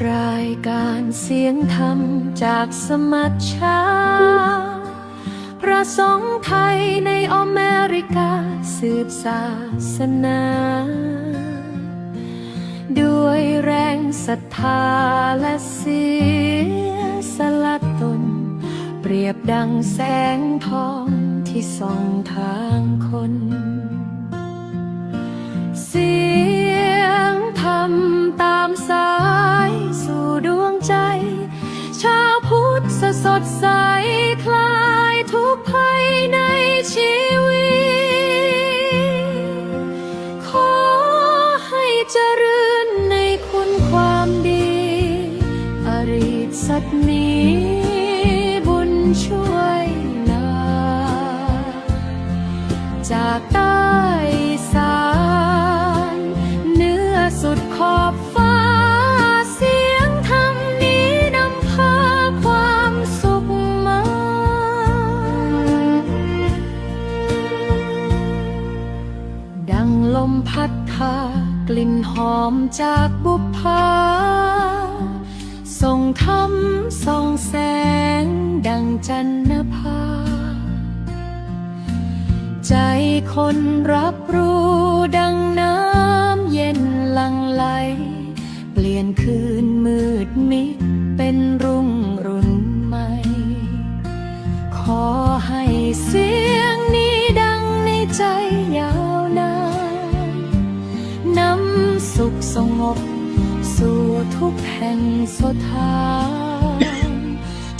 รายการเสียงธรรมจากสมัชชาพระสงฆ์ไทยในอเมริกาสืบศาสนา ด้วยแรงศรัทธาและเสียสละตนเปรียบดังแสงทองที่ส่องทางคนเสียงธรรมตามสายสู่ดวงใจชาวพุทธสดใสคลายทุกภัยในชีวิตขอให้เจริญในคุณความดีอริสัตมีบุญช่วยลาจากใต้สานเหนือสุดขอบฟ้าเสียงธรรมนี้นำพาความสุขมาดังลมพัดพากลิ่นหอมจากบุพภาส่งธรรมส่องแสงดังจันทภาใจคนรับรู้ดังน้ำเย็นหลั่งไหลเปลี่ยนคืนมืดมิดเป็นรุ่งรุ่นใหม่ขอให้เสียงนี้ดังในใจยาวนานนำสุขสงบสู่ทุกแห่งสถาน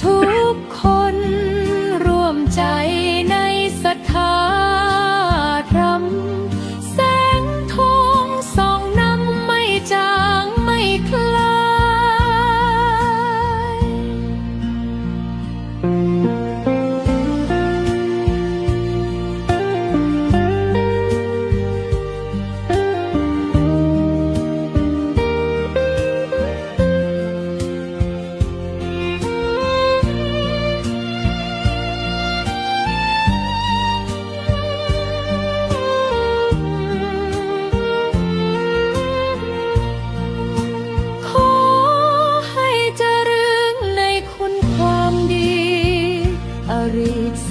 ทุกคนร่วมใจในศรัทธาธรรมแสงทองส่องนำไม่จางไม่คลาย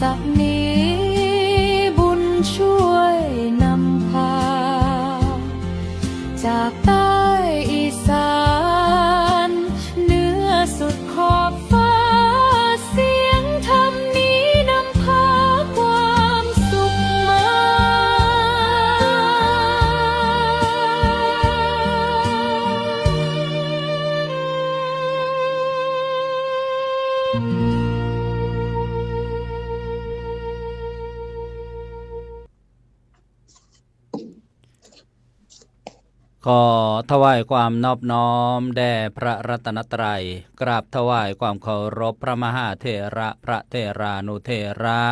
สักนี้บุญช่วยนำพาจากใต้อีสานเหนือสุดขอบฟ้าเสียงธรรมนี้นำพาความสุขมาขอถวายความนอบน้อมแด่พระรัตนตรัยกราบถวายความเคารพพระมหาเถระพระเถรานุเถระ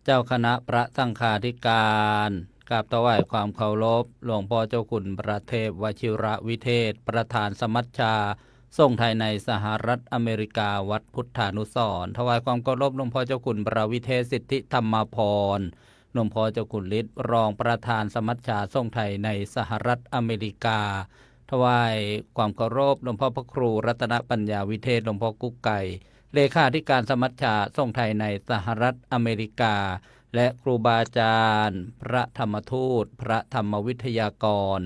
เจ้าคณะพระสังฆาธิการกราบถวายความเคารพหลวงพ่อเจ้าคุณพระเทพวชิระวิเทศประธานสมัชชาทรงไทยในสหรัฐอเมริกาวัดพุทธานุสรณ์ถวายความเคารพหลวงพ่อเจ้าคุณพระวิเทศสิทธิธรรมพรหลวงพ่อเจ้าคุณฤทธิ์รองประธานสมัชชาทรงไทยในสหรัฐอเมริกาถวายความเคารพหลวงพ่อพระครูรัตนปัญญาวิเทศหลวงพ่อกุ๊กไก่เลขาธิการสมัชชาทรงไทยในสหรัฐอเมริกาและครูบาอาจารย์พระธรรมทูตพระธรรมวิทยากร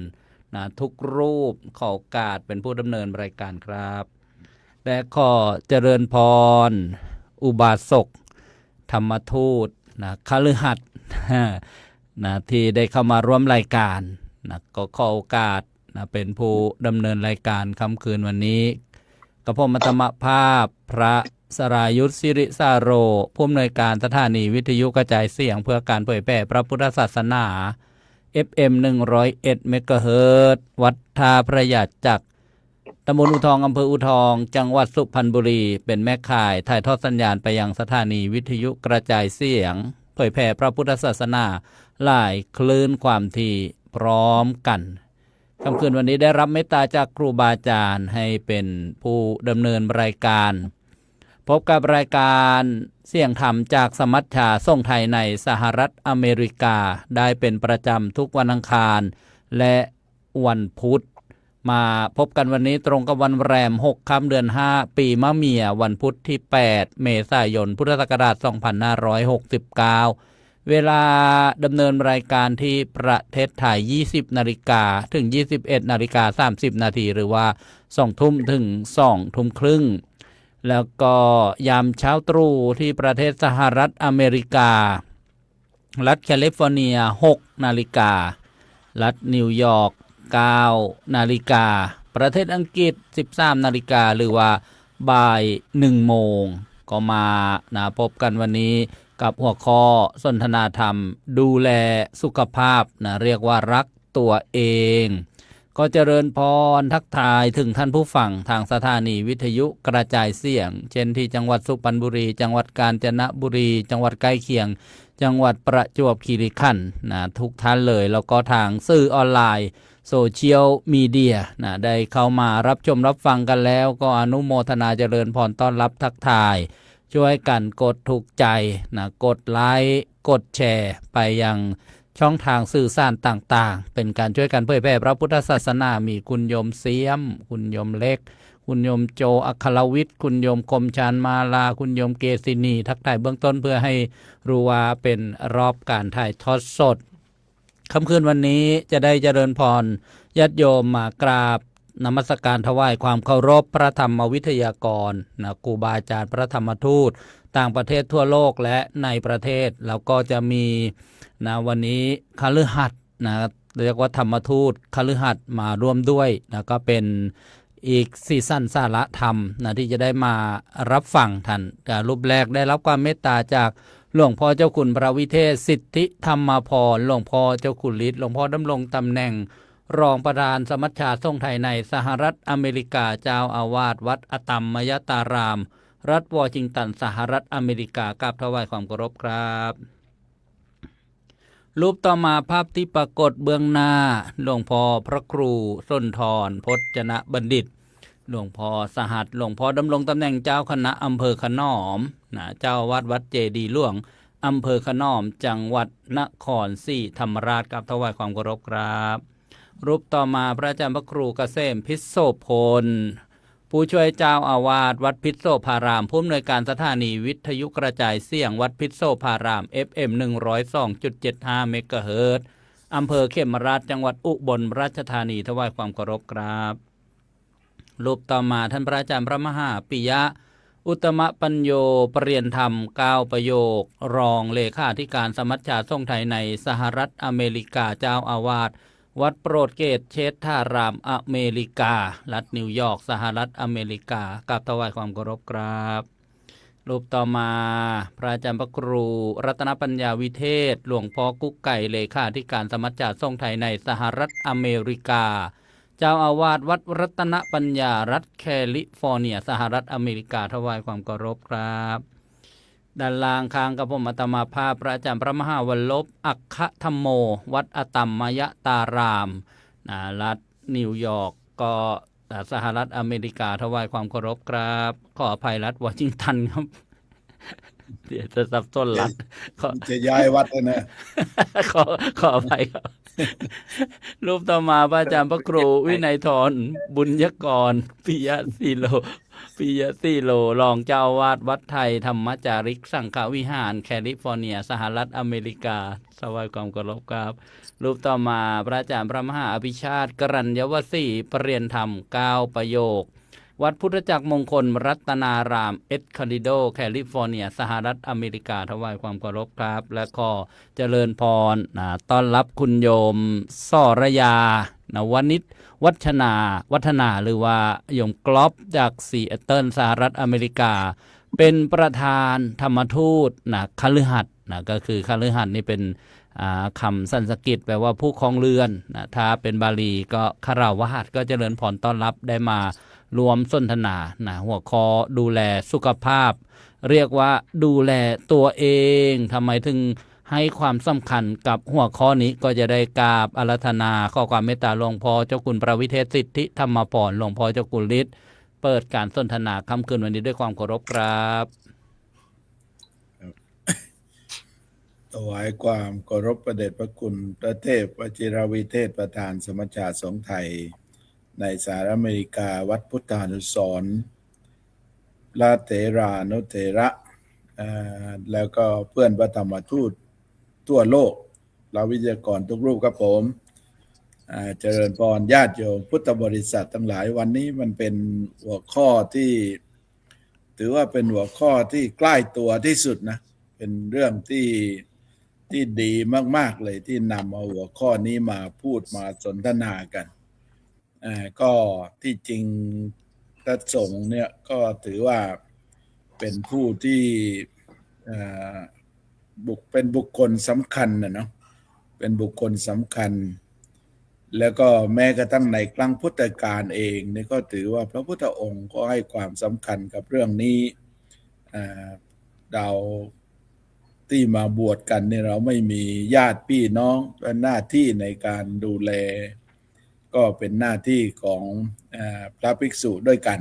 ทุกรูปขอโอกาสเป็นผู้ดำเนินรายการครับและขอเจริญพรอุบาสกธรรมทูตคฤหัสถ์ที่ได้เข้ามาร่วมรายการก็ขอโอกาสเป็นผู้ดำเนินรายการค่ำคืนวันนี้กระผมธรรมภาพพระสรายุทธสิริสาโรผู้อำนวยการสถานีวิทยุกระจายเสียงเพื่อการเผยแพร่พระพุทธศาสนา FM 101 เมกะเฮิรตซ์วัดท่าพระยาจักรตำบลอู่ทองอำเภออู่ทองจังหวัดสุพรรณบุรีเป็นแม่ข่ายถ่ายทอดสัญญาณไปยังสถานีวิทยุกระจายเสียงเผยแผ่พระพุทธศาสนาหลายคลื่นความถี่พร้อมกันค่ำคืนวันนี้ได้รับเมตตาจากครูบาอาจารย์ให้เป็นผู้ดำเนินรายการ พบกับรายการเสียงธรรมจากสมัชชาส่งไทยในสหรัฐอเมริกาได้เป็นประจำทุกวันอังคารและวันพุธ มาพบกันวันนี้ตรงกับวันแรม6 ค่ำเดือน 5 ปีมะเมียวันพุธที่ 8 เมษายน พุทธศักราช 2569 เวลาดำเนินรายการที่ประเทศไทย 20 นาฬิกาถึง 21 นาฬิกา 30 นาทีหรือว่า 2 ทุ่มถึง 2 ทุ่มครึ่ง แล้วก็ยามเช้าตรู่ที่ประเทศสหรัฐอเมริกา รัฐแคลิฟอร์เนีย 6 นาฬิกา รัฐนิวยอร์ก 9 นาฬิกา ประเทศอังกฤษ 13 นาฬิกาหรือว่าบ่าย 1 โมง ก็มาพบกันวันนี้กับหัวข้อสนทนาธรรมดูแลสุขภาพเรียกว่ารักตัวเอง ก็เจริญพรทักทายถึงท่านผู้ฟังทางสถานีวิทยุกระจายเสียงเช่นที่จังหวัดสุพรรณบุรีจังหวัดกาญจนบุรีจังหวัดใกล้เคียงจังหวัดประจวบคีรีขันธ์ทุกท่านเลยแล้วก็ทางสื่อออนไลน์โซเชียลมีเดียได้เข้ามารับชมรับฟังกันแล้วก็อนุโมทนาเจริญพรต้อนรับทักทายช่วยกันกดถูกใจกดไลค์กดแชร์ไปยังช่องทางสื่อสารต่างๆเป็นการช่วยกันเผยแพร่พระพุทธศาสนามีคุณโยมเสียมคุณโยมเล็กคุณโยมโจอัครวิทย์คุณโยมคมชานมาลาคุณโยมเกษินีทักทายเบื้องต้นเพื่อให้รู้ว่าเป็นรอบการถ่ายทอดสดค่ำคืนวันนี้จะได้เจริญพรญาติโยมมากราบนมัสการถวายความเคารพพระธรรมวิทยากรครูบาอาจารย์พระธรรมทูตต่างประเทศทั่วโลกและในประเทศแล้วก็จะมีวันนี้คฤหัสถ์เรียกว่าธรรมทูตคฤหัสถ์มาร่วมด้วยก็เป็นอีกซีซั่นสาระธรรมที่จะได้มารับฟังท่านรูปแรกได้รับความเมตตาจากหลวงพ่อเจ้าคุณพระวิเทศสิทธิธรรมพรหลวงพ่อเจ้าคุณฤทธิ์หลวงพ่อดำรงตำแหน่งรองประธานสมัชชาสงฆ์ไทยในสหรัฐอเมริกาเจ้าอาวาสวัดอตัมมยตารามรัฐวอชิงตันสหรัฐอเมริกากราบถวายความเคารพครับรูปต่อมาภาพที่ปรากฏเบื้องหน้าหลวงพ่อพระครูส้นทรพจนบัณฑิตหลวงพ่อสหัสหลวงพ่อดำรงตำแหน่งเจ้าคณะอำเภอขนอมเจ้าวัดวัดเจดีย์หลวงอำเภอขนอมจังหวัดนครศรีธรรมราชกับถวายความเคารพครับรูปต่อมาพระอาจารย์พระครูเกษมพิษโสพลผู้ช่วยเจ้าอาวาสวัดพิษโสภารามผู้อำนวยการสถานีวิทยุกระจายเสียงวัดพิษโสภาราม FM 102.75 เมกะเฮิรตซ์อำเภอเขมราชจังหวัดอุบลราชธานีถวายความเคารพครับรูปต่อมาท่านพระอาจารย์พระมหาปิยะอุตมะปัญโยปรริยนธรรม9ประโยครองเลขาธิการสมัชชาสงฆ์ไทยในสหรัฐอเมริกาเจ้าอาวาสวัดโปรดเกตเชษฐารามอเมริการัฐนิวยอร์กสหรัฐอเมริกากับถวายความเคารพครับรูปต่อมาพระอาจารย์พระครูรัตนปัญญาวิเทศหลวงพ่อกุ๊กไก่เลขาธิการสมัชชาสงฆ์ไทยในสหรัฐอเมริกาเจ้าอาวาสวัดรัตนปัญญารัฐแคลิฟอร์เนียสหรัฐอเมริกาถวายความเคารพครับด้านล่างข้างกับผมอาตมาภาพพระอาจารย์พระมหาวรลบอัคคธรรมโมวัดอตัมมยตารามรัฐนิวยอร์กก็สหรัฐอเมริกาถวายความเคารพครับขออภัยรัฐวอชิงตันครับเดี๋ยวจะสับสนรัฐจะย้ายวัดนะ ขออภัยครับ รูปต่อมาพระอาจารย์พระครูวินัยธรบุญยกรปิยะสีโลรองเจ้าอาวาสวัดไทยธรรมจาริกสังฆวิหารแคลิฟอร์เนียสหรัฐอเมริกาถวายความเคารพครับรูปต่อมาพระอาจารย์พระมหาอภิชาติกรัญยวสีปรริยนธรรม9ประโยควัดพุทธจักรมงคลรัตนารามเอสคอนดิโดแคลิฟอร์เนียสหรัฐอเมริกาถวายความเคารพครับและก็เจริญพรต้อนรับคุณโยมสรยาวณิชวัฒนาหรือว่าโยมกลอบจากซีแอตเทิลสหรัฐอเมริกาเป็นประธานธรรมทูตคฤหัสถ์ก็คือคฤหัสถ์นี่เป็นคำสันสกฤตแปลว่าผู้ครองเรือนถ้าเป็นบาลีก็คฤหัสถ์ก็เจริญพรต้อนรับได้มารวมสนทนาหัวข้อดูแลสุขภาพเรียกว่าดูแลตัวเองทำไมถึงให้ความสำคัญกับหัวข้อนี้ก็จะได้กราบอาราธนาข้อความเมตตาหลวงพ่อเจ้าคุณพระวิเทศสิทธิธรรมพรหลวงพ่อเจ้าคุณฤทธิ์เปิดการสนทนาค่ำคืนวันนี้ด้วยความเคารพครับถวายความเคารพพระเดชพระคุณพระเทพวชิรวิเทศประธานสมัชชาสงฆ์ไทย ในสหรัฐอเมริกาวัดพุทธานุสรณ์พระเถรานุเถระแล้วก็เพื่อนพระธรรมทูตทั่วโลกเราวิทยากรทุกรูปครับผมเจริญพรญาติโยมพุทธบริษัททั้งหลายวันนี้มันเป็นหัวข้อที่ถือว่าเป็นหัวข้อที่ใกล้ตัวที่สุดนะเป็นเรื่องที่ดีมากๆเลยที่นำเอาหัวข้อนี้มาพูดมาสนทนากันก็ที่จริงพระสงฆ์เนี่ยก็ถือว่าเป็นผู้ที่เป็นบุคคลสำคัญนะเนาะเป็นบุคคลสำคัญแล้วก็แม้กระทั่งในครั้งพุทธกาลเองนี่ก็ถือว่าพระพุทธองค์ก็ให้ความสำคัญกับเรื่องนี้เราที่มาบวชกันเนี่ยเราไม่มีญาติพี่น้องเป็นหน้าที่ในการดูแลก็เป็นหน้าที่ของพระภิกษุด้วยกัน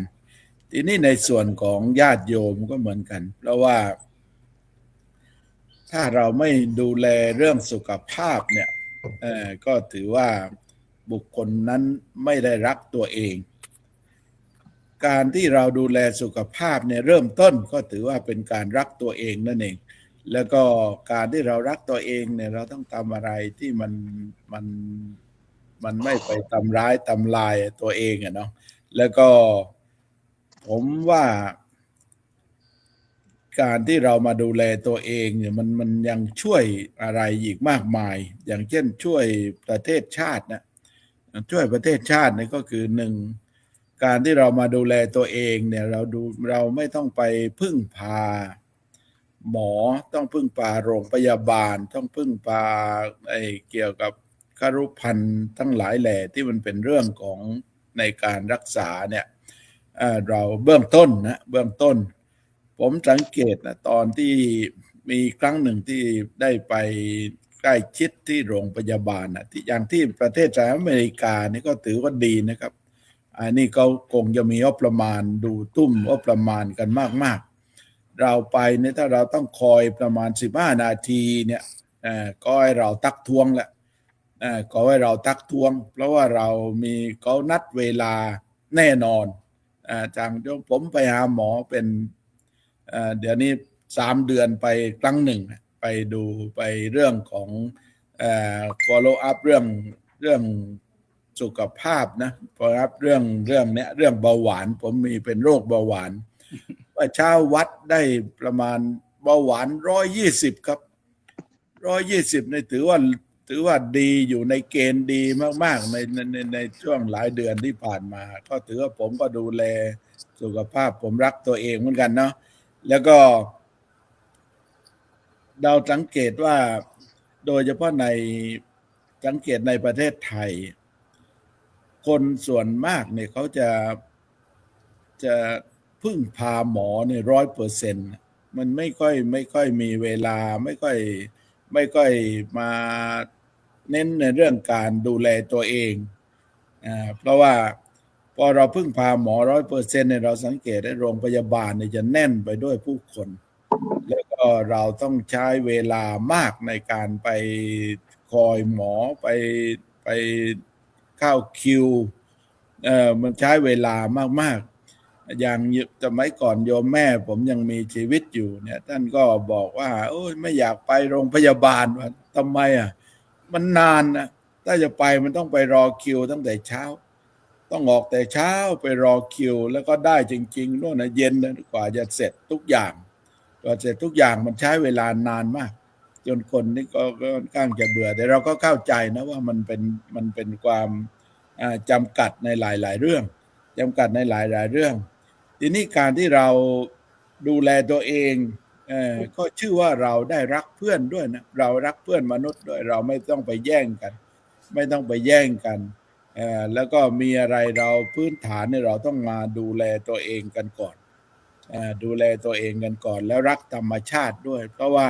ทีนี้ในส่วนของญาติโยมก็เหมือนกันเพราะว่าถ้าเราไม่ดูแลเรื่องสุขภาพเนี่ยก็ถือว่าบุคคลนั้นไม่ได้รักตัวเองการที่เราดูแลสุขภาพเนี่ยเริ่มต้นก็ถือว่าเป็นการรักตัวเองนั่นเองแล้วก็การที่เรารักตัวเองเนี่ยเราต้องทำอะไรที่มันไม่ไปทำร้ายทำลายตัวเองอะเนาะแล้วก็ผมว่าการที่เรามาดูแลตัวเองเนี่ยมันยังช่วยอะไรอีกมากมายอย่างเช่นช่วยประเทศชาตินะช่วยประเทศชาตินี่ก็คือหนึ่งการที่เรามาดูแลตัวเองเนี่ยเราไม่ต้องไปพึ่งพาหมอต้องพึ่งพาโรงพยาบาลต้องพึ่งพาเกี่ยวกับครุภัณฑ์ทั้งหลายแหล่ที่มันเป็นเรื่องของในการรักษาเนี่ยเราเบื้องต้นผมสังเกตนะตอนที่มีครั้งหนึ่งที่ได้ไปใกล้ชิดที่โรงพยาบาลนะที่อย่างที่ประเทศสหรัฐอเมริกานี่ก็ถือว่าดีนะครับอันนี้เขาคงจะมีงบประมาณดูตุ้มงบประมาณกันมากๆเราไปเนี่ยถ้าเราต้องคอยประมาณ15 นาทีเนี่ยก็ให้เราตักท้วงแหละก็ให้เราตักท้วงเพราะว่าเรามีเขานัดเวลาแน่นอนจากผมไปหาหมอเป็นเดี๋ยวนี้3 เดือนไปครั้งหนึ่งไปดูไปเรื่องของfollow up เรื่องสุขภาพนะfollow up เรื่องเนี้ยเรื่องเบาหวานผมมีเป็นโรคเบาหวานว่าเช้าวัดได้ประมาณเบาหวาน120ครับ120เนี่ยถือว่าดีอยู่ในเกณฑ์ดีมากๆในช่วงหลายเดือนที่ผ่านมาก็ถือว่าผมก็ดูแลสุขภาพผมรักตัวเองเหมือนกันเนาะแล้วก็เราสังเกตว่าโดยเฉพาะสังเกตในประเทศไทยคนส่วนมากเนี่ยเขาจะพึ่งพาหมอเนี่ย100%มันไม่ค่อยมีเวลาไม่ค่อยมาเน้นในเรื่องการดูแลตัวเองเพราะว่าพอเราพึ่งพาหมอ100%เนี่ยเราสังเกตได้โรงพยาบาลเนี่ยจะแน่นไปด้วยผู้คนแล้วก็เราต้องใช้เวลามากในการไปคอยหมอไปเข้าคิวมันใช้เวลามากๆอย่างสมัยก่อนโยมแม่ผมยังมีชีวิตอยู่เนี่ยท่านก็บอกว่าโอ้ยไม่อยากไปโรงพยาบาลว่าทำไมมันนานนะถ้าจะไปมันต้องไปรอคิวตั้งแต่เช้าต้องออกแต่เช้าไปรอคิวแล้วก็ได้จริงๆนู่นนะเย็นกว่าจะเสร็จทุกอย่างมันใช้เวลานานมากจนคนนี่ก็ค่อนข้างจะเบื่อแต่เราก็เข้าใจนะว่ามันเป็นความจำกัดในหลายๆเรื่องทีนี้การที่เราดูแลตัวเองก็ชื่อว่าเราได้รักเพื่อนด้วยนะเรารักเพื่อนมนุษย์ด้วยเราไม่ต้องไปแย่งกันแล้วก็มีอะไรเราพื้นฐานเนี่ยเราต้องมาดูแลตัวเองกันก่อนแล้วรักธรรมชาติด้วยเพราะว่า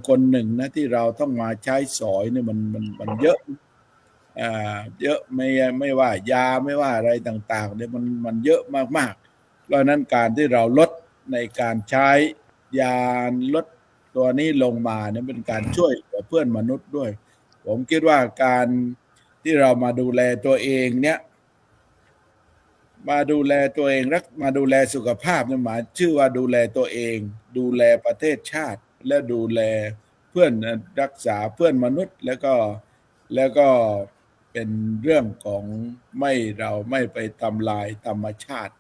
คนหนึ่งนะที่เราต้องมาใช้สอยเนี่ยมันเยอะไม่ว่ายาไม่ว่าอะไรต่างๆเนี่ยมันเยอะมากๆเพราะนั้นการที่เราลดในการใช้ยาลดตัวนี้ลงมาเนี่ยเป็นการช่วยเพื่อนมนุษย์ด้วยผมคิดว่าการที่เรามาดูแลตัวเองเนี่ย มาดูแลตัวเองมาดูแลสุขภาพเนี่ยหมายชื่อว่าดูแลตัวเอง ดูแลประเทศชาติ และดูแลเพื่อนรักษาเพื่อนมนุษย์แล้วก็เป็นเรื่องของเราไม่ไปทำลายธรรมชาติ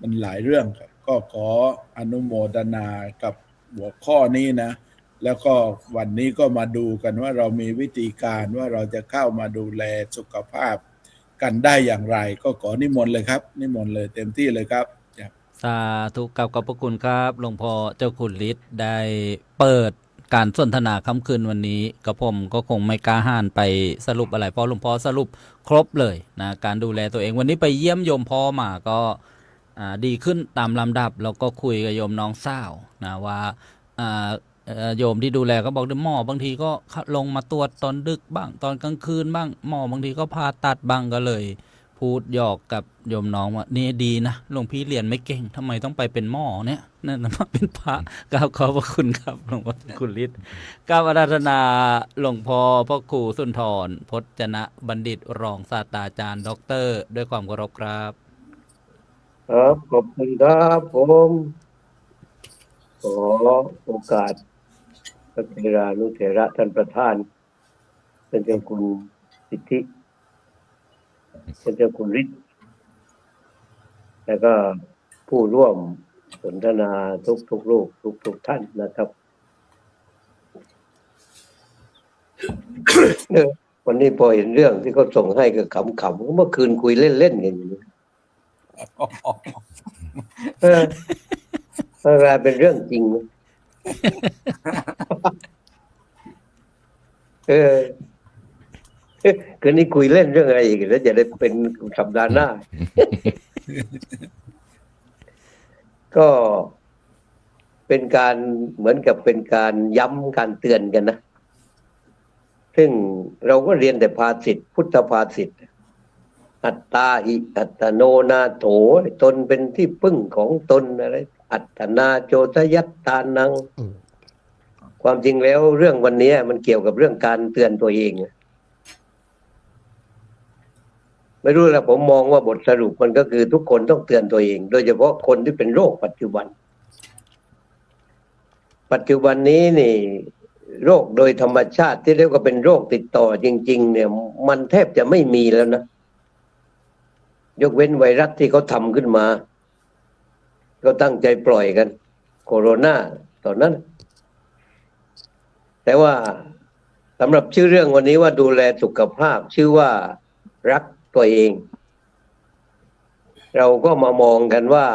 มันหลายเรื่องครับก็ขออนุโมทนากับหัวข้อนี้นะ แล้วก็วันนี้ก็มาดูกันว่าเรามีวิธีการว่าเราจะเข้ามาดูแลสุขภาพกันได้อย่างไร ก็ขอนิมนต์เลยครับนิมนต์เลยเต็มที่เลยครับ สาธุกับขอบพระคุณครับหลวงพ่อเจ้าคุณฤทธิ์ได้เปิดการสนทนาค่ำคืนวันนี้กับผมก็คงไม่กล้าห้านไปสรุปอะไรเพราะหลวงพ่อสรุปครบเลยนะการดูแลตัวเองวันนี้ไปเยี่ยมโยมพ่อมาก็ดีขึ้นตามลำดับแล้วก็คุยกับโยมน้องสาวนะว่าโยมที่ดูแลก็บอกหมอบางทีก็ลงมาตรวจตอนดึกบ้างตอนกลางคืนบ้างหมอบางทีก็ผ่าตัดบ้างก็เลยพูดหยอกกับโยมน้องว่านี่ดีนะหลวงพี่เรียนไม่เก่งทำไมต้องไปเป็นหมอเนี่ยนั่นมาเป็นพระกราบขอบพระคุณครับหลวงพ่อคุณฤทธิ์กราบอาราธนาหลวงพ่อพระครูสุนทรพจนะบัณฑิตรองศาสตราจารย์ด็อกเตอร์ด้วยความเคารพครับครับขอบคุณครับผมขอโอกาสพระเถรานุเถระท่านประธานเป็นเจ้าคุณสิทธิเป็นเจ้าคุณฤทธิ์แล้วก็ผู้ร่วมสนทนาทุกรูปทุกท่านนะครับ วันนี้พอเห็นเรื่องที่เขาส่งให้ก็ขำๆเมื่อคืนคุยเล่นๆกันอยู่กลายเป็นเรื่องจริงนะคืนนี้คุยเล่นเรื่องอะไรอีกแล้วจะได้เป็นสัปดาห์หน้า ก็เป็นการเหมือนกับเป็นการย้ำการเตือนกันนะซึ่งเราก็เรียนแต่ภาษิตพุทธภาษิตอัตตาหิอัตโนนาโถตนเป็นที่พึ่งของตนอะไรอัตตนาโจทยัตตานังความจริงแล้วเรื่องวันนี้มันเกี่ยวกับเรื่องการเตือนตัวเองไม่รู้ละผมมองว่าบทสรุปมันก็คือทุกคนต้องเตือนตัวเองโดยเฉพาะคนที่เป็นโรคปัจจุบันนี้นี่โรคโดยธรรมชาติที่เรียกว่าเป็นโรคติดต่อจริงๆเนี่ยมันแทบจะไม่มีแล้วนะยกเว้นไวรัสที่เขาทำขึ้นมาก็ตั้งใจปล่อยกันโคโรนาตอนนั้นแต่ว่าสำหรับชื่อเรื่องวันนี้ว่าดูแลสุขภาพชื่อว่ารักตัวเองเราก็มามองกันว่า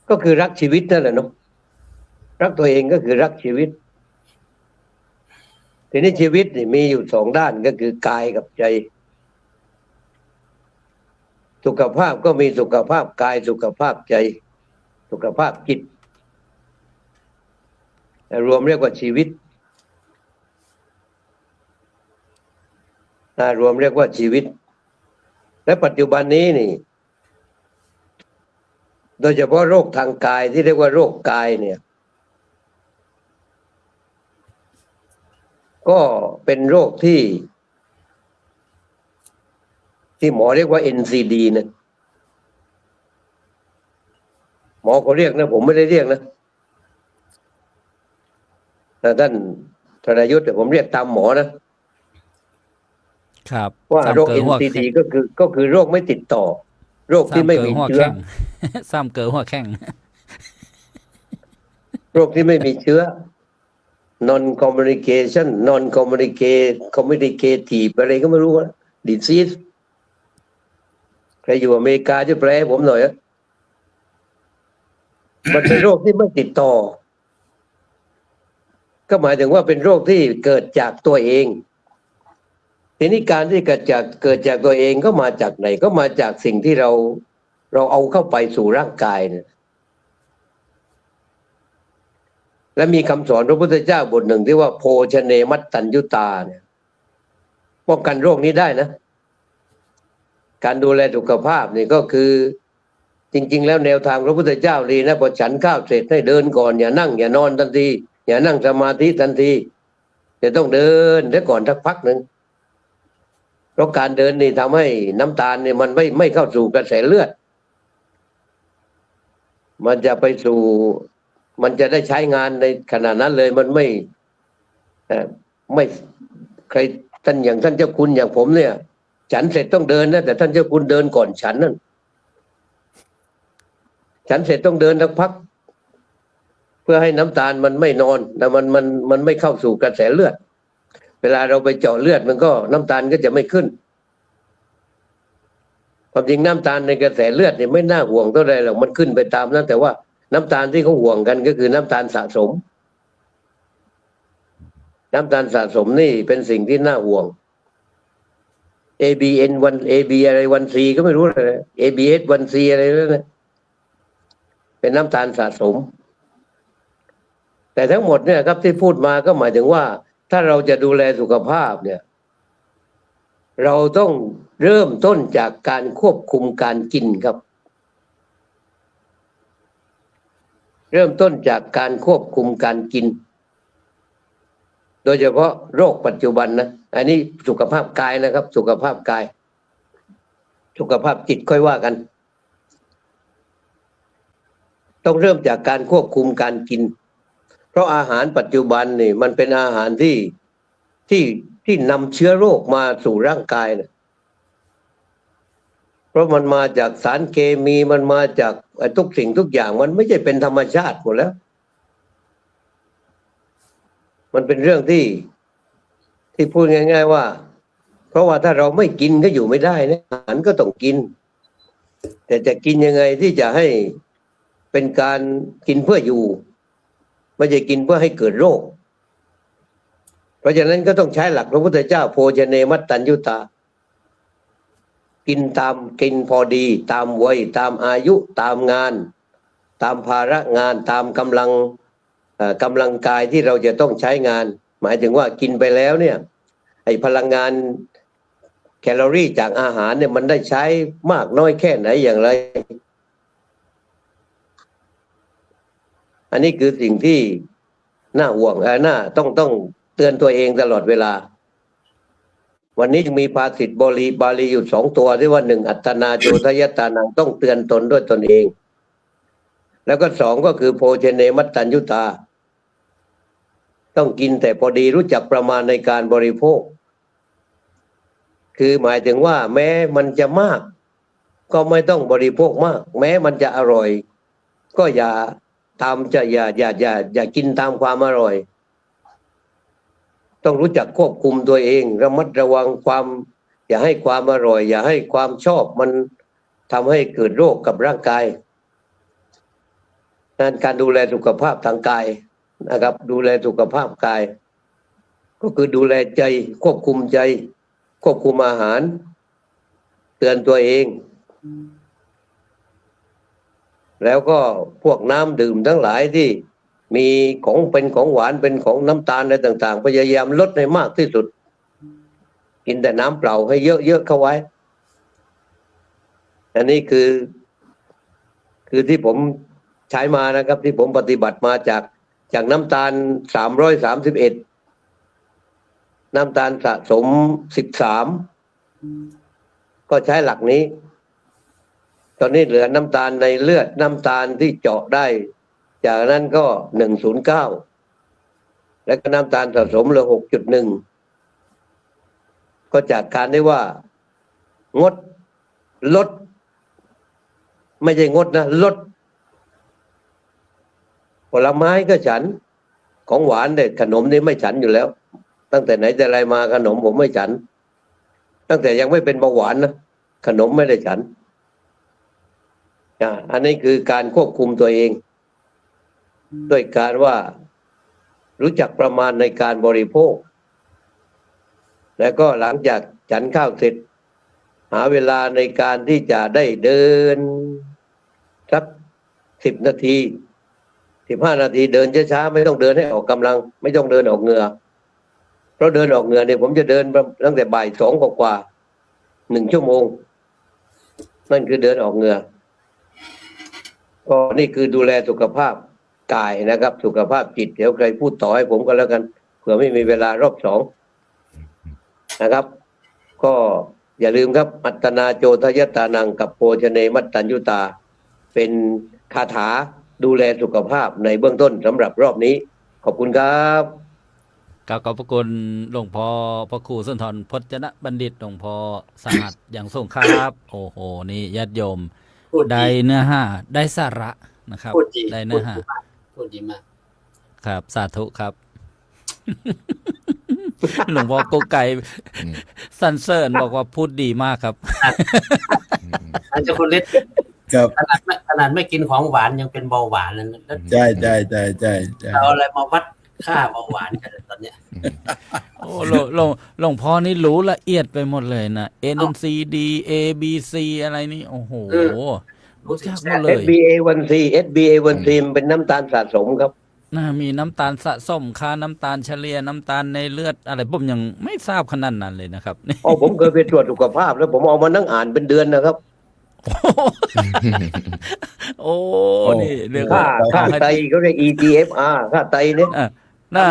ก็คือรักชีวิตนั่นแหละเนาะรักตัวเองก็คือรักชีวิตทีนี้ชีวิตนี่มีอยู่สองด้านก็คือกายกับใจสุขภาพก็มีสุขภาพกายสุขภาพใจสุขภาพจิตรวมเรียกว่าชีวิตรวมเรียกว่าชีวิตและปัจจุบันนี้นี่โดยเฉพาะโรคทางกายที่เรียกว่าโรคกายเนี่ยก็เป็นโรคที่หมอเรียกว่า NCD นะหมอเขาเรียกนะผมไม่ได้เรียกนะท่านธนยุทธ์แต่ผมเรียกตามหมอนะครับว่าโรค NCD ก็คือโรคไม่ติดต่อโรคที่ไม่มีเชื้อซ้ำเกิดหัวแข้งโรคที่ไม่มีเชื้อ non communicative อะไรก็ไม่รู้นะ disease ใครอยู่อเมริกาช่วยแปลให้ผมหน่อยมันเป็นโรคที่ไม่ติดต่อก็หมายถึงว่าเป็นโรคที่เกิดจากตัวเองทีนี้การที่เกิดจากตัวเองก็มาจากไหนก็มาจากสิ่งที่เราเอาเข้าไปสู่ร่างกายเนี่ยและมีคำสอนพระพุทธเจ้าบทหนึ่งที่ว่าโภชเนมัตตัญญุตาเนี่ยป้องกันโรคนี้ได้นะการดูแลสุขภาพนี่ก็คือจริงๆแล้วแนวทางพระพุทธเจ้าดีนะพอฉันข้าวเสร็จให้เดินก่อนอย่านั่งอย่านอนทันทีอย่านั่งสมาธิทันทีจะต้องเดินแล้วก่อนสักพักหนึ่ง เพราะการเดินนี่ทำให้น้ำตาลเนี่ยมันไม่เข้าสู่กระแสเลือด มันจะไปสู่ มันจะได้ใช้งานในขณะนั้นเลยมันไม่ใครท่านอย่างท่านเจ้าคุณอย่างผมเนี่ย ฉันเสร็จต้องเดินนะแต่ท่านเจ้าคุณเดินก่อนฉันนั่นฉันเสร็จต้องเดินสักพัก เพื่อให้น้ำตาลมันไม่นอนแต่มันไม่เข้าสู่กระแสเลือด เวลาเราไปเจาะเลือดมันก็น้ำตาลก็จะไม่ขึ้นความจริงน้ำตาลในกระแสเลือดเนี่ยไม่น่าห่วงเท่าไรหรอกมันขึ้นไปตามนั้นแต่ว่าน้ำตาลที่เขาห่วงกันก็คือน้ำตาลสะสม น้ำตาลสะสมนี่เป็นสิ่งที่น่าห่วง ABN1 AB อะไร 1C ก็ไม่รู้เลย ABS1C อะไรนั่นนะเป็นน้ำตาลสะสม แต่ทั้งหมดเนี่ยครับที่พูดมาก็หมายถึงว่าถ้าเราจะดูแลสุขภาพเนี่ยเราต้องเริ่มต้นจากการควบคุมการกินครับเริ่มต้นจากการควบคุมการกินโดยเฉพาะโรคปัจจุบันนะอันนี้สุขภาพกายนะครับสุขภาพกายสุขภาพจิตค่อยว่ากันต้องเริ่มจากการควบคุมการกินเพราะอาหารปัจจุบันนี่มันเป็นอาหารที่นำเชื้อโรคมาสู่ร่างกายนะเพราะมันมาจากสารเคมีมันมาจากทุกสิ่งทุกอย่างมันไม่ใช่เป็นธรรมชาติหมดแล้วมันเป็นเรื่องที่พูดง่ายๆว่าเพราะว่าถ้าเราไม่กินก็อยู่ไม่ได้นะอาหารก็ต้องกินแต่จะกินยังไงที่จะให้เป็นการกินเพื่ออยู่ไม่ใช่กินเพื่อให้เกิดโรคเพราะฉะนั้นก็ต้องใช้หลักพระพุทธเจ้าโภชเนมัตตัญญุตากินพอดีตามวัยตามอายุตามงานตามภาระงานตามกำลังกายที่เราจะต้องใช้งานหมายถึงว่ากินไปแล้วเนี่ยไอ้พลังงานแคลอรี่จากอาหารเนี่ยมันได้ใช้มากน้อยแค่ไหนอย่างไรอันนี้คือสิ่งที่น่าห่วงน่าต้องเตือนตัวเองตลอดเวลาวันนี้จึงมีภาษิตบาลีอยู่2ตัวที่ว่า1อัตตนาโจทยตานังต้องเตือนตนด้วยตนเองแล้วก็2ก็คือโภชเนมัตตัญญุตาต้องกินแต่พอดีรู้จักประมาณในการบริโภคคือหมายถึงว่าแม้มันจะมากก็ไม่ต้องบริโภคมากแม้มันจะอร่อยก็อย่ากินตามความอร่อยต้องรู้จักควบคุมตัวเองระมัดระวังอย่าให้ความอร่อยอย่าให้ความชอบมันทำให้เกิดโรคกับร่างกายการดูแลสุขภาพทางกายนะครับดูแลสุขภาพกายก็คือดูแลใจควบคุมใจควบคุมอาหารเตือนตัวเองแล้วก็พวกน้ำดื่มทั้งหลายที่มีเป็นของหวานเป็นของน้ำตาลอะไรต่างๆพยายามลดให้มากที่สุดกินแต่น้ำเปล่าให้เยอะๆเข้าไว้อันนี้คือที่ผมใช้มานะครับที่ผมปฏิบัติมาจากน้ำตาล331น้ำตาลสะสม13ก็ใช้หลักนี้ตอนนี้เหลือน้ำตาลในเลือดน้ำตาลที่เจาะได้จากนั้นก็109แล้วก็น้ำตาลสะสมเหลือ 6.1 ก็จากการได้ว่างดลดไม่ใช่งดนะลดผลไม้ก็ฉันของหวานเด็ดขนมนี่ไม่ฉันอยู่แล้วตั้งแต่ไหนแต่ไรมาขนมผมไม่ฉันตั้งแต่ยังไม่เป็นเบาหวานนะขนมไม่ได้ฉันอันนี้คือการควบคุมตัวเองด้วยการว่ารู้จักประมาณในการบริโภคแล้วก็หลังจากฉันข้าวเสร็จหาเวลาในการที่จะได้เดินสัก10 นาที15 นาทีเดินช้าๆไม่ต้องเดินให้ออกกำลังไม่ต้องเดินออกเหงื่อเพราะเดินออกเหงื่อเนี่ยผมจะเดินตั้งแต่บ่าย2กว่า1 ชั่วโมงนั่นคือเดินออกเหงื่อก็นี่คือดูแลสุขภาพกายนะครับสุขภาพจิตเดี๋ยวใครพูดต่อให้ผมก็แล้วกันเผื่อไม่มีเวลารอบ2นะครับ ก็อย่าลืมครับอัตตนาโจทยตานังกับโภชเนมัตตัญญุตา เป็นคาถาดูแลสุขภาพในเบื้องต้นสำหรับรอบนี้ ขอบคุณครับ กราบขอบพระคุณหลวงพ่อพระครูสุนทรพจนบัณฑิตหลวงพ่อสหัสอย่างสูงครับ โอ้โหนี่ญาติโยม พูด ได้ ดี เนื้อหาได้สาระนะครับ พูดดี ได้เนื้อหา พูดดีมาก ครับ สาธุครับ หลวงพ่อโกไก่สันเสริญบอกว่าพูดดีมากครับ อาจารย์คนเล็ก ครับ ขนาดไม่กินของหวานยังเป็นเบาหวานแล้วนะแล้ว ใช่ใช่ใช่ใช่ใช่ เอาอะไรมาวัดค่าเบาหวานกันตอนเนี้ย โอ้หลวงพ่อนี่รู้ละเอียดไปหมดเลยนะ NCD ABC อะไรนี่ โอ้โห รู้จักหมดเลย SBA1C SBA1C มันเป็นน้ำตาลสะสมครับ น่ามีน้ำตาลสะสมค่าน้ำตาลเฉลี่ยน้ำตาลในเลือดอะไรผมยังไม่ทราบขนาดนั้นเลยนะครับ อ๋อผมเคยไปตรวจสุขภาพแล้วผมเอามานั่งอ่านเป็นเดือนนะครับ โอ้นี่เรื่อง ค่าไตเขาเรียก EGFR ค่าไตเนี่ย น่า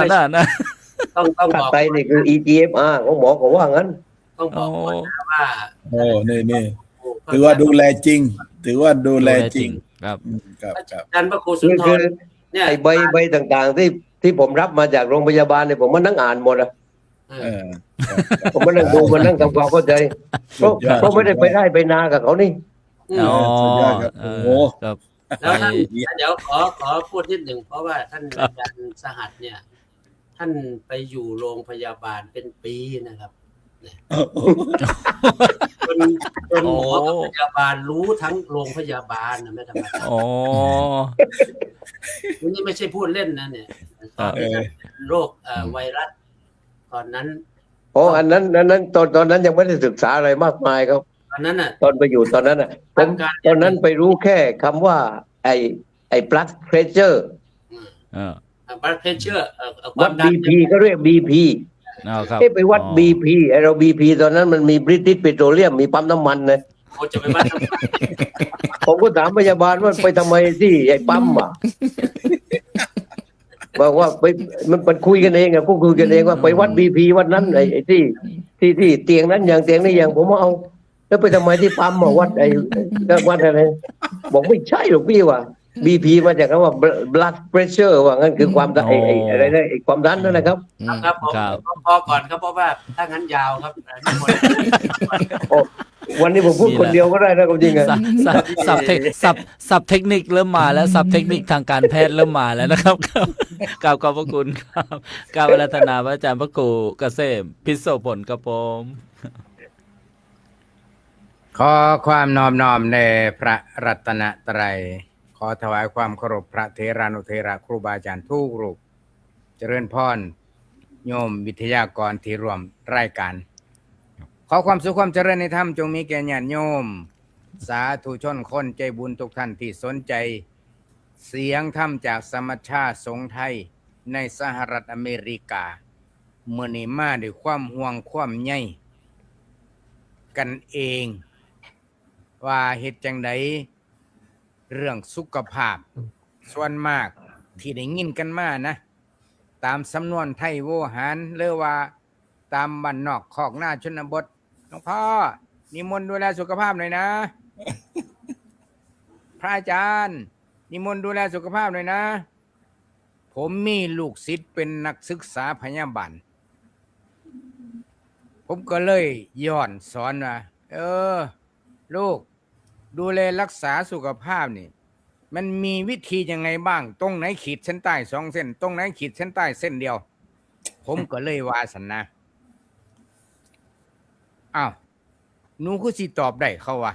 ต้อง ค่า บอก ไตนี่คือ EGFR ของหมอเขาว่างั้น ต้องบอกก่อนนะว่า โอ้นี่ถือว่าดูแลจริง ถือว่าดูแลจริง ครับ ครับครับ อาจารย์พระครูสุนท คือ รเนี่ย ไอ้ใบต่างๆที่ผมรับมาจากโรงพยาบาลเนี่ยผมมานั่งอ่านหมดอะ เออ ผมมานั่งดูมานั่งทำความเข้าใจเพราะไม่ได้ไปนากับเขานี่ อ๋อ สุดยอดครับโอ้โห ครับ แล้วท่าน ไป เดี๋ยวขอพูดนิดหนึ่งเพราะว่าท่านอาจารย์สหัสเนี่ย ท่านไปอยู่โรงพยาบาลเป็นปีนะครับจนหมอกับพยาบาลรู้ทั้งโรงพยาบาลนะไม่ธรรมดา อ๋อ นี่ไม่ใช่พูดเล่นนะเนี่ยตอนที่ท่านเป็นโรคไวรัสตอนนั้น อ๋ออันนั้นตอนนั้นยังไม่ได้ศึกษาอะไรมากมายครับ ตอนนั้นน่ะ ตอนไปอยู่ตอนนั้นอ่ะผมตอนนั้นไปรู้แค่คำว่า ไอ้ blood pressure blood pressure ค วั วา ด มดัน BP ก็เรียก BP ครับ ไปวัด BP ไอ้เรา BP ตอนนั้นมันมี British Petroleum มีปั๊มน้ำมันนะ เขาจะไปวัดทำไม ผมก็ถามพยาบาลว่าไปทำไมที่ไอ้ปั๊มอ่ะบอกว่าไปมันคุยกันเองอะพวกคุยกันเองว่าไปวัด BP วัดนั้นไอ้ที่เตียงนั้นอย่างเตียงนี้อย่างผมว่าเอาแล้วไปทำไมที่ปั๊มมาวัดวัดอะไรบอกไม่ใช่หรอกพี่ว่า BP มาจากคำว่า blood pressure ว่างั้นคือความดันไอ้อะไรนะไอ้ความดันนั่นนะครับ ครับผมพอก่อนครับเพราะว่าถ้างั้นยาวครับนิมนต์ วันนี้ผมพูดคนเดียวก็ได้นะจริงอะ สับเทคนิคเริ่มมาแล้วสับเทคนิคทางการแพทย์เริ่มมาแล้วนะครับกราบขอบพระคุณครับกราบอาราธนาพระอาจารย์พระครูเกษมพิศโสผลกระผม ขอความนอบน้อมในพระรัตนตรัยขอถวายความเคารพพระเถรานุเถระครูบาอาจารย์ทุกรูปเจริญพรโยมวิทยากรที่ร่วมรายการขอความสุขความเจริญในธรรมจงมีแก่ญาติโยมสาธุชนคนใจบุญทุกท่านที่สนใจเสียงธรรมจากสมัชชาสงฆ์ไทยในสหรัฐอเมริกาเมื่อนี้มาด้วยความห่วงความใยกันเองว่าเหตุจังใดเรื่องสุขภาพส่วนมากที่ได้ยินกันมานะตามสำนวนไทยโวหารหรือว่าตามบ้านนอกคอกหน้าชนบทหลวงพ่อนิมนต์ดูแลสุขภาพหน่อยนะ พระอาจารย์นิมนต์ดูแลสุขภาพหน่อยนะ ผมมีลูกศิษย์เป็นนักศึกษาพยาบาลผมก็เลยย้อนสอนว่าลูกดูแลรักษาสุขภาพนี่มันมีวิธียังไงบ้างตรงไหนขีดเส้นใต้2 เส้นตรงไหนขีดเส้นใต้เส้นเดียว ผมก็เลยว่าสันนะอ้าวหนูคือสิตอบได้เขาวะ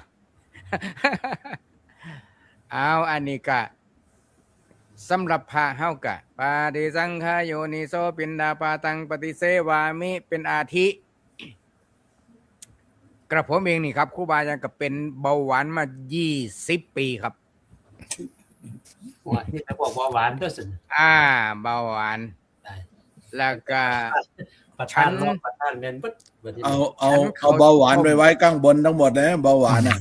เอาอันนี้ก็สำหรับพระเฮากะปาติสังขโยนิโสปินดาปาตังปฏิเสวามิเป็นอาทิกระผมเองนี่ครับครูบาอาจารย์ก็เป็นเบาหวานมา20 ปีครับ ว่าที่เขาบอกว่าหวานด้วยสิ เบาหวาน ได้ แล้วก็ ประธานรอบประธานเมนปุ๊บวันนี้ เอาเบาหวานไปไว้ข้างบนทั้งหมดนะเบาหวานอ่ะ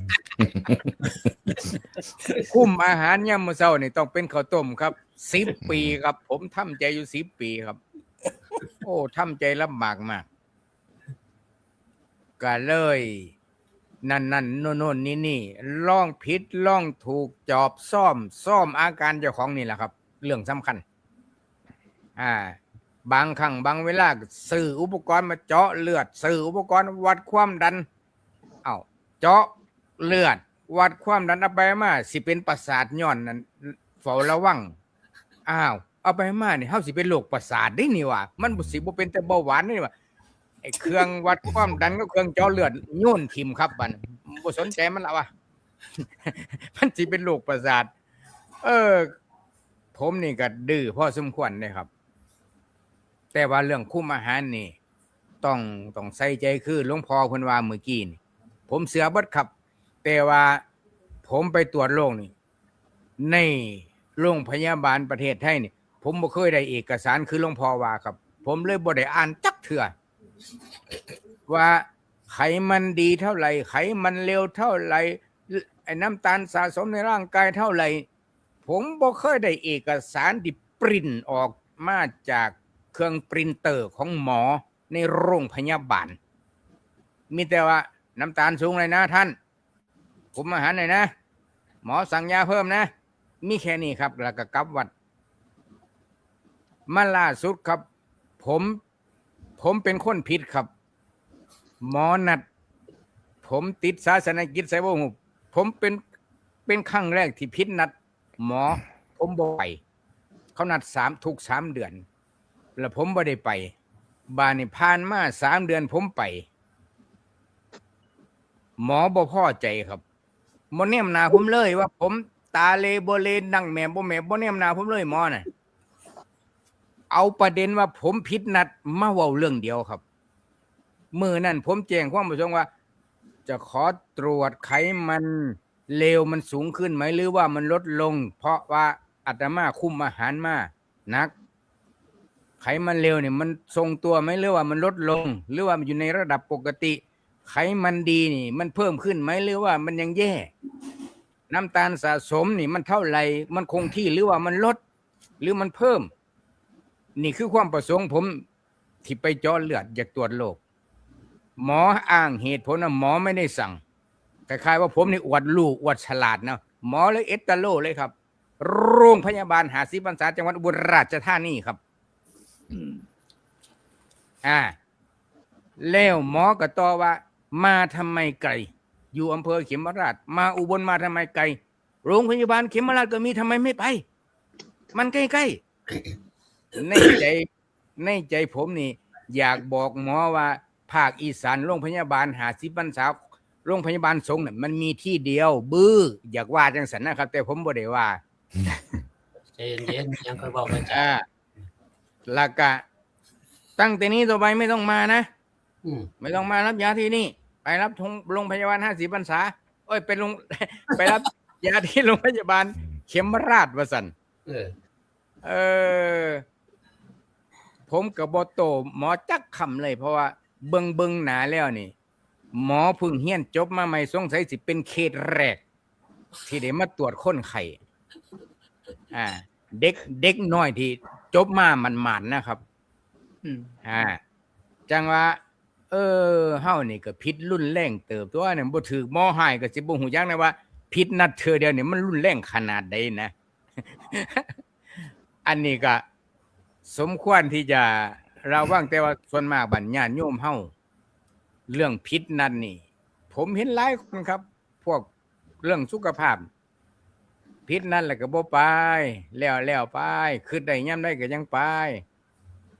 คุ้มอาหารยามมื้อเช้านี่ต้องเป็นข้าวต้มครับ10 ปีครับ ผมทำใจอยู่10 ปีครับ โอ้ทำใจลำบากมาก ก็เลยนั่นโน่นนี่ลองผิดลองถูกจอบซ่อมอาการเจ้าของนี่แหละครับ เรื่องสำคัญบางครั้งบางเวลาซื้ออุปกรณ์มาเจาะเลือดซื้ออุปกรณ์วัดความดันเจาะเลือดวัดความดันเอาไปมาสิเป็นประสาทย้อนนั้นเฝ้าระวังเอาไปมานี่เฮาสิเป็นโรคประสาทได้นี่ว่ามันสิบ่เป็นแต่เบาหวานนี่ว่าไอ้เครื่องวัดความดันกับเครื่องเจาะเลือดโยนทิ่มครับบัดบ่สนใจมันละว่ะ มันสิเป็นโรคประสาทผมนี่ก็ดื้อพอสมควรเลยครับแต่ว่าเรื่องคุมอาหารนี่ต้องใส่ใจคือหลวงพ่อเพิ่นว่าเมื่อกี้นี่ผมเสือเบิดครับแต่ว่าผมไปตรวจโรคนี่ในโรงพยาบาลประเทศไทยนี่ผมบ่เคยได้เอกสารคือหลวงพ่อว่าครับผมเลยบ่ได้อ่านจักเทื่อว่าไขมันดีเท่าไหร่ไขมันเลวเท่าไหร่ไอ้น้ำตาลสะสมในร่างกายเท่าไหร่ผมบ่เคยได้เอกสารที่ปริ้นออกมาจากเครื่องปรินเตอร์ของหมอในโรงพยาบาลมีแต่ว่าน้ำตาลสูงเลยนะท่านคุมอาหารหน่อยนะหมอสั่งยาเพิ่มนะมีแค่นี้ครับแล้วก็กลับวัดมาล่าสุดครับผมเป็นคนผิดครับหมอนัดผมติดศาสนกิจไสบ่ฮู้ผมเป็นครั้งแรกที่ผิดนัดหมอผมบ่ไปเขานัดทุก3เดือนแล้วผมบ่ได้ไปบาดนี้ผ่านมา3เดือนผมไปหมอบ่พอใจครับบ่แนมหน้าผมเลยว่าผมตาเลบ่เลนั่งแม่บ่แม่บ่แนมหน้าผมเลยหมอน่ะเอาประเด็นว่าผมผิดนัดมาเว้าเรื่องเดียวครับมื้อนั้นผมแจ้งความประสงค์ว่าจะขอตรวจไขมันเลวมันสูงขึ้นไหมหรือว่ามันลดลงเพราะว่าอาตมาคุมอาหารมานักไขมันเลวเนี่ยมันทรงตัวไหมหรือว่ามันลดลงหรือว่ามันอยู่ในระดับปกติไขมันดีนี่มันเพิ่มขึ้นไหมหรือว่ามันยังแย่น้ำตาลสะสมนี่มันเท่าไหร่มันคงที่หรือว่ามันลดหรือมันเพิ่มนี่คือความประสงค์ผมที่ไปเจาะเลือดอยากตรวจโรคหมออ้างเหตุผลนะหมอไม่ได้สั่งคล้ายๆว่าผมนี่อวดลูกอวดฉลาดนะหมอเลยเอตโลเลยครับโรงพยาบาล50 พรรษาจังหวัดอุบลราชธานีครับแล้วหมอก็ต่อว่ามาทำไมไกลอยู่อำเภอเขมราชมาอุบลมาทำไมไกลโรงพยาบาลเขมราชก็มีทำไมไม่ไปมันใกล้ๆในใจผมนี่อยากบอกหมอว่าภาคอีสานโรงพยาบาล50 พรรษาโรงพยาบาลสงฆ์เนี่ยมันมีที่เดียวบื้ออยากว่าจังสันนะครับแต่ผมบ่ได้ว่าใจเย็นๆยังค่อยบอกกันจ้าแล้วก็ตั้งแต่นี้ต่อไปไม่ต้องมานะไม่ต้องมารับยาที่นี่ไปรับโรงพยาบาล50 พรรษาไปรับยาที่โรงพยาบาลเขมราชว่าซั่นผมก็บ่โตหมอจักคำเลยเพราะว่าเบิ่งหนาแล้วนี่หมอเพิ่งเรียนจบมาใหม่สงสัยสิเป็นเคสแรกที่ได้มาตรวจคนไข้เด็กน้อยที่จบมามันหมานนะครับจังว่าเฮานี่ก็ผิดรุนแรงเติบตัวเนี่ยบ่ถูกหมอให้ก็สิบ่ฮู้จักนะว่าผิดนัดเทื่อเดียวนี่มันรุนแรงขนาดใดนะ อันนี้ก็สมควรที่จะระวังแต่ว่าส่วนมากบัดญาติโยมเฮาเรื่องผิดนั่นนี่ผมเห็นหลายคนครับพวกเรื่องสุขภาพผิดนั่นแหละก็บ่ไปแล้วไปคิดได้ยามใดก็ยังไป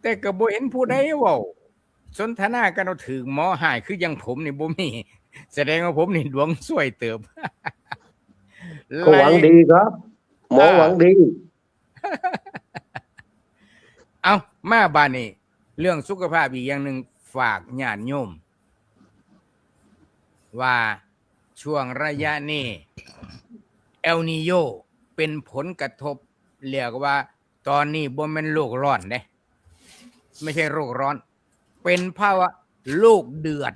แต่ก็บ่เห็นผู้ใดเว้าสนทนากันเอาถึงหมอหายคือยังผมนี่บ่มีแสดงว่าผมนี่ดวงสวยเติบ ก็หวังดีครับหมอหวังดี เอามาบ้านนี้เรื่องสุขภาพอีกอย่างหนึ่งฝากญาติโยมว่าช่วงระยะนี้เอลนีโญเป็นผลกระทบเรียกว่าตอนนี้บ่แม่นโลกร้อนเด้ไม่ใช่โรคร้อนเป็นภาวะโลกเดือด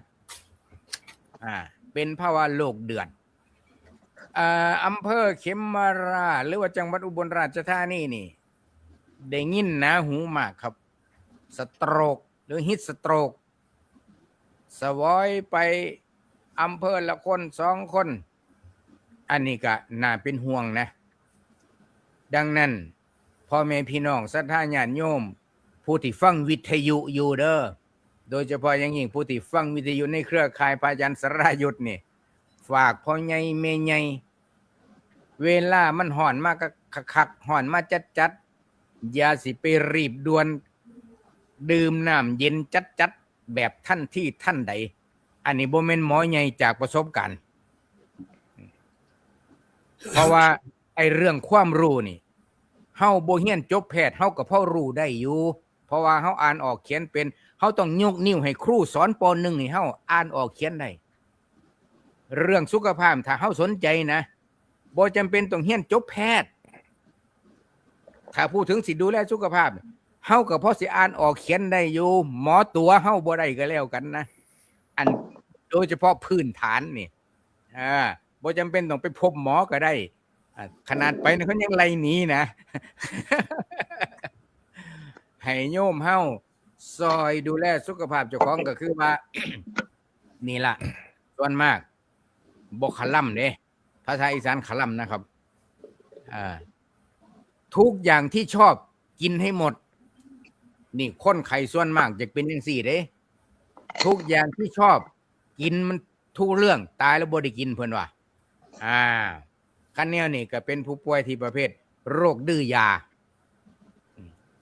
เป็นภาวะโลกเดือดอำเภอเขมราชหรือว่าจังหวัดอุบลราชธานีนี่ได้ยินหนาหูมากครับสโตรกหรือฮิตสโตรก สวอยไปอำเภอละคน2 คน อันนี้ก็น่าเป็นห่วงนะ ดังนั้นพ่อแม่พี่น้องศรัทธาญาติโยมผู้ที่ฟังวิทยุอยู่เด้อโดยเฉพาะอย่างยิ่งผู้ที่ฟังวิทยุในเครือข่ายพระอาจารย์สรายุทธนี่ฝากพ่อใหญ่แม่ใหญ่เวลามันฮ้อนมากก็คักๆฮ้อนมาจัดๆอย่าสิไปรีบด่วนดื่มน้ำเย็นจัดๆแบบท่านที่ท่านใดอันนี้บ่แม่นหมอใหญ่จากประสบการณ์เพราะว่าไอ้เรื่องความรู้นี่เฮาบ่เรียนจบแพทย์เฮาก็พอรู้ได้อยู่เพราะว่าเฮาอ่านออกเขียนเป็นเฮาต้องยกนิ้วให้ครูสอนป .1 นี่เฮาอ่านออกเขียนได้เรื่องสุขภาพถ้าเฮาสนใจนะบ่จำเป็นต้องเรียนจบแพทย์ถ้าพูดถึงสิดูแลสุขภาพเฮาก็พอสิอ่านออกเขียนได้อยู่หมอตัวเฮาบ่ได้ก็แล้วกันนะอันโดยเฉพาะพื้นฐานนี่บ่จำเป็นต้องไปพบหมอก็ได้ขนาดไปนะเขายังไล่หนีนะ ให้โยมเฮาซอยดูแลสุขภาพเจ้าของก็คือว่า นี่ล่ะส่วนมากบ่ขล่ำเด้ภาษาอีสานขล่ำนะครับทุกอย่างที่ชอบกินให้หมดนี่คนไข้ส่วนมากจะเป็นจังซี่เด้ทุกอย่างที่ชอบกินมันทุกเรื่องตายแล้วบ่ได้กินเพิ่นว่าคันแนวนี่ก็เป็นผู้ป่วยที่ประเภทโรคดื้อยา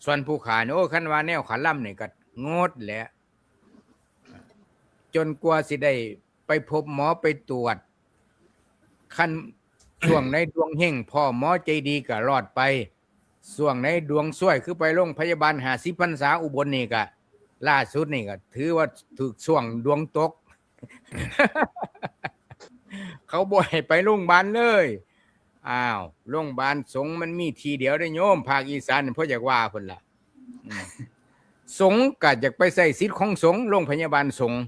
ส่วนผู้ขาโอ้คันว่าแนวขาล่ำนี่ก็งดแหละจนกว่าสิได้ไปพบหมอไปตรวจคันช่วงในดวงเฮงพ่อหมอใจดีก็รอดไปช่วงในดวงซวยคือไปโรงพยาบาล50 พรรษาอุบลนี่ก็ล่าสุดนี่ก็ถือว่าถูกช่วงดวงตก เขาบ่ให้ไปโรงพยาบาลเลยโรงพยาบาลสงฆ์มันมีทีเดียวได้โยมภาคอีสานเพิ่นอยากว่าเพิ่นล่ะสงฆ์ก็อยากไปใช้สิทธิ์ของสงฆ์โรงพยาบาลสงฆ์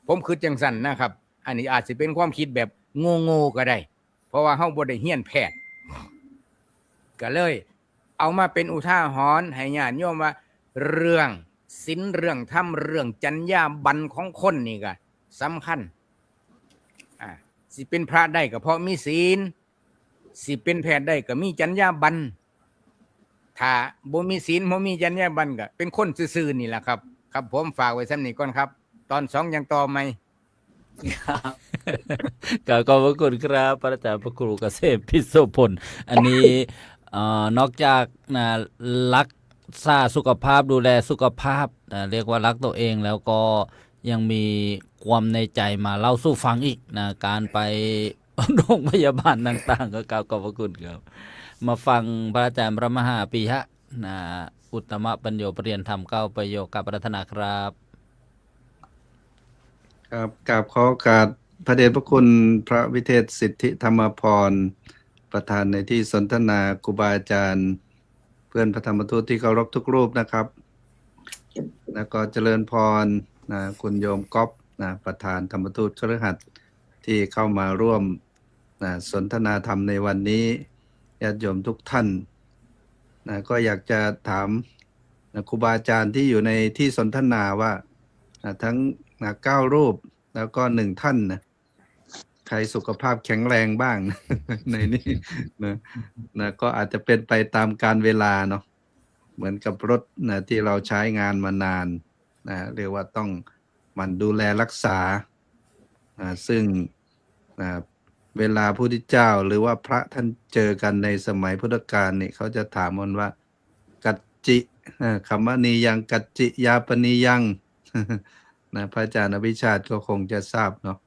ผมคิดจังซั่นนะครับอันนี้อาจสิเป็นความคิดแบบโง่ๆก็ได้เพราะว่าเฮาบ่ได้เรียนแพทย์ก็เลยเอามาเป็นอุทาหรณ์ให้ญาติโยมว่าเรื่องศีลเรื่องธรรมเรื่องจรรยาบรรณของคนนี่ก็สำคัญสิเป็นพระได้ก็เพราะมีศีลสิเป็นแพทย์ได้ก็มีจรรยาบรรณถ้าบ่มีศีลบ่มีจรรยาบรรณก็เป็นคนซื่อๆนี่แหละครับครับผมฝากไว้ซ้ำนี้ก่อนครับตอน2ยังต่อไหมขอบพระคุณครับพระอาจารย์พระครูเกษมพิโสพลอันนี้นอกจากรักษาสุขภาพดูแลสุขภาพเรียกว่ารักตัวเองแล้วก็ยังมีความในใจมาเล่าสู่ฟังอีกนะการไปโรงพยาบาลต่างๆก็ขอบพระคุณครับมาฟังพระอาจารย์พระมหาปิยะอุตตมปัญโยปริยนธรรม9ประโยคกับปรารถนาครับครับกราบขอโอกาสพระเดชพระคุณพระวิเทศสิทธิธรรมพรประธานในที่สนทนาครูบาอาจารย์เพื่อนพระธรรมทูตที่เคารพทุกรูปนะครับแล้วก็เจริญพรคุณโยมก๊อฟประธานธรรมทูตคฤหัสถ์ที่เข้ามาร่วมสนทนาธรรมในวันนี้ญาติโยมทุกท่านก็อยากจะถามครูบาอาจารย์ที่อยู่ในที่สนทนาว่าทั้ง9 รูปแล้วก็1 ท่านใครสุขภาพแข็งแรงบ้าง ในนี้ก็อาจจะเป็นไปตามการเวลาเนาะเหมือนกับรถที่เราใช้งานมานานเรียกว่าต้องหมั่นดูแลรักษาซึ่งเวลาพระพุทธเจ้าหรือว่าพระท่านเจอกันในสมัยพุทธกาลนี่เขาจะถามมันว่ากัจจิคัมมณียังกัจจิยาปณียังพระอาจารย์อภิชาติก็คงจะทราบเนาะ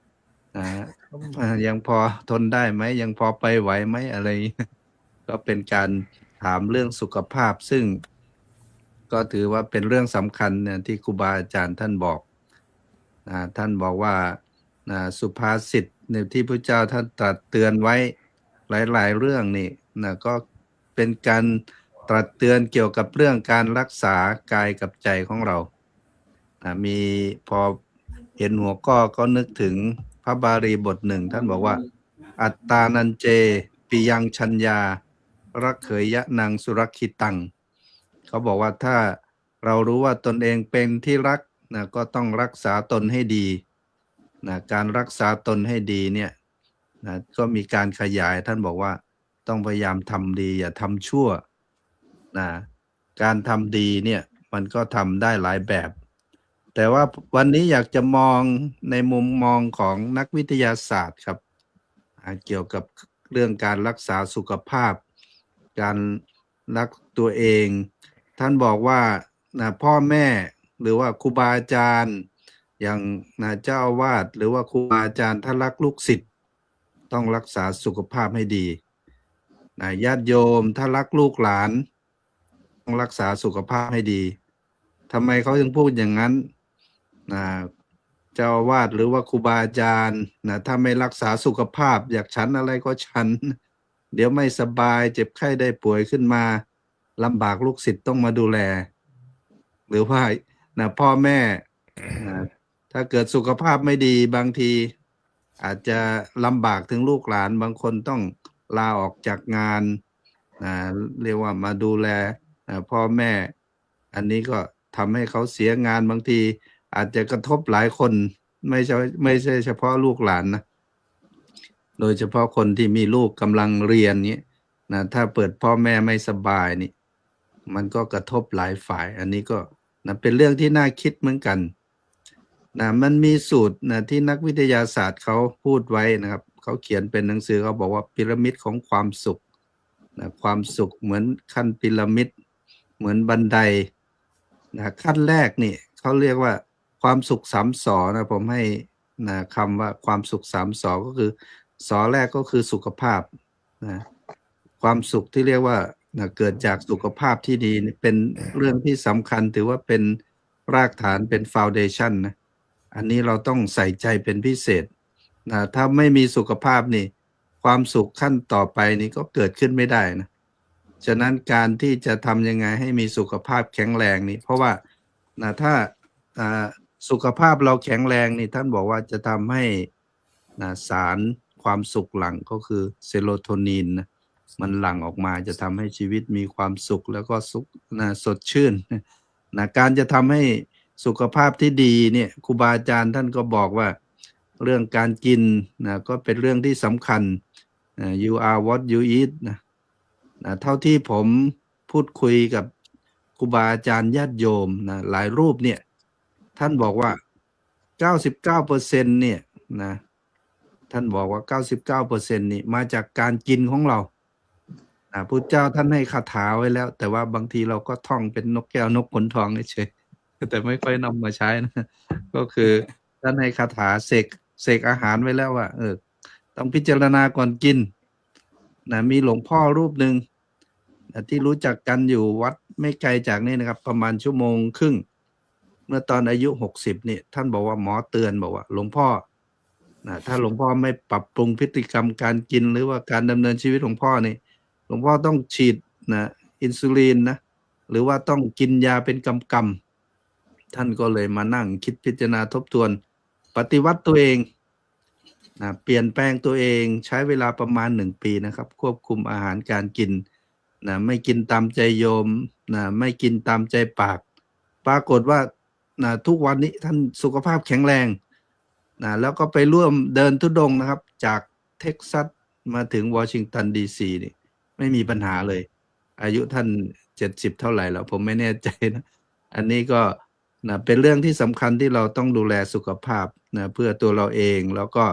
ยังพอทนได้ไหมยังพอไปไหวไหมอะไร ก็เป็นการถามเรื่องสุขภาพซึ่งก็ถือว่าเป็นเรื่องสำคัญเนี่ยที่ครูบาอาจารย์ท่านบอกท่านบอกว่าสุภาษิตที่พระเจ้าท่านตรัสเตือนไว้หลายๆเรื่องนี่ก็เป็นการตรัสเตือนเกี่ยวกับเรื่องการรักษากายกับใจของเรามีพอเห็นหัวข้อก็นึกถึงพระบาลีบทหนึ่งท่านบอกว่าอัตตานันเจปิยังชัญญารักเขยยะนังสุรักขิตังเขาบอกว่าถ้าเรารู้ว่าตนเองเป็นที่รักก็ต้องรักษาตนให้ดี นะการรักษาตนให้ดีเนี่ยนะก็มีการขยายท่านบอกว่าต้องพยายามทำดีอย่าทำชั่วนะการทำดีเนี่ยมันก็ทำได้หลายแบบ แต่ว่าวันนี้อยากจะมองในมุมมองของนักวิทยาศาสตร์ครับเกี่ยวกับเรื่องการรักษาสุขภาพ การรักตัวเอง ท่านบอกว่าพ่อแม่หรือว่าครูบาอาจารย์อย่างเจ้าอาวาสหรือว่าครูบาอาจารย์ถ้ารักลูกศิษย์ต้องรักษาสุขภาพให้ดีญาติโยมถ้ารักลูกหลานต้องรักษาสุขภาพให้ดีทำไมเขาถึงพูดอย่างนั้นเจ้าอาวาสหรือว่าครูบาอาจารย์ถ้าไม่รักษาสุขภาพอยากฉันอะไรก็ฉันเดี๋ยวไม่สบายเจ็บไข้ได้ป่วยขึ้นมาลำบากลูกศิษย์ต้องมาดูแลหรือว่าพ่อแม่ถ้าเกิดสุขภาพไม่ดีบางทีอาจจะลำบากถึงลูกหลานบางคนต้องลาออกจากงานเรียกว่ามาดูแลพ่อแม่อันนี้ก็ทำให้เขาเสียงานบางทีอาจจะกระทบหลายคนไม่ใช่เฉพาะลูกหลานนะโดยเฉพาะคนที่มีลูกกำลังเรียนนี้ถ้าเปิดพ่อแม่ไม่สบายนี่มันก็กระทบหลายฝ่ายอันนี้ก็เป็นเรื่องที่น่าคิดเหมือนกันมันมีสูตรที่นักวิทยาศาสตร์เขาพูดไว้นะครับเขาเขียนเป็นหนังสือเขาบอกว่าพีระมิดของความสุขความสุขเหมือนขั้นพีระมิดเหมือนบันไดขั้นแรกนี่เขาเรียกว่าความสุข3 สอผมให้คำว่าความสุข3 สอก็คือสอแรกก็คือสุขภาพความสุขที่เรียกว่าเกิดจากสุขภาพที่ดีเป็นเรื่องที่สำคัญถือว่าเป็นรากฐานเป็นฟาวเดชั่นนะอันนี้เราต้องใส่ใจเป็นพิเศษถ้าไม่มีสุขภาพนี่ความสุขขั้นต่อไปนี้ก็เกิดขึ้นไม่ได้นะฉะนั้นการที่จะทำยังไงให้มีสุขภาพแข็งแรงนี่เพราะว่าถ้าสุขภาพเราแข็งแรงนี่ท่านบอกว่าจะทำให้สารความสุขหลั่งก็คือเซโรโทนินนะมันหลั่งออกมาจะทำให้ชีวิตมีความสุขแล้วก็สดชื่นการจะทำให้สุขภาพที่ดีเนี่ยครูบาอาจารย์ท่านก็บอกว่าเรื่องการกินก็เป็นเรื่องที่สำคัญyou are what you eat เท่าที่ผมพูดคุยกับครูบาอาจารย์ญาติโยมหลายรูปเนี่ยท่านบอกว่า 99% เนี่ยท่านบอกว่า 99% นี่มาจากการกินของเราพุทธเจ้าท่านให้คาถาไว้แล้วแต่ว่าบางทีเราก็ท่องเป็นนกแก้วนกขนทองเฉยแต่ไม่ค่อยนำมาใช้นะก็คือท่านให้คาถาเสกอาหารไว้แล้วว่าต้องพิจารณาก่อนกินมีหลวงพ่อรูปหนึ่งที่รู้จักกันอยู่วัดไม่ไกลจากนี่นะครับประมาณ1.5 ชั่วโมงเมื่อตอนอายุ60นี่ท่านบอกว่าหมอเตือนบอกว่าหลวงพ่อถ้าหลวงพ่อไม่ปรับปรุงพฤติกรรมการกินหรือว่าการดำเนินชีวิตของพ่อนี่หลวงพ่อต้องฉีดอินซูลินนะหรือว่าต้องกินยาเป็นกำท่านก็เลยมานั่งคิดพิจารณาทบทวนปฏิวัติตัวเองเปลี่ยนแปลงตัวเองใช้เวลาประมาณ1 ปีนะครับควบคุมอาหารการกินไม่กินตามใจโยมไม่กินตามใจปากปรากฏว่าทุกวันนี้ท่านสุขภาพแข็งแรงแล้วก็ไปร่วมเดินธุดงค์นะครับจากเท็กซัสมาถึงวอชิงตันดีซีนี่ไม่มีปัญหาเลยอายุท่าน70เท่าไหร่แล้วผมไม่แน่ใจนะอันนี้ก็เป็นเรื่องที่สำคัญที่เราต้องดูแลสุขภาพเพื่อตัวเราเองแล้วก็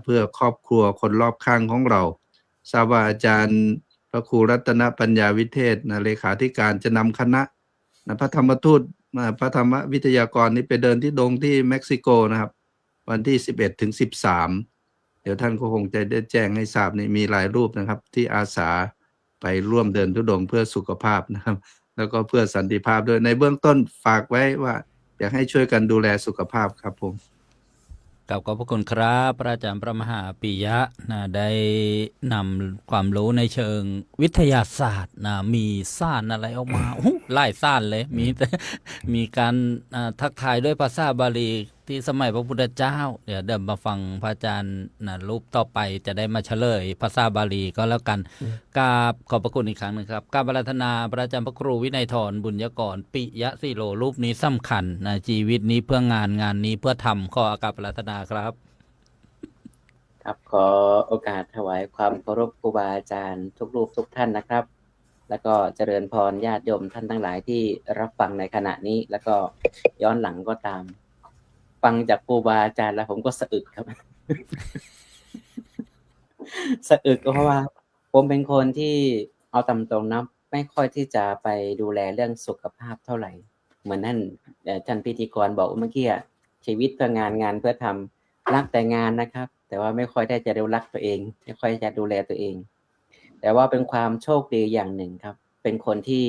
เพื่อครอบครัวคนรอบข้างของเราทราบว่าอาจารย์พระครูรัตนปัญญาวิเทศเลขาธิการจะนำคณะพระธรรมทูตพระธรรมวิทยากรนี้ไปเดินที่ดงที่เม็กซิโกนะครับวันที่11 ถึง 13เดี๋ยวท่านก็คงจะได้แจ้งให้ทราบนี่มีหลายรูปนะครับที่อาสาไปร่วมเดินธุดงค์เพื่อสุขภาพนะครับแล้วก็เพื่อสันติภาพด้วยในเบื้องต้นฝากไว้ว่าอยากให้ช่วยกันดูแลสุขภาพครับผมขอบพระคุณครับพระอาจารย์พระมหาปิยะได้นำความรู้ในเชิงวิทยาศาสตร์มีซ่านอะไรออกมาไล่ซ่านเลยมีการทักทายด้วยภาษาบาลี ที่สมัยพระพุทธเจ้าเดี๋ยวมาฟังพระอาจารย์นะรูปต่อไปจะได้มาเฉลยภาษาบาลีก็แล้วกันกราบขอบพระคุณอีกครั้งหนึงครับกราบอาราธนาพระอาจารย์พระครูวินัยธรบุญยกรปิยะสิโลรูปนี้สำคัญนะชีวิตนี้เพื่องานนี้เพื่อทำขอกราบอาราธนาครับ ครับขอโอกาสถวายความเคารพครูบาอาจารย์ทุกรูปทุกท่านนะครับ แล้วก็เจริญพรญาติโยมท่านทั้งหลายที่รับฟังในขณะนี้ แล้วก็ย้อนหลังก็ตาม ฟังจากครูบาอาจารย์แล้วผมก็สะอึกครับ สะอึกก็เพราะว่า ผมเป็นคนที่เอาตามตรงนะไม่ค่อยที่จะไปดูแลเรื่องสุขภาพเท่าไหร่ เหมือนท่านพิธีกรบอกเมื่อกี้ชีวิตเพื่องานเพื่อทำรักแต่งานนะครับ แต่ว่าไม่ค่อยได้จะดูรักตัวเองไม่ค่อยจะดูแลตัวเอง แต่ว่าเป็นความโชคดีอย่างหนึ่งครับ เป็นคนที่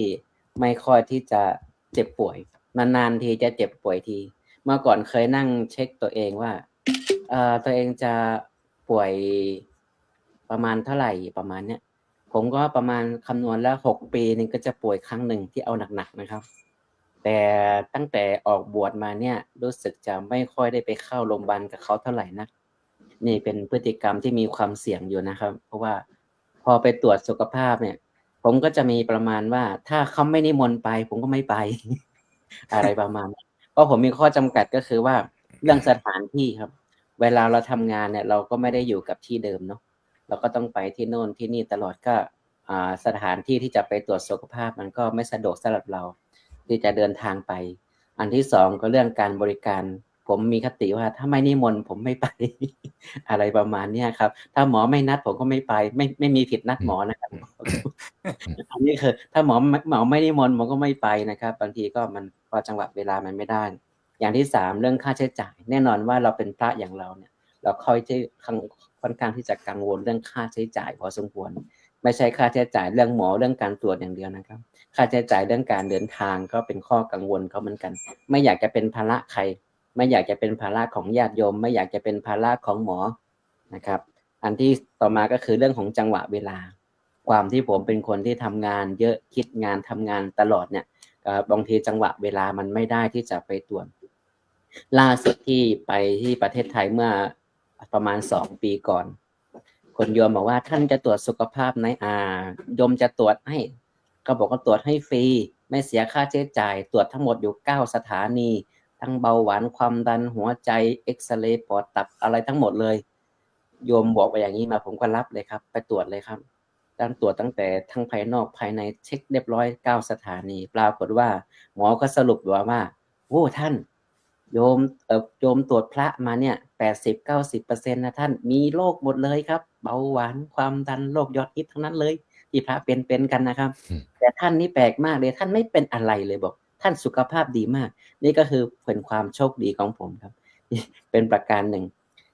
ไม่ค่อยที่จะเจ็บป่วยนานๆทีจะเจ็บป่วยทีเมื่อก่อนเคยนั่งเช็คตัวเองว่าตัวเองจะป่วยประมาณเท่าไหร่ประมาณเนี้ยผมก็ประมาณคำนวณแล้ว6 ปีนึงก็จะป่วยครั้งหนึ่งที่เอาหนักๆนะครับ แต่ตั้งแต่ออกบวชมาเนี่ยรู้สึกจะไม่ค่อยได้ไปเข้าโรงพยาบาลกับเขาเท่าไหร่นักนี่เป็นพฤติกรรมที่มีความเสี่ยงอยู่นะครับ เพราะว่าพอไปตรวจสุขภาพเนี่ย ผมก็จะมีประมาณว่าถ้าเขาไม่นิมนต์ไปผมก็ไม่ไป อะไรประมาณนั้นเพราะผมมีข้อจำกัดก็คือว่าเรื่องสถานที่ครับ เวลาเราทำงานเนี่ยเราก็ไม่ได้อยู่กับที่เดิมเนาะเราก็ต้องไปที่โน่นที่นี่ตลอดก็สถานที่ที่จะไปตรวจสุขภาพมันก็ไม่สะดวกสำหรับเรา ที่จะเดินทางไป อันที่สองก็เรื่องการบริการ ผมมีคติว่าถ้าไม่นิมนต์ผมไม่ไป อะไรประมาณเนี้ยครับ ถ้าหมอไม่นัดผมก็ไม่ไป ไม่มีผิดนัดหมอนะครับ อันนี้คือถ้าหมอไม่นิมนต์ผมก็ไม่ไปนะครับ บางทีก็มันพอจังหวะเวลามันไม่ได้ อย่างที่สามเรื่องค่าใช้จ่าย แน่นอนว่าเราเป็นพระอย่างเราเนี่ย เราค่อนข้างที่จะกังวลเรื่องค่าใช้จ่ายพอสมควร ไม่ใช่ค่าใช้จ่ายเรื่องหมอเรื่องการตรวจอย่างเดียวนะครับ ค่าใช้จ่ายเรื่องการเดินทางก็เป็นข้อกังวลเขาเหมือนกัน ไม่อยากจะเป็นภาระใคร ไม่อยากจะเป็นภาระของญาติโยม ไม่อยากจะเป็นภาระของหมอนะครับ อันที่ต่อมาก็คือเรื่องของจังหวะเวลา ความที่ผมเป็นคนที่ทำงานเยอะคิดงานทำงานตลอดเนี่ยบางทีจังหวะเวลามันไม่ได้ที่จะไปตรวจล่าสุดที่ไปที่ประเทศไทยเมื่อประมาณ2 ปีก่อนคนโยมบอกว่าท่านจะตรวจสุขภาพในโยมจะตรวจให้ก็บอกว่าตรวจให้ฟรีไม่เสียค่าใช้จ่ายตรวจทั้งหมดอยู่9 สถานีทั้งเบาหวานความดันหัวใจเอ็กซเรย์ปอดตับอะไรทั้งหมดเลยโยมบอกไปอย่างนี้มาผมก็รับเลยครับไปตรวจเลยครับการตรวจตั้งแต่ทั้งภายนอกภายในเช็คเรียบร้อย9 สถานีปรากฏว่าหมอก็สรุปว่าโอ้ท่านโยมตรวจพระมาเนี่ย 80-90% นะท่านมีโรคหมดเลยครับเบาหวานความดันโรคยอดฮิตทั้งนั้นเลยที่พระเป็นกันนะครับแต่ท่านนี่แปลกมากเลยท่านไม่เป็นอะไรเลยบอกท่านสุขภาพดีมากนี่ก็คือเป็นความโชคดีของผมครับเป็นประการหนึ่ง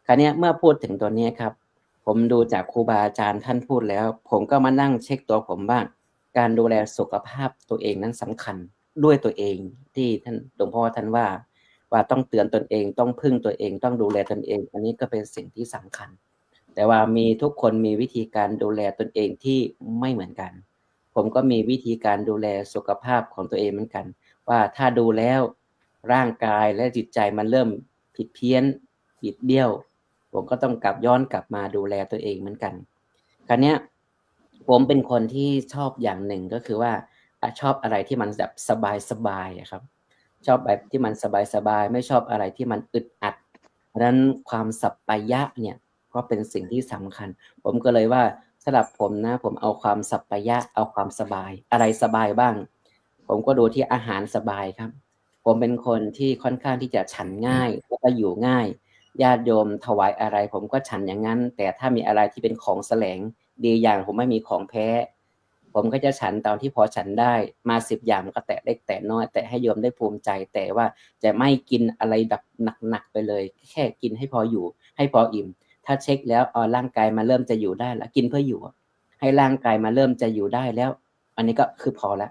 คราวนี้เมื่อพูดถึงตัวนี้ครับผมดูจากครูบาอาจารย์ท่านพูดแล้วผมก็มานั่งเช็คตัวผมบ้างการดูแลสุขภาพตัวเองนั้นสำคัญด้วยตัวเองที่ท่านหลวงพ่อท่านว่าต้องเตือนตนเองต้องพึ่งตัวเองต้องดูแลตนเองอันนี้ก็เป็นสิ่งที่สำคัญแต่ว่ามีทุกคนมีวิธีการดูแลตนเองที่ไม่เหมือนกันผมก็มีวิธีการดูแลสุขภาพของตัวเองเหมือนกันว่าถ้าดูแล้วร่างกายและจิตใจมันเริ่มผิดเพี้ยนบิดเบี้ยวผมก็ต้องย้อนกลับมาดูแลตัวเองเหมือนกันคราวนี้ผมเป็นคนที่ชอบอย่างหนึ่งก็คือว่าชอบอะไรที่มันแบบสบายๆครับชอบแบบที่มันสบายๆไม่ชอบอะไรที่มันอึดอัดเพราะฉะนั้นความสัปปายะเนี่ยก็เป็นสิ่งที่สำคัญผมก็เลยว่าสำหรับผมนะผมเอาความสัปปายะเอาความสบายอะไรสบายบ้างผมก็ดูที่อาหารสบายครับผมเป็นคนที่ค่อนข้างที่จะฉันง่ายแล้วก็อยู่ง่ายญาติโยมถวายอะไรผมก็ฉันอย่างนั้นแต่ถ้ามีอะไรที่เป็นของแสลงดีอย่างผมไม่มีของแพ้ผมก็จะฉันตอนที่พอฉันได้มา10 อย่างก็แตะเล็กแตะน้อยแต่ให้โยมได้ภูมิใจแต่ว่าจะไม่กินอะไรแบบหนักๆไปเลยแค่กินให้พออยู่ให้พออิ่มถ้าเช็คแล้วร่างกายมาเริ่มจะอยู่ได้แล้วกินเพื่ออยู่ให้ร่างกายมาเริ่มจะอยู่ได้แล้วอันนี้ก็คือพอแล้ว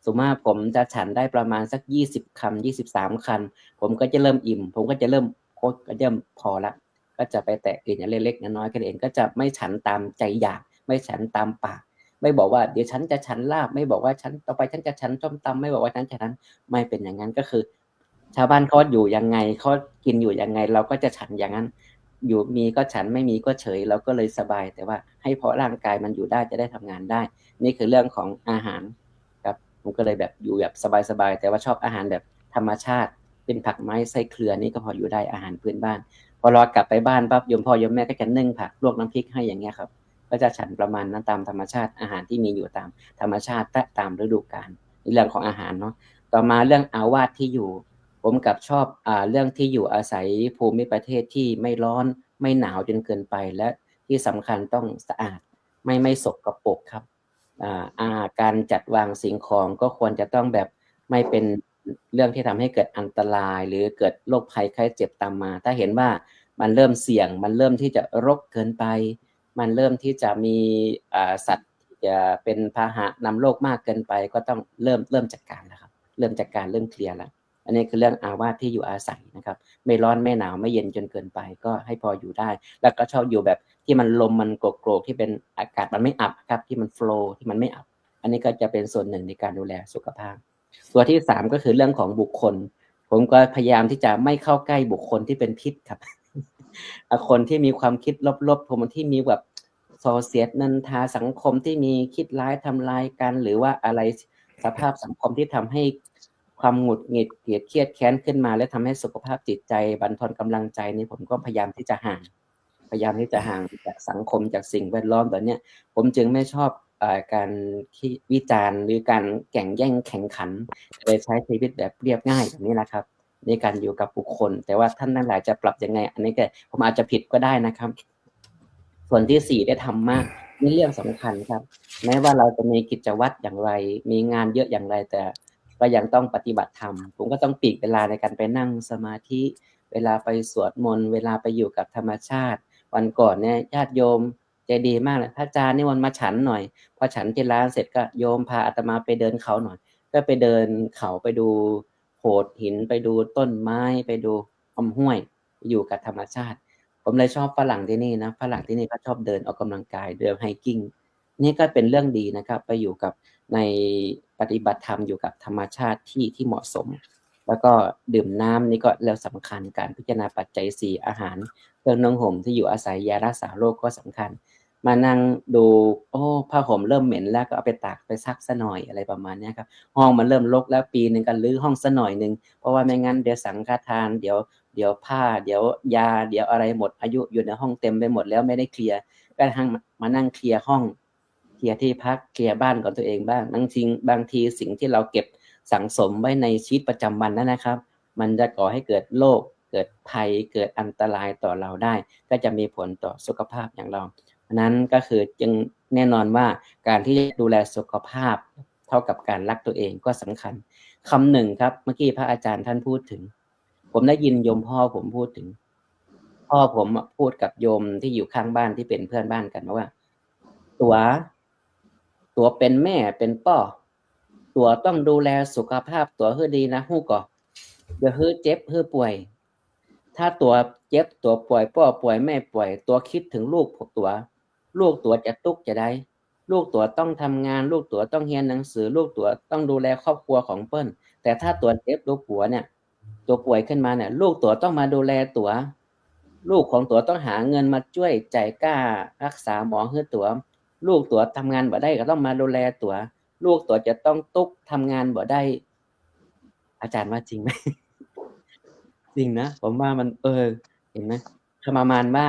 สมมติว่าผมจะฉันได้ประมาณสัก20 คำ23 คำผมก็จะเริ่มอิ่มผมก็จะเริ่มก็จะพอละก็จะไปแตะกินอย่างเล็กๆน้อยๆกันเองก็จะไม่ฉันตามใจอยากไม่ฉันตามปากไม่บอกว่าเดี๋ยวฉันจะฉันลาบไม่บอกว่าฉันต่อไปฉันจะฉันส้มตำไม่บอกว่าฉันจะฉันไม่เป็นอย่างนั้นก็คือ ชาวบ้านเขาอยู่ยังไงเขากินอยู่ยังไง เราก็จะฉันอย่างนั้น อยู่มีก็ฉันไม่มีก็เฉยเราก็เลยสบาย แต่ว่าให้เพราะร่างกายมันอยู่ได้จะได้ทำงานได้ นี่คือเรื่องของอาหารครับผมก็เลยแบบอยู่แบบสบายๆแต่ว่าชอบอาหารแบบธรรมชาติ เป็นผักไม้ไส้เครือนี่ก็พออยู่ได้อาหารพื้นบ้าน พอเรากลับไปบ้านปั๊บโยมพ่อโยมแม่ก็จะนึ่งผักลวกน้ำพริกให้อย่างเงี้ยครับก็จะฉันประมาณนั้นตามธรรมชาติอาหารที่มีอยู่ตามธรรมชาติตามฤดูกาลในเรื่องของอาหารเนาะต่อมาเรื่องอาวาสที่อยู่ ผมกับชอบเรื่องที่อยู่อาศัยภูมิประเทศที่ไม่ร้อนไม่หนาวจนเกินไปและที่สำคัญต้องสะอาดไม่สกปรกครับการจัดวางสิ่งของก็ควรจะต้องแบบไม่เป็นเรื่องที่ทำให้เกิดอันตรายหรือเกิดโรคภัยไข้เจ็บตามมา ถ้าเห็นว่ามันเริ่มเสี่ยงมันเริ่มที่จะรกเกินไปมันเริ่มที่จะมีสัตว์ที่จะเป็นพาหะนำโรคมากเกินไปก็ต้องเริ่มจัดการแล้วครับเริ่มจัดการเริ่มเคลียร์แล้วอันนี้คือเรื่องอาวาสที่อยู่อาศัยนะครับไม่ร้อนไม่หนาวไม่เย็นจนเกินไปก็ให้พออยู่ได้แล้วก็ชอบอยู่แบบที่มันลมมันโกรกที่เป็นอากาศมันไม่อับครับที่มันโฟลว์ที่มันไม่อับอันนี้ก็จะเป็นส่วนหนึ่งในการดูแลสุขภาพตัวที่3ก็คือเรื่องของบุคคลผมก็พยายามที่จะไม่เข้าใกล้บุคคลที่เป็นพิษครับ คนที่มีความคิดลบๆผมที่มีแบบส่อเสียดนินทาสังคมที่มีคิดร้ายทำลายกันหรือว่าอะไรสภาพสังคมที่ทำให้ความหงุดหงิดเกลียดเครียดแค้นขึ้นมาและทำให้สุขภาพจิตใจบั่นทอนกำลังใจนี่ผมก็พยายามที่จะห่างจากสังคมจากสิ่งแวดล้อมแบบนี้ผมจึงไม่ชอบการวิจารณ์หรือการแข่งแย่งแข่งขันเลยใช้ชีวิตแบบเรียบง่ายแบบนี้แหละครับในการอยู่กับบุคคลแต่ว่าท่านทั้งหลายจะปรับยังไงอันนี้ก็ผมอาจจะผิดก็ได้นะครับส่วนที่4ได้ธรรมะนี่เรื่องสำคัญครับแม้ว่าเราจะมีกิจวัตรอย่างไรมีงานเยอะอย่างไรแต่ก็ยังต้องปฏิบัติธรรมผมก็ต้องปลีกเวลาในการไปนั่งสมาธิเวลาไปสวดมนต์เวลาไปอยู่กับธรรมชาติวันก่อนเนี่ยญาติโยมใจดีมากเลยพระอาจารย์นิมนต์มาฉันหน่อยพอฉันที่ร้านเสร็จก็โยมพาอาตมาไปเดินเขาหน่อยก็ไปเดินเขาไปดูโขดหินไปดูต้นไม้ไปดูลำห้วยอยู่กับธรรมชาติผมเลยชอบฝรั่งที่นี่นะฝรั่งที่นี่ก็ชอบเดินออกกำลังกายเดินไฮกิ้งนี่ก็เป็นเรื่องดีนะครับไปอยู่กับในปฏิบัติธรรมอยู่กับธรรมชาติที่เหมาะสมแล้วก็ดื่มน้ำนี่ก็แล้วสำคัญการพิจารณาปัจจัย4อาหารเครื่องนุ่งห่มที่อยู่อาศัยยารักษาโรคก็สำคัญมานั่งดูผ้าห่มเริ่มเหม็นแล้วก็เอาไปตากไปซักซะหน่อยอะไรประมาณนี้ครับห้องมันเริ่มรกแล้วปีนึงกันรื้อห้องซะหน่อยนึงเพราะว่าไม่งั้นเดี๋ยวสังฆทานเดี๋ยวผ้าเดี๋ยวยาเดี๋ยวอะไรหมดอายุอยู่ในห้องเต็มไปหมดแล้วไม่ได้เคลียร์ก็ทั้งมานั่งเคลียร์ห้องเคลียร์ที่พักเคลียร์บ้านของตัวเองบ้างบางทีสิ่งที่เราเก็บสังสมไว้ในชีวิตประจำวันนั่นนะครับมันจะก่อให้เกิดโรคเกิดภัยเกิดอันตรายต่อเราได้ก็จะมีผลต่อสุขภาพอย่างเรานั้นก็คือจึงแน่นอนว่าการที่ดูแลสุขภาพเท่ากับการรักตัวเองก็สำคัญคำหนึ่งครับเมื่อกี้พระอาจารย์ท่านพูดถึงผมได้ยินโยมพ่อผมพูดถึงพ่อผมพูดกับโยมที่อยู่ข้างบ้านที่เป็นเพื่อนบ้านกันว่าตัวเป็นแม่เป็นป้อตัวต้องดูแลสุขภาพตัวให้ดีนะฮู้ก่ออย่าให้เจ็บให้ป่วยถ้าตัวเจ็บตัวป่วยพ่อป่วยแม่ป่วยตัวคิดถึงลูกลูกตัวจะตุกจะได้ลูกตัวต้องทำงานลูกตัวต้องเรียนหนังสือลูกตัวต้องดูแลครอบครัวของเปิ้ลแต่ถ้าตัวเจ็บตัวป่วยเนี่ยตัวป่วยขึ้นมาเนี่ยลูกตัวต้องมาดูแลตัวลูกของตัวต้องหาเงินมาช่วยจ่ายค่ารักษาหมอให้ตัวลูกตัวทำงานบ่ได้ก็ต้องมาดูแลตัวลูกตัวจะต้องตุกทำงานบ่ได้อาจารย์ว่าจริงไหม จริงนะผมว่ามันเห็นไหมประมาณว่า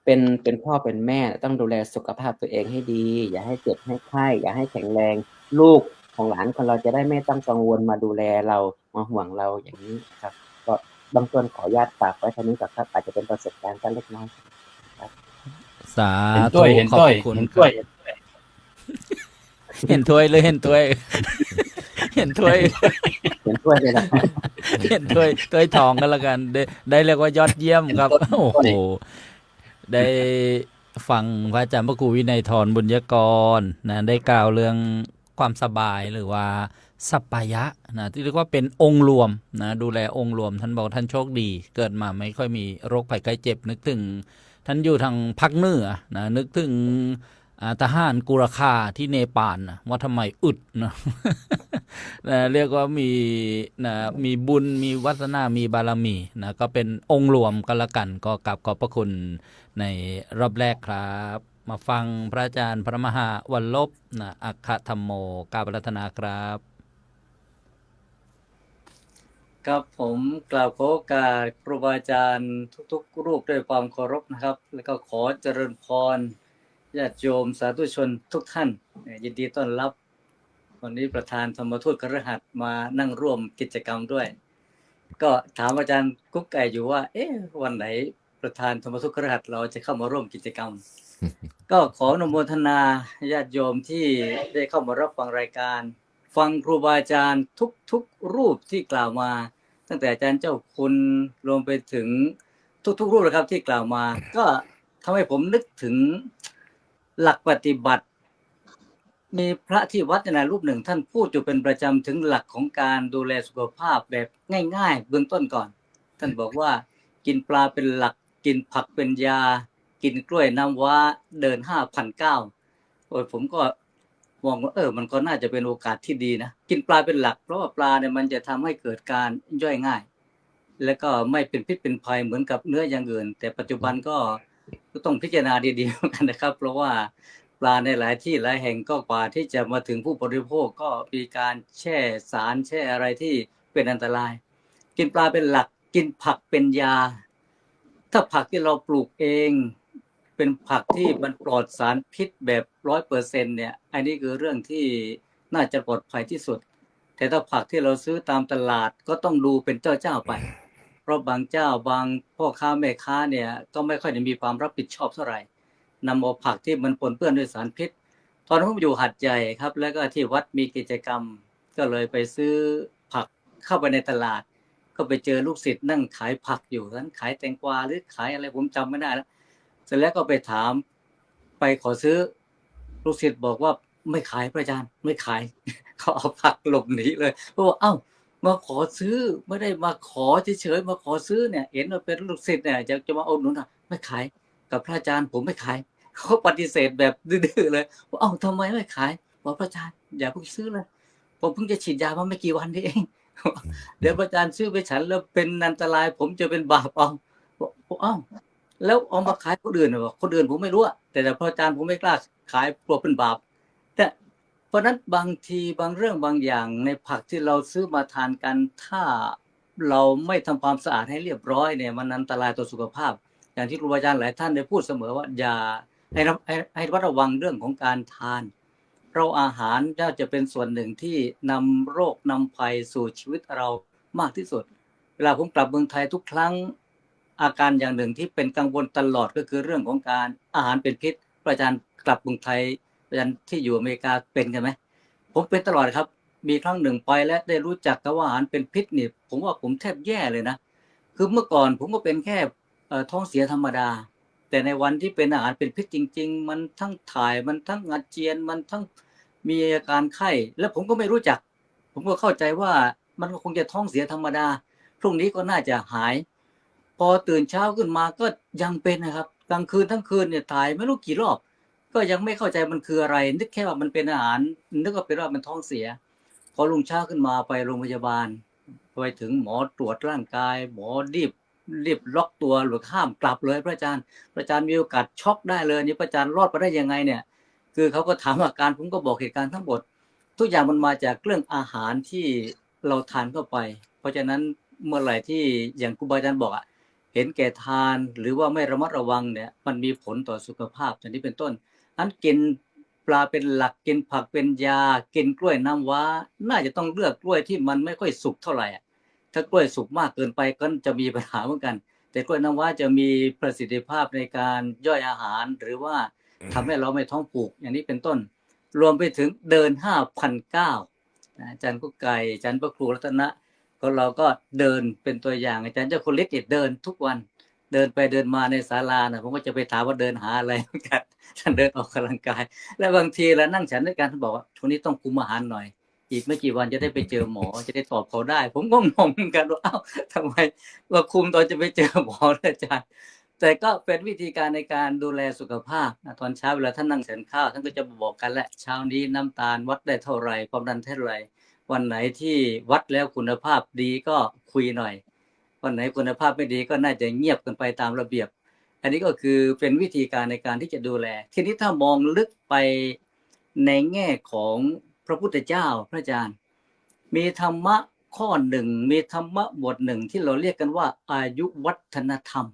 เป็นพ่อเป็นแม่ต้องดูแลสุขภาพตัวเองให้ดีอย่าให้เจ็บให้ไข้อย่าให้แข็งแรงลูกของหลานของเราจะได้ไม่ต้องกังวลมาดูแลเรามาห่วงเราอย่างนี้ครับก็บางส่วนขออนุญาตฝากไว้เท่านี้ก่อนครับอาจจะเป็นประสบการณ์กันเล็กน้อยครับ สาธุขอบคุณเห็นถ้วยเลยเห็นถ้วย เห็นถ้วยเลยนะ เห็นถ้วยทองกันละกันได้เรียกว่ายอดเยี่ยมครับโอ้โหได้ฟังพระอาจารย์พระครูวินัยธรบุญยกรนะได้กล่าวเรื่องความสบายหรือว่าสัปปายะนะที่เรียกว่าเป็นองค์รวมนะดูแลองค์รวมท่านบอกท่านโชคดีเกิดมาไม่ค่อยมีโรคภัยไข้เจ็บนึกถึงท่านอยู่ทางภาคเหนือนะนึกถึง ทหารกุรคาที่เนปาลนะว่าทำไมอึดนะ เรียกว่ามีบุญมีวาสนามีบารมีนะก็เป็นองค์รวมกันละกันก็กราบขอบพระคุณในรอบแรกครับ มาฟังพระอาจารย์พระมหาวันลบนะอัคคธรรมโมกราบอาราธนาครับ ครับผมกล่าวขอโอกาสครูบาอาจารย์ทุกๆรูปด้วยความเคารพนะครับแล้วก็ขอเจริญพรญาติโยมสาธุชนทุกท่านยินดีต้อนรับวันนี้ประธานธรรมทูตคฤหัสถ์มานั่งร่วมกิจกรรมด้วยก็ถามอาจารย์กุ๊กไก่อยู่ว่าวันไหนประธานธรรมทูตคฤหัสถ์เราจะเข้ามาร่วมกิจกรรม ก็ขออนุโมทนาญาติโยมที่ได้เข้ามารับฟังรายการฟังครูบาอาจารย์ทุกรูปที่กล่าวมาตั้งแต่อาจารย์เจ้าคุณรวมไปถึงทุกรูปนะครับที่กล่าวมาก็ทำให้ผมนึกถึงหลักปฏิบัติมีพระที่วัดนะรูปหนึ่งท่านพูดอยู่เป็นประจำถึงหลักของการดูแลสุขภาพแบบง่ายๆเบื้องต้นก่อนท่านบอกว่ากินปลาเป็นหลักกินผักเป็นยากินกล้วยน้ำว้าเดิน5,900โอ้ยผมก็มองว่ามันก็น่าจะเป็นโอกาสที่ดีนะกินปลาเป็นหลักเพราะว่าปลาเนี่ยมันจะทำให้เกิดการย่อยง่ายแล้วก็ไม่เป็นพิษเป็นภัยเหมือนกับเนื้ออย่างอื่นแต่ปัจจุบันก็ต้องพิจารณาดีๆเหมือนกันนะครับเพราะว่าปลาในหลายที่หลายแห่งก็กว่าที่จะมาถึงผู้บริโภคก็มีการแช่สารแช่อะไรที่เป็นอันตรายกินปลาเป็นหลักกินผักเป็นยาถ้าผักที่เราปลูกเองเป็นผักที่มันปลอดสารพิษแบบ 100% เนี่ยอันนี้คือเรื่องที่น่าจะปลอดภัยที่สุดแต่ถ้าผักที่เราซื้อตามตลาดก็ต้องดูเป็นเจ้าไปเพราะบางเจ้าบางพ่อค้าแม่ค้าเนี่ยก็ไม่ค่อยได้มีความรับผิดชอบเท่าไหร่นำเอาผักที่มันปนเปื้อนด้วยสารพิษตอนนั้นผมอยู่หัดใหญ่ครับแล้วก็ที่วัดมีกิจกรรมก็เลยไปซื้อผักเข้าไปในตลาดก็ไปเจอลูกศิษย์นั่งขายผักอยู่นั้นขายแตงกวาหรือขายอะไรผมจำไม่ได้แล้วเสร็จแล้วก็ไปถามไปขอซื้อลูกศิษย์บอกว่าไม่ขายพระอาจารย์ไม่ขาย เขาเอาผักหลบหนีเลยเพราะว่ามาขอซื้อไม่ได้มาขอเฉยๆมาขอซื้อเนี่ยเห็นว่าเป็นลูกศิษย์เนี่ยจะมาเอาหนุนไม่ขายกับพระอาจารย์ผมไม่ขายเขาปฏิเสธแบบดื้อๆเลยว่าทำไมไม่ขายบอกพระอาจารย์อย่าเพิ่งซื้อเลยผมเพิ่งจะฉีดยามาไม่กี่วันนี้เองเดี๋ยวพระอาจารย์ซื้อไปฉันแล้วเป็นอันตรายผมจะเป็นบาปบอกแล้วเอามาขายคนอื่นบอกคนอื่นผมไม่รู้แต่พระอาจารย์ผมไม่กล้าขายกลัวเป็นบาปแต่เพราะนั้นบางทีบางเรื่องบางอย่างในผักที่เราซื้อมาทานกันถ้าเราไม่ทำความสะอาดให้เรียบร้อยเนี่ยมันอันตรายต่อสุขภาพอย่างที่ครูบาอาจารย์หลายท่านได้พูดเสมอว่าอย่าให้ระวังเรื่องของการทานเราอาหารน่าจะเป็นส่วนหนึ่งที่นำโรคนำภัยสู่ชีวิตเรามากที่สุดเวลาผมกลับเมืองไทยทุกครั้งอาการอย่างหนึ่งที่เป็นกังวลตลอดก็คือเรื่องของการอาหารเป็นพิษอาจารย์กลับเมืองไทยอาจารย์ที่อยู่อเมริกาเป็นกันไหมผมเป็นตลอดครับมีครั้งหนึ่งไปและได้รู้จักกับว่าอาหารเป็นพิษนี่ผมว่าผมแทบแย่เลยนะคือเมื่อก่อนผมก็เป็นแค่ท้องเสียธรรมดาแต่ในวันที่เป็นอาหารเป็นพิษจริงๆมันทั้งถ่ายมันทั้งอาเจียนมันทั้งมีอาการไข้แล้วผมก็ไม่รู้จักผมก็เข้าใจว่ามันก็คงจะท้องเสียธรรมดาพรุ่งนี้ก็น่าจะหายพอตื่นเช้าขึ้นมาก็ยังเป็นนะครับกลางคืนทั้งคืนเนี่ยถ่ายไม่รู้กี่รอบก็ยังไม่เข้าใจมันคืออะไรนึกแค่ว่ามันเป็นอาหารนึกว่าเป็นว่ามันท้องเสียพอรุ่งเช้าขึ้นมาไปโรงพยาบาลไปถึงหมอตรวจร่างกายหมอรีบล็อกตัวหรือห้ามกลับเลยพระอาจารย์มีโอกาสช็อกได้เลยนี่พระอาจารย์รอดไปได้ยังไงเนี่ยคือเขาก็ถามอาการผมก็บอกเหตุการณ์ทั้งหมดทุกอย่างมันมาจากเรื่องอาหารที่เราทานเข้าไปเพราะฉะนั้นเมื่อไหร่ที่อย่างครูบาอาจารย์บอกเห็นแก่ทานหรือว่าไม่ระมัดระวังเนี่ยมันมีผลต่อสุขภาพอย่างนี้เป็นต้นนั้นกินปลาเป็นหลักกินผักเป็นยากินกล้วยน้ำว้าน่าจะต้องเลือกกล้วยที่มันไม่ค่อยสุกเท่าไหร่ถ้ากล้วยสุกมากเกินไปก็จะมีปัญหาเหมือนกันแต่กล้วยน้ำว้าจะมีประสิทธิภาพในการย่อยอาหารหรือว่าทำให้เราไม่ท้องผูกอย่างนี้เป็นต้นรวมไปถึงเดิน5,900อาจารย์กุ๊กไก่อาจารย์พระครูรัตนะคนเราก็เดินเป็นตัวอย่างอาจารย์เจ้าคุณฤทธิ์เดินทุกวันเดินไปเดินมาในศาลาผมก็จะไปถามว่าเดินหาอะไรเหมือนกันท่านเดินออกกำลังกายและบางทีเรานั่งฉันด้วยกันท่านบอกว่าช่วงนี้ต้องคุมอาหารหน่อยอีกไม่กี่วันจะได้ไปเจอหมอจะได้ตอบเขาได้ผมก็งงเหมือนกันว่าทำไมว่าคุมตอนจะไปเจอหมออาจารย์ แต่ก็เป็นวิธีการในการดูแลสุขภาพนะตอนเช้าเวลาท่านนั่งฉันข้าวท่านก็จะบอกกันแหละเช้านี้น้ำตาลวัดได้เท่าไหร่ความดันเท่าไหร่วันไหนที่วัดแล้วคุณภาพดีก็คุยหน่อยวันไหนคุณภาพไม่ดีก็น่าจะเงียบกันไปตามระเบียบอันนี้ก็คือเป็นวิธีการในการที่จะดูแลทีนี้ถ้ามองลึกไปในแง่ของพระพุทธเจ้าพระอาจารย์มีธรรมะข้อหนึ่งมีธรรมะบทหนึ่งที่เราเรียกกันว่าอายุวัฒนธรรม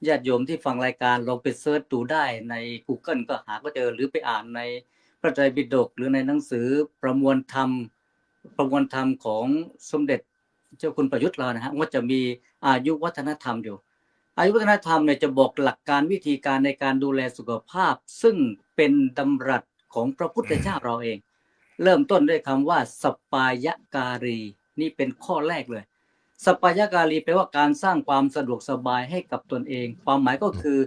ญาติโยมที่ฟังรายการลองไปเสิร์ชดูได้ใน Google ก็หาก็เจอหรือไปอ่านในพระไตรปิฎกหรือในหนังสือประมวลธรรมของสมเด็จเจ้าคุณประยุทธ์เรานะฮะว่าจะมีอายุวัฒนธรรมอยู่อายุวัฒนธรรมเนี่ยจะบอกหลักการวิธีการในการดูแลสุขภาพซึ่งเป็นดำรัสของพระพุทธเจ้าเราเองเริ่มต้นด้วยคำว่าสัปปายการีนี่เป็นข้อแรกเลยสัปปายการีแปลว่าการสร้างความสะดวกสบายให้กับตนเองความหมายก็คือ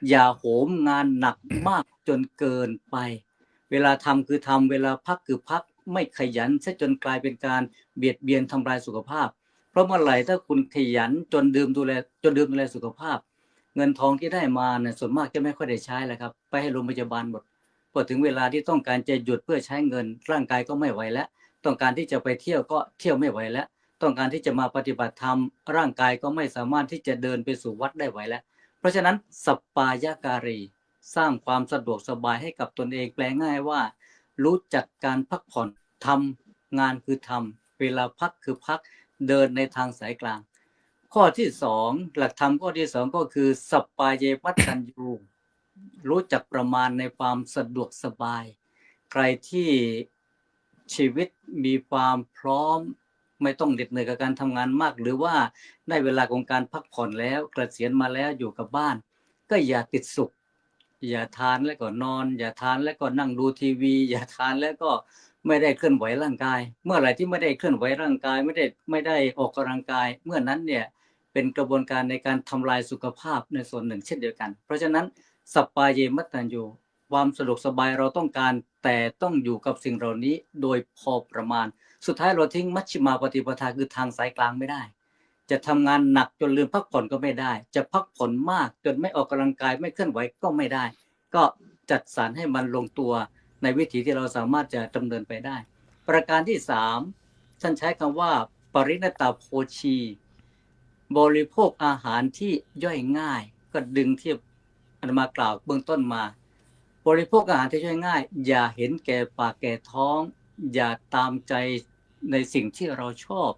อย่าโหมงานหนักมากจนเกินไปเวลาทำคือทำเวลาพักคือพักไม่ขยันซะจนกลายเป็นการเบียดเบียนทำลายสุขภาพเพราะเมื่อไหร่ถ้าคุณขยันจนดื่มดูแลสุขภาพเงินทองที่ได้มาเนี่ยส่วนมากจะไม่ค่อยได้ใช้แล้วครับไปให้โรงพยาบาลหมดพอถึงเวลาที่ต้องการจะหยุดเพื่อใช้เงินร่างกายก็ไม่ไหวแล้วต้องการที่จะไปเที่ยวก็เที่ยวไม่ไหวแล้วต้องการที่จะมาปฏิบัติธรรมร่างกายก็ไม่สามารถที่จะเดินไปสู่วัดได้ไหวแล้วเพราะฉะนั้นสัปปายการีสร้างความสะดวกสบายให้กับตนเองแปลง่ายว่ารู้จักการพักผ่อนทำงานคือทำเวลาพักคือพักเดินในทางสายกลางข้อที่สองหลักธรรมข้อที่สองก็คือสัปปายมัตตัญญูรู้จักประมาณในความสะดวกสบายใครที่ชีวิตมีความพร้อมไม่ต้องเหน็ดเหนื่อยกับการทำงานมากหรือว่าได้เวลาของการพักผ่อนแล้วเกษียณมาแล้วอยู่กับบ้านก็อย่าติดสุขอย่าทานแล้วก็นอนอย่าทานแล้วก็นั่งดูทีวีอย่าทานแล้วก็ไม่ได้เคลื่อนไหวร่างกายเมื่อไหร่ที่ไม่ได้เคลื่อนไหวร่างกายไม่ได้ออกกำลังกายเมื่อนั้นเนี่ยเป็นกระบวนการในการทำลายสุขภาพในส่วนหนึ่งเช่นเดียวกันเพราะฉะนั้นสัปปายมัตตัญญูความสะดวกสบายเราต้องการแต่ต้องอยู่กับสิ่งเหล่านี้โดยพอประมาณสุดท้ายเราทิ้งมัชฌิมาปฏิปทาคือทางสายกลางไม่ได้จะทำงานหนักจนลืมพักผ่อนก็ไม่ได้จะพักผ่อนมากจนไม่ออกกำลังกายไม่เคลื่อนไหวก็ไม่ได้ก็จัดสรรให้มันลงตัวในวิถีที่เราสามารถจะดำเนินไปได้ประการที่3ท่านใช้คำว่าปริณตโภชีบริโภคอาหารที่ย่อยง่ายก็ดึงที่อาตมากล่าวเบื้องต้นมาบริโภคอาหารที่ย่อยง่ายอย่าเห็นแก่ปากแก่ท้องอย่าตามใจในสิ่งที่เราชอบ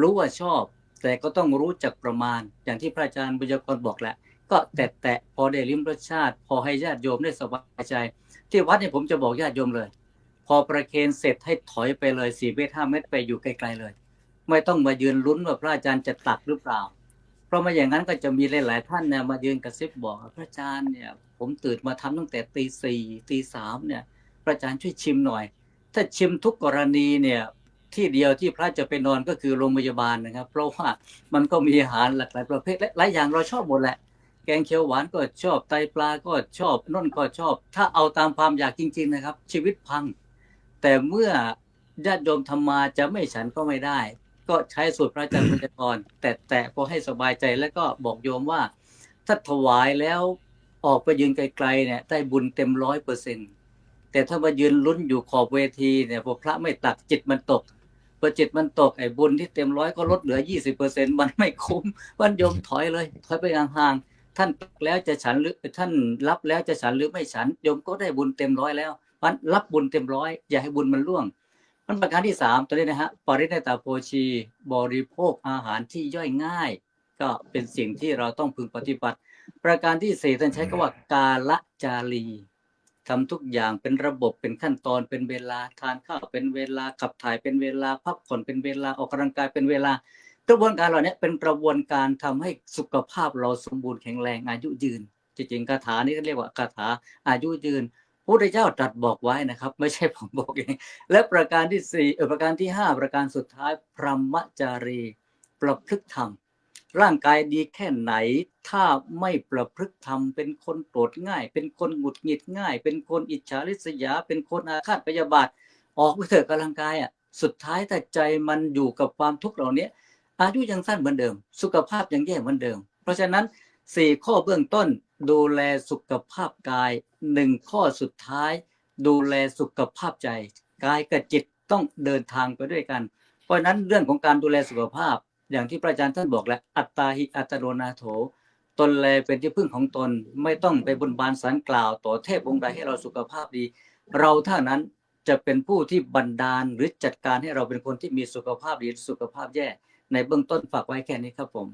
รู้ว่าชอบแต่ก็ต้องรู้จักประมาณอย่างที่พระอาจารย์บุญยกรบอกแหละก็แตะพอได้ลิ้มรสชาติพอให้ญาติโยมได้สบายใจที่วัดเนี่ยผมจะบอกญาติโยมเลยพอประเคนเสร็จให้ถอยไปเลย4 เมตร 5 เมตรไปอยู่ไกลๆเลยไม่ต้องมายืนลุ้นว่าพระอาจารย์จะตักหรือเปล่าเพราะมาอย่างนั้นก็จะมีหลายๆท่านเนี่ยมายืนกระซิบบอกพระอาจารย์เนี่ยผมตื่นมาทำตั้งแต่ตี 4 ตี 3เนี่ยพระอาจารย์ช่วยชิมหน่อยถ้าชิมทุกกรณีเนี่ยที่เดียวที่พระจะไปนอนก็คือโรงพยาบาลนะครับเพราะว่ามันก็มีอาหารหลากหลายประเภทและหลายอย่างเราชอบหมดแหละแกงเขียวหวานก็ชอบไตปลาก็ชอบน่นก็ชอบถ้าเอาตามความอยากจริงๆนะครับชีวิตพังแต่เมื่อญาติโยมทำมาจะไม่ฉันก็ไม่ได้ก็ใช้สูตรพระอาจารย์บุญยกรแต่พอให้สบายใจแล้วก็บอกโยมว่าถ้าถวายแล้วออกไปยืนไกลๆเนี่ยได้บุญเต็ม 100%แต่ถ้ามายืนลุ้นอยู่ขอบเวทีเนี่ยพอพระไม่ตักจิตมันตกพอจิตมันตกไอ้บุญที่เต็ม 100ก็ลดเหลือ 20% มันไม่คุ้มวันโยมถอยเลยถอยไปห่างๆท่านตักแล้วจะฉันหรือท่านรับแล้วจะฉันหรือไม่ฉันโยมก็ได้บุญเต็ม 100แล้วมันรับบุญเต็ม 100อย่าให้บุญมันล่วงมันประการที่3ตัวนี้นะฮะปริณตโภชีบริโภคอาหารที่ย่อยง่ายก็เป็นสิ่งที่เราต้องพึงปฏิบัติประการที่4ท่านใช้คำว่ากาลจารีทำทุกอย่างเป็นระบบเป็นขั้นตอนเป็นเวลาทานข้าวเป็นเวลาขับถ่ายเป็นเวลาพักผ่อนเป็นเวลาออกกำลังกายเป็นเวลากระบวนการเหล่านี้เป็นกระบวนการทำให้สุขภาพเราสมบูรณ์แข็งแรงอายุยืนจริงๆคาถานี้ก็เรียกว่าคาถาอายุยืนพระพุทธเจ้าตรัสบอกไว้นะครับไม่ใช่ผมบอกเองและประการที่4ประการที่5ประการสุดท้ายพรหมจารีประพฤติธรรมร่างกายดีแค่ไหนถ้าไม่ประพฤติธรรมเป็นคนโกรธง่ายเป็นคนหงุดหงิดง่ายเป็นคนอิจฉาริษยาเป็นคนอาฆาตพยาบาทออกไปเถอะกำลังกายสุดท้ายแต่ใจมันอยู่กับความทุกข์เหล่านี้อายุยังสั้นเหมือนเดิมสุขภาพยังแย่เหมือนเดิมเพราะฉะนั้น 4 ข้อเบื้องต้นดูแลสุขภาพกาย 1 ข้อสุดท้ายดูแลสุขภาพใจกายกับจิตต้องเดินทางไปด้วยกันเพราะฉะนั้นเรื่องของการดูแลสุขภาพอย่างที่พระอาจารย์ท่านบอกแล้วอัตตาหิอัตโนนาโถตนแลเป็นที่พึ่งของตนไม่ต้องไปบนบานศาลกล่าวต่อเทพองค์ใดให้เราสุขภาพดีเราเท่านั้นจะเป็นผู้ที่บันดาลหรือจัดการให้เราเป็นคนที่มีสุขภาพดีสุขภาพแย่ในเบื้องต้นฝากไว้แค่นี้ครับผม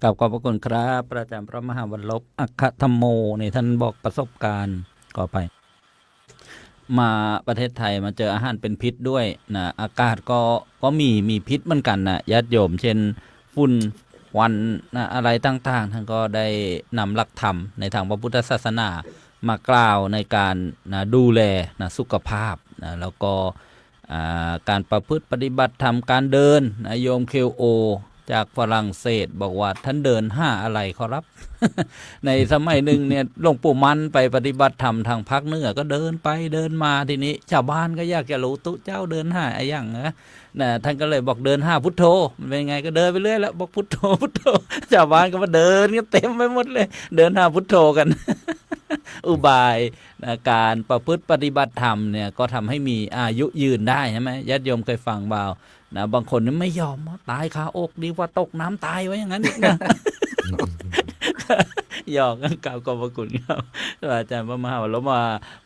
กับขอบพระคุณครับพระอาจารย์พระมหาวรลบอัคคธรรมโมนี่ท่านบอกประสบการณ์ก็ไป มาประเทศไทยมาเจออาหารเป็นพิษด้วยนะอากาศก็มีพิษเหมือนกันนะญาติโยมเช่นฝุ่นควันนะอะไรต่างๆท่านก็ได้นำหลักธรรมในทางพระพุทธศาสนามากล่าวในการนะดูแลนะสุขภาพนะแล้วก็การประพฤติปฏิบัติธรรมการเดินนะโยมเคโอจากฝรั่งเศสบอกว่าท่านเดิน5อะไรขอรับ ในสมัยหนึ่งเนี่ยหลวงปู่มันไปปฏิบัติธรรมทางภาคเหนือก็เดินไปเดินมาทีนี้ชาวบ้านก็อยากจะรู้ตุเจ้าเดิน5อะไรอย่างนะท่านก็เลยบอกเดิน5พุทโธมันเป็นไงก็เดินไปเรื่อยแล้วบอกพุทโธพุทโธชาวบ้านก็มาเดินกันเต็มไปหมดเลยเดิน5พุทโธกัน อุบายการประพฤติปฏิบัติธรรมเนี่ยก็ทำให้มีอายุยืนได้ใช่ไหมญาติโยมเคยฟังเปล่านะบางคนนี่ไม่ยอมตายคาอกดีกว่าตกน้ำตายไว้อย่างนั้นอีกนะ หยอกกันกล่าวขอบพระคุณครับอาจารย์พระมหาวรมา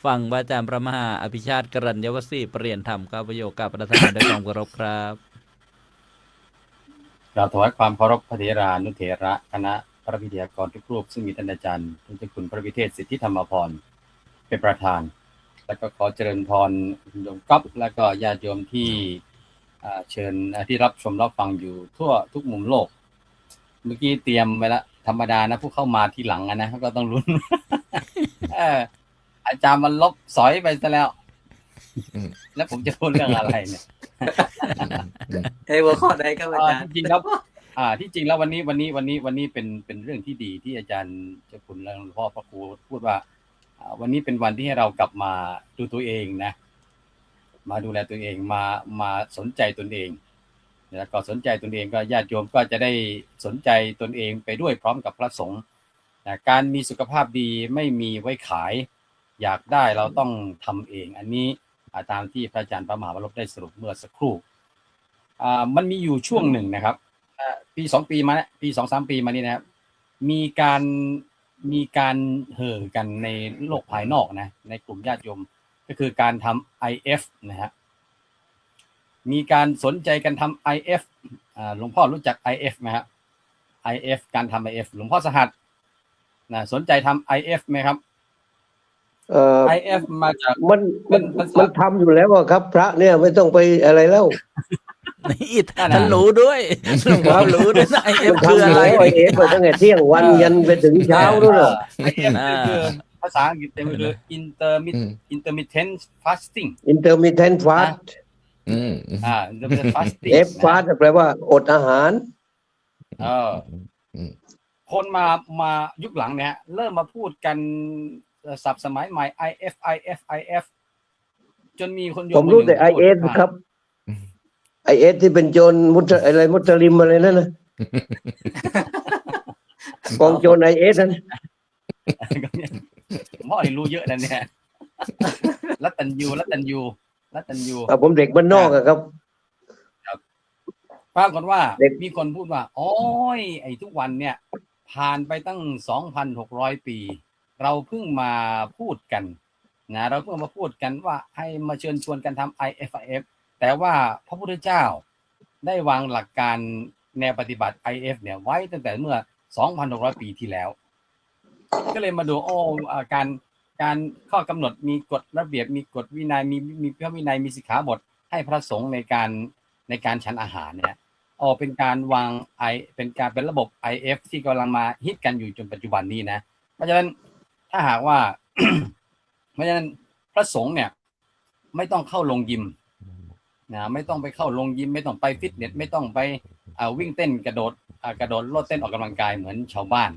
ฟังพระอาจารย์พระมหาอภิชาติกรัญยวสีเปลี่ยนธรรมกับประโยคกับประธานด้วยความเคารพครับ กราบถวายความเคารพพระเถรานุเถระคณะพระวิทยากรทุกรูปซึ่งมีท่านอาจารย์ท่านเจ้าคุณพระวิเทศสิทธิธรรมพรเป็นประธานแล้วก็ขอเจริญพรโยมก๊อฟแล้วก็ญาติโยมที่เชิญที่รับชมรับฟังอยู่ทั่วทุกมุมโลกเมื่อกี้เตรียมไว้ละธรรมดานะผู้เข้ามาทีหลังนะก็ต้องลุ้น อาจารย์มันลบสอยไปซะแล้วแล้วผมจะพูดเรื่องอะไรเนี่ยหัวข้อใดครับอาจารย์ จริงครับที่จริงแล้ววันนี้เป็นเรื่องที่ดีที่อาจารย์เจ้าคุณและหลวงพ่อพระครูพูดว่าวันนี้เป็นวันที่ให้เรากลับมาดูตัวเองนะมาดูแลตัวเองมาสนใจตนเองแล้วก็สนใจตนเองก็ญาติโยมก็จะได้สนใจตนเองไปด้วยพร้อมกับพระสงฆ์การมีสุขภาพดีไม่มีไว้ขายอยากได้เราต้องทำเองอันนี้ตามที่พระอาจารย์พระมหาวรได้สรุปเมื่อสักครู่มันมีอยู่ช่วงหนึ่งนะครับปี2 ปีมาปี 2-3 ปีมานี้นะครับมีการเห่อกันในโลกภายนอกนะในกลุ่มญาติโยมก็คือการทำ IF นะฮะมีการสนใจกันทำ IF หลวงพ่อรู้จัก IF ไหมครับ IF การทำ IF หลวงพ่อสหัสนะสนใจทำ IF ไหมครับIF มาจากมันทำอยู่แล้วครับ พระเนี่ยไม่ต้องไปอะไรแล้วนี่ท่านรู้ด้วยหลวงพ่อรู้ด้วยนะ IF คืออะไร IF ไปตั้งแต่เที่ยงวันยันไปถึงเช้าด้วยเหรอ IF คือภาษาอังกฤษเต็มคือ intermittent fasting intermittent fast intermittent fasting F fast แปลว่าอดอาหารคนมายุคหลังเนี่ยเริ่มมาพูดกันศัพท์สมัยใหม่ IF จนมีคนผมรู้แต่ IS ครับ IS ที่เป็นโจรมุสลิมอะไรนั่นนะกองโจร IS นั่นพ่อรู้เยอะนะเนี่ยรัตัญญูผมเด็กบ้านนอกครับปรากฏว่ามีคนพูดว่าโอ้ยไอ้ทุกวันเนี่ยผ่านไปตั้ง 2,600 ปีเราเพิ่งมาพูดกันนะเราเพิ่งมาพูดกันว่าให้มาเชิญชวนกันทำ IF แต่ว่าพระพุทธเจ้าได้วางหลักการแนวปฏิบัติ IF เนี่ยไว้ตั้งแต่เมื่อ 2,600 ปีที่แล้วก็เลยมาดูการข้อกำหนดมีกฎระเบียบมีกฎวินัยมีพระวินัยมีสิกขาบทให้พระสงฆ์ในการฉันอาหารเนี่ยเป็นการวางเป็นระบบ IF ที่กำลังมาฮิตกันอยู่จนปัจจุบันนี้นะเพราะฉะนั้นถ้าหากว่า เพราะฉะนั้นพระสงฆ์เนี่ยไม่ต้องเข้าลงยิมนะไม่ต้องไปเข้าลงยิมไม่ต้องไปฟิตเนสไม่ต้องไปวิ่งเต้นกระโดดโลดเต้นออกกำลังกายเหมือนชาวบ้าน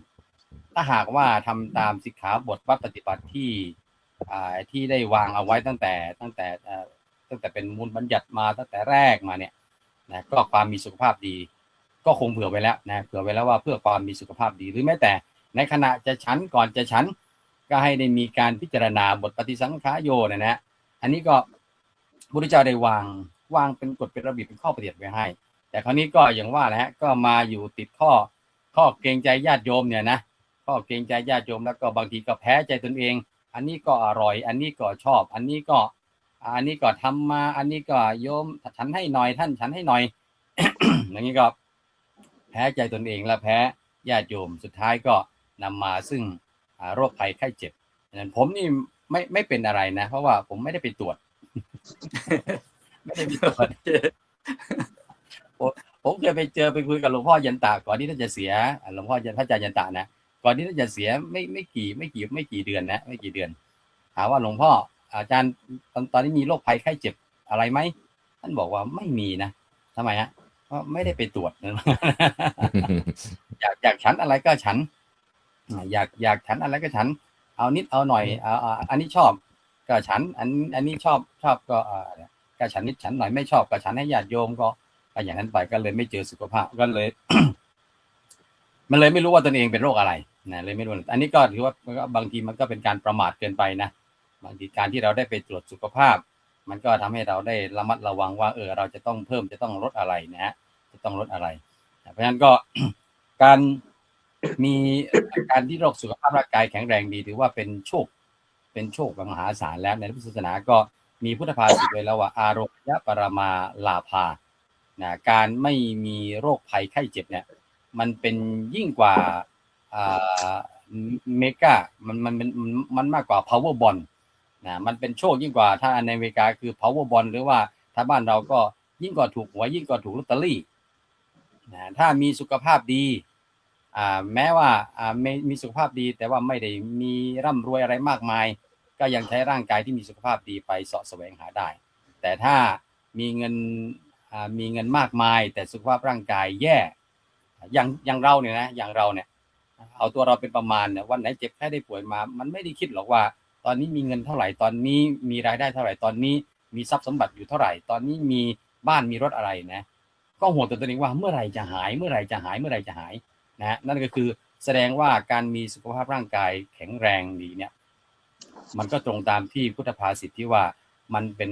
ถ้าหากว่าทำตามสิกขาบทวัดปฏิบัติที่ได้วางเอาไว้ตั้งแต่เป็นมูลบัญญัติมาตั้งแต่แรกมาเนี่ยนะก็ความมีสุขภาพดี ก็คงเผื่อไว้แล้วนะเผื่อไว้แล้วว่าเพื่อความมีสุขภาพดีหรือแม้แต่ในขณะจะฉันก่อนจะฉันก็ให้ได้มีการพิจารณาบทปฏิสังขารโยนะอันนี้ก็พระพุทธเจ้าได้วางเป็นกฎเป็นระเบียบเป็นข้อปฏิบัติไว้ให้แต่คราวนี้ก็อย่างว่านะฮะก็มาอยู่ติดข้อเกรงใจญาติโยมเนี่ยนะข้อเกรงใจญาติโยมแล้วก็บางทีก็แพ้ใจตนเองอันนี้ก็อร่อยอันนี้ก็ชอบอันนี้ก็ทำมาอันนี้ก็โยมฉันให้หน่อยท่านฉันให้หน่อย อย่างนี้ก็แพ้ใจตนเองและแพ้ญาติโยมสุดท้ายก็นำมาซึ่งโรคภัยไข้เจ็บนั้นผมนี่ไม่เป็นอะไรนะเพราะว่าผมไม่ได้ไปตรวจ ไม่ได้ไปตรวจ ผมเคยไปคุยกับหลวงพ่อยันตะก่อนที่ท่านจะเสียหลวงพ่อพระอาจารย์ยันตะนะก่อนที่ท่านจะเสียไม่กี่เดือนนะไม่กี่เดือนถามว่าหลวงพ่ออาจารย์ตอนนี้มีโรคภัยไข้เจ็บอะไรไหมท่านบอกว่าไม่มีนะทำไมฮะเพราะไม่ได้ไปตรวจ อยากฉันอะไรก็ฉันอยากฉันอะไรก็ฉันเอานิดเอาหน่อยอันนี้ชอบก็ฉันอันนี้ชอบก็ฉันนิดฉันหน่อยไม่ชอบก็ฉันให้ญาติโยมก็อย่างนั้นไปก็เลยไม่เจอสุขภาพก็เลย มันเลยไม่รู้ว่าตนเองเป็นโรคอะไรนะเลยไม่รู้อันนี้ก็ถือว่าบางทีมันก็เป็นการประมาทเกินไปนะบางทีการที่เราได้ไปตรวจสุขภาพมันก็ทำให้เราได้ระมัดระวังว่าเราจะต้องเพิ่มจะต้องลดอะไรนะฮะจะต้องลดอะไรเพราะฉะนั้นก็ การมีการที่โรคสุขภาพร่างกายแข็งแรงดีถือว่าเป็นโชคมหาศาลแล้วในพุทธศาสนาก็มีพุทธภาษิตไว้แล้วว่าอาโรคยะปรมาลาภานะการไม่มีโรคภัยไข้เจ็บเนี่ยมันเป็นยิ่งกว่าเมกามันมากกว่า power bond นะมันเป็นโชคยิ่งกว่าถ้าในอเมริกาคือ power bond หรือว่าถ้าบ้านเราก็ยิ่งกว่าถูกหวยยิ่งกว่าถูกลอตเตอรี่นะถ้ามีสุขภาพดีแม้ว่ามีสุขภาพดีแต่ว่าไม่ได้มีร่ำรวยอะไรมากมายก็ยังใช้ร่างกายที่มีสุขภาพดีไปเสาะแสวงหาได้แต่ถ้ามีเงินมากมายแต่สุขภาพร่างกายแย่อย่างเราเนี่ยนะอย่างเราเนี่ยเอาตัวเราเป็นประมาณเนี่ยวันไหนเจ็บแค่ได้ป่วยมามันไม่ได้คิดหรอกว่าตอนนี้มีเงินเท่าไหร่ตอนนี้มีรายได้เท่าไหร่ตอนนี้มีทรัพย์สมบัติอยู่เท่าไหร่ตอนนี้มีบ้านมีรถอะไรนะก็ห่วงตัวเองว่าเมื่อไหร่จะหายนะนั่นก็คือแสดงว่าการมีสุขภาพร่างกายแข็งแรงดีเนี่ยมันก็ตรงตามที่พุทธภาษิตที่ว่ามันเป็น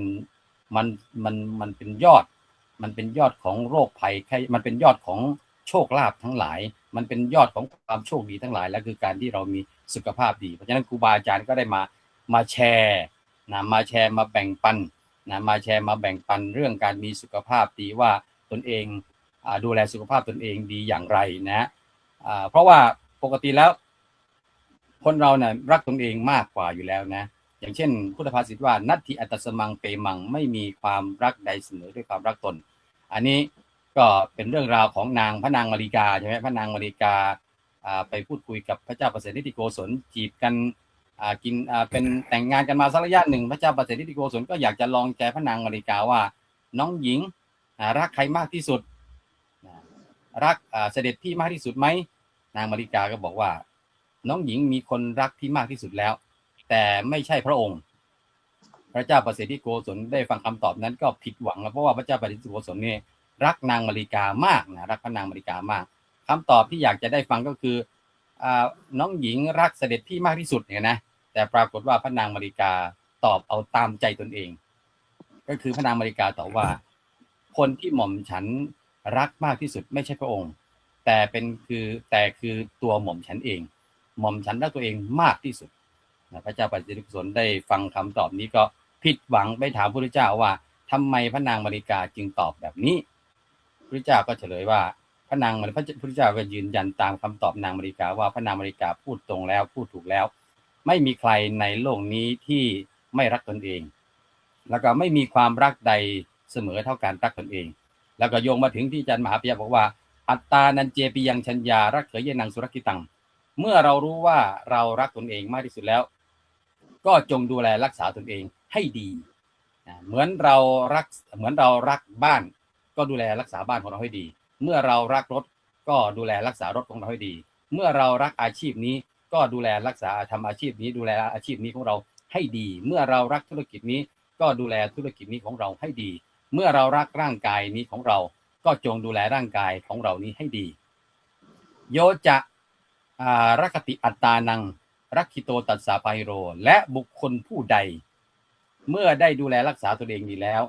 ยอดของโรคภัยมันเป็นยอดของโชคลาภทั้งหลายมันเป็นยอดของความโชคดีทั้งหลายและคือการที่เรามีสุขภาพดีเพราะฉะนั้นครูบาอาจารย์ก็ได้มาแชร์มาแบ่งปันมาแชร์มาแบ่งปันเรื่องการมีสุขภาพดีว่าตนเองดูแลสุขภาพตนเองดีอย่างไรนะเพราะว่าปกติแล้วคนเราเนี่ยรักตนเองมากกว่าอยู่แล้วนะอย่างเช่นพุทธภาษิตว่านัตถิอัตตสมังเปมังไม่มีความรักใดเสมอด้วยความรักตนอันนี้ก็เป็นเรื่องราวของพระนางมาริกาใช่ไหมพระนางมาริกาไปพูดคุยกับพระเจ้าประเสริฐนิติโกศลจีบกันกินเป็นแต่งงานกันมาสักระยะหนึ่งพระเจ้าประเสริฐนิติโกศลก็อยากจะลองใจพระนางมาริกาว่าน้องหญิงรักใครมากที่สุดรักเสด็จพี่มากที่สุดไหมนางมาริกาก็บอกว่าน้องหญิงมีคนรักที่มากที่สุดแล้วแต่ไม่ใช่พระองค์พระเจ้าประเสริฐนิติโกศลได้ฟังคำตอบนั้นก็ผิดหวังเพราะว่าพระเจ้าประเสริฐนิติโกศลนี่รักนางมาริกามากนะรักพระนางมาริกามากคำตอบที่อยากจะได้ฟังก็คือน้องหญิงรักเสด็จพี่มากที่สุดเนี่ยนะแต่ปรากฏว่าพระนางมาริกาตอบเอาตามใจตนเองก็คือพระนางมาริกาตอบว่าคนที่หม่อมฉันรักมากที่สุดไม่ใช่พระองค์แต่คือตัวหม่อมฉันเองหม่อมฉันรักตัวเองมากที่สุดพระเจ้าประเสริฐนิติโกศลได้ฟังคำตอบนี้ก็ผิดหวังไปถามพระพุทธเจ้าว่าทำไมพระนางมาริกาจึงตอบแบบนี้พระพุทธเจ้าก็เฉลยว่าพระพุทธเจ้าก็ยืนยันตามคำตอบนางมาริกาว่าพระนางมาริกาพูดตรงแล้วพูดถูกแล้วไม่มีใครในโลกนี้ที่ไม่รักตนเองแล้วก็ไม่มีความรักใดเสมอเท่าการรักตนเองแล้วก็โยงมาถึงที่อาจารย์มหาปิยะบอกว่าอัตตานันเจปิยังชัญญารักเขยเยนังสุรกิตังเมื่อเรารู้ว่าเรารักตนเองมากที่สุดแล้วก็จงดูแลรักษาตนเองให้ดีเหมือนเรารักบ้านก็ดูแลรักษาบ้านของเราให้ดีเมื่อเรารักรถก็ดูแลรักษารถของเราให้ดีเมื่อเรารักอาชีพนี้ก็ดูแลรักษาทำอาชีพนี้ดูแลอาชีพนี้ของเราให้ดีเมื่อเรารักธุรกิจนี้ก็ดูแลธุรกิจนี้ของเราให้ดีเมื่อเรารักร่างกายนี้ของเรา ก็จงดูแลร่างกายของเรานี้ให้ดีโยจะรักขติอัตตานังรักขิโตตัสสะไพโรและบุคคลผู้ใดเมื่อได้ดูแลรักษาตนเองดีแล้ว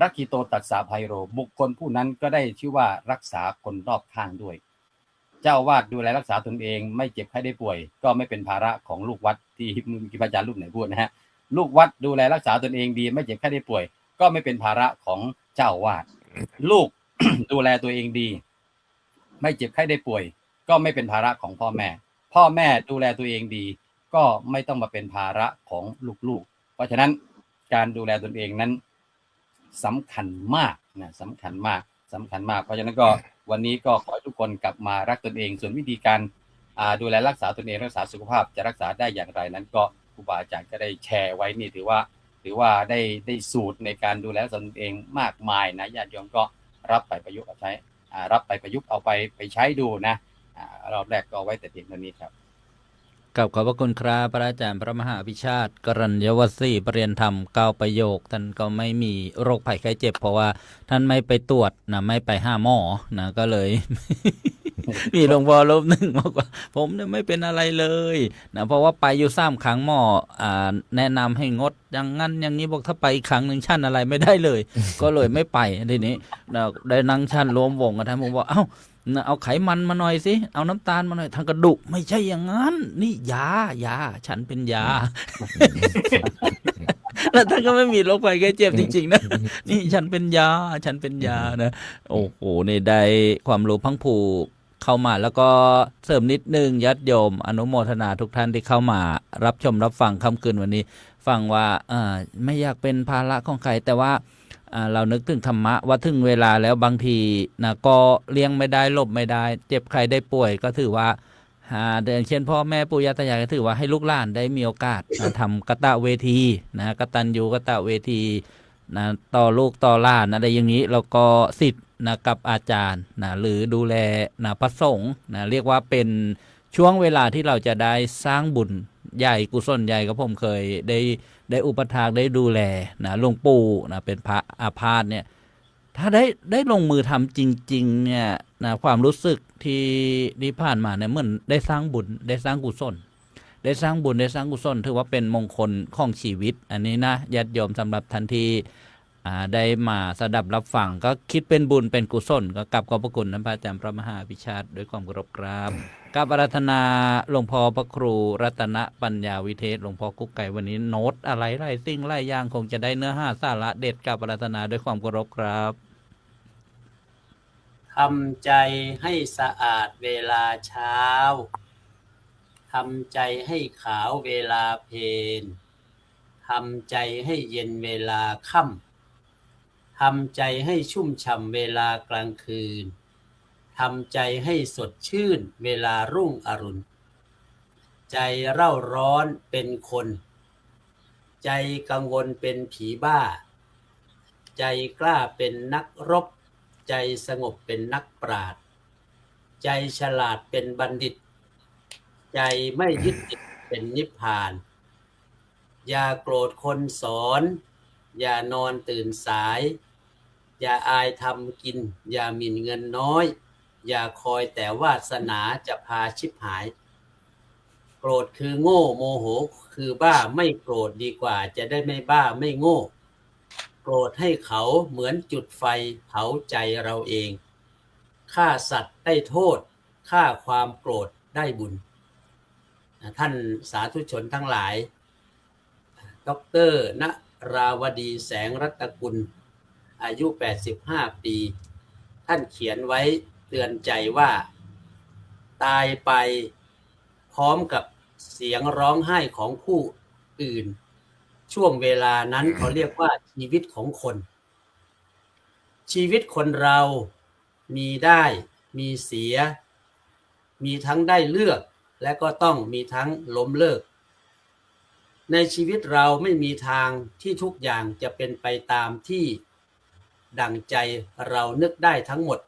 รักขิโตตัสสะไพโรบุคคลผู้นั้นก็ได้ชื่อว่ารักษาคนรอบข้างด้วยเจ้าวาดดูแลรักษาตนเองไม่เจ็บไข้ได้ป่วยก็ไม่เป็นภาระของลูกวัดที่มีพระอาจารย์รูปไหนพูดนะฮะลูกวัดดูแลรักษาตนเองดีไม่เจ็บไข้ได้ป่วยก็ไม่เป็นภาระของเจ้าวาดลูก ดูแลตัวเองดีไม่เจ็บไข้ได้ป่วยก็ไม่เป็นภาระของพ่อแม่พ่อแม่ดูแลตัวเองดีก็ไม่ต้องมาเป็นภาระของลูกๆเพราะฉะนั้นการดูแลตนเองนั้นสำคัญมากนะสำคัญมากเพราะฉะนั้นก็วันนี้ก็ขอให้ทุกคนกลับมารักตนเองส่วนวิธีการดูแลรักษาตนเองรักษาสุขภาพจะรักษาได้อย่างไรนั้นก็ครูบาอาจารย์ก็ได้แชร์ไว้นี่ถือว่าได้สูตรในการดูแลรักษาตนเองมากมายนะญาติโยมก็รับไปประยุกต์เอาใช้รับไปประยุกต์เอาไปใช้ดูนะรอบแรกก็ไว้แต่เพียงเท่านี้ครับ กับขอบพระคุณครับพระอาจารย์พระมหาภิชาติกรัญยวสีปรริยนธรรม9ประโยคท่านก็ไม่มีโรคภัยไข้เจ็บเพราะว่าท่านไม่ไปตรวจนะไม่ไปหาหมอนะก็เลย มีหลวงพ่อรูปหนึ่งบอกว่าผมเนี่ยไม่เป็นอะไรเลยนะเพราะว่าไปอยู่3 ครั้งหมอแนะนำให้งดอย่างนั้นอย่างนี้บอกถ้าไปอีกครั้งหนึ่งชั้นอะไรไม่ได้เลย ก็เลยไม่ไปทีนี้ได้นั่งชั้นรวมวงกันท่านผมบอกเอ้าเอาไขมันมาหน่อยสิเอาน้ำตาลมาหน่อยทางกระดูกไม่ใช่อย่างนั้นนี่ยาฉันเป็นยา แล้วท่านก็ไม่มีโรคภัยแค่เจ็บจริงๆนะนี่ฉันเป็นยานะโอ้โหนี่ได้ความรู้พังผูเข้ามาแล้วก็เสริมนิดนึงญาติโยมอนุโมทนาทุกท่านที่เข้ามารับชมรับฟังค่ำคืนวันนี้ฟังว่าไม่อยากเป็นภาระของใครแต่ว่าเรานึกถึงธรรมะว่าถึงเวลาแล้วบางทีนะก็เลี้ยงไม่ได้หลบไม่ได้เจ็บใครได้ป่วยก็ถือว่าอย่างเช่นพ่อแม่ปู่ย่าตายายก็ถือว่าให้ลูกหลานได้มีโอกาสทำกตเวทีนะกตัญญูกตเวทีนะต่อลูกต่อหลานอะไรอย่างนี้แล้วก็สิทธิ์นะกับอาจารย์นะหรือดูแลนะพระสงฆ์นะเรียกว่าเป็นช่วงเวลาที่เราจะได้สร้างบุญใหญ่กุศลใหญ่ก็ผมเคยได้อุปถากได้ดูแลนะหลวงปู่นะเป็นพระอาพาธเนี่ยถ้าได้ลงมือทำจริงๆเนี่ยนะความรู้สึกที่ผ่านมาเนี่ยเหมือนได้สร้างบุญได้สร้างกุศลได้สร้างบุญได้สร้างกุศลถือว่าเป็นมงคลของชีวิตอันนี้นะญาติโยมสำหรับทันทีได้มาสดับรับฟังก็คิดเป็นบุญเป็นกุศลก็กลับขอบพระคุณท่านพระอาจารย์พระมหาภิชาติด้วยความเคารพครับกับอาราธนาหลวงพ่อพระครูรัตนปัญญาวิเทศหลวงพ่อกุ๊กไก่วันนี้โน้ตอะไรไล่สิ่งไล่ย่างคงจะได้เนื้อหาสาระเด็ดกับอาราธนาด้วยความเคารพครับทำใจให้สะอาดเวลาเช้าทำใจให้ขาวเวลาเพลทำใจให้เย็นเวลาค่ำทำใจให้ชุ่มฉ่ำเวลากลางคืนทำใจให้สดชื่นเวลารุ่งอรุณใจเร่าร้อนเป็นคนใจกังวลเป็นผีบ้าใจกล้าเป็นนักรบใจสงบเป็นนักปราชญ์ใจฉลาดเป็นบัณฑิตใจไม่ยึดติดเป็นนิพพานอย่าโกรธคนสอนอย่านอนตื่นสายอย่าอายทำกินอย่าหมิ่นเงินน้อยอย่าคอยแต่วาสนาจะพาชิบหายโกรธคือโง่โมโหคือบ้าไม่โกรธดีกว่าจะได้ไม่บ้าไม่โง่โกรธให้เขาเหมือนจุดไฟเผาใจเราเองฆ่าสัตว์ได้โทษฆ่าความโกรธได้บุญท่านสาธุชนทั้งหลายดร.ณราวดีแสงรัตกุลอายุ85ปีท่านเขียนไว้เตือนใจว่าตายไปพร้อมกับเสียงร้องไห้ของผู้อื่นช่วงเวลานั้นเขาเรียกว่าชีวิตของคนชีวิตคนเรามีได้มีเสียมีทั้งได้เลือกและก็ต้องมีทั้งล้มเลิกในชีวิตเราไม่มีทางที่ทุกอย่างจะเป็นไปตามที่ดั่งใจเรานึกได้ทั้งหมด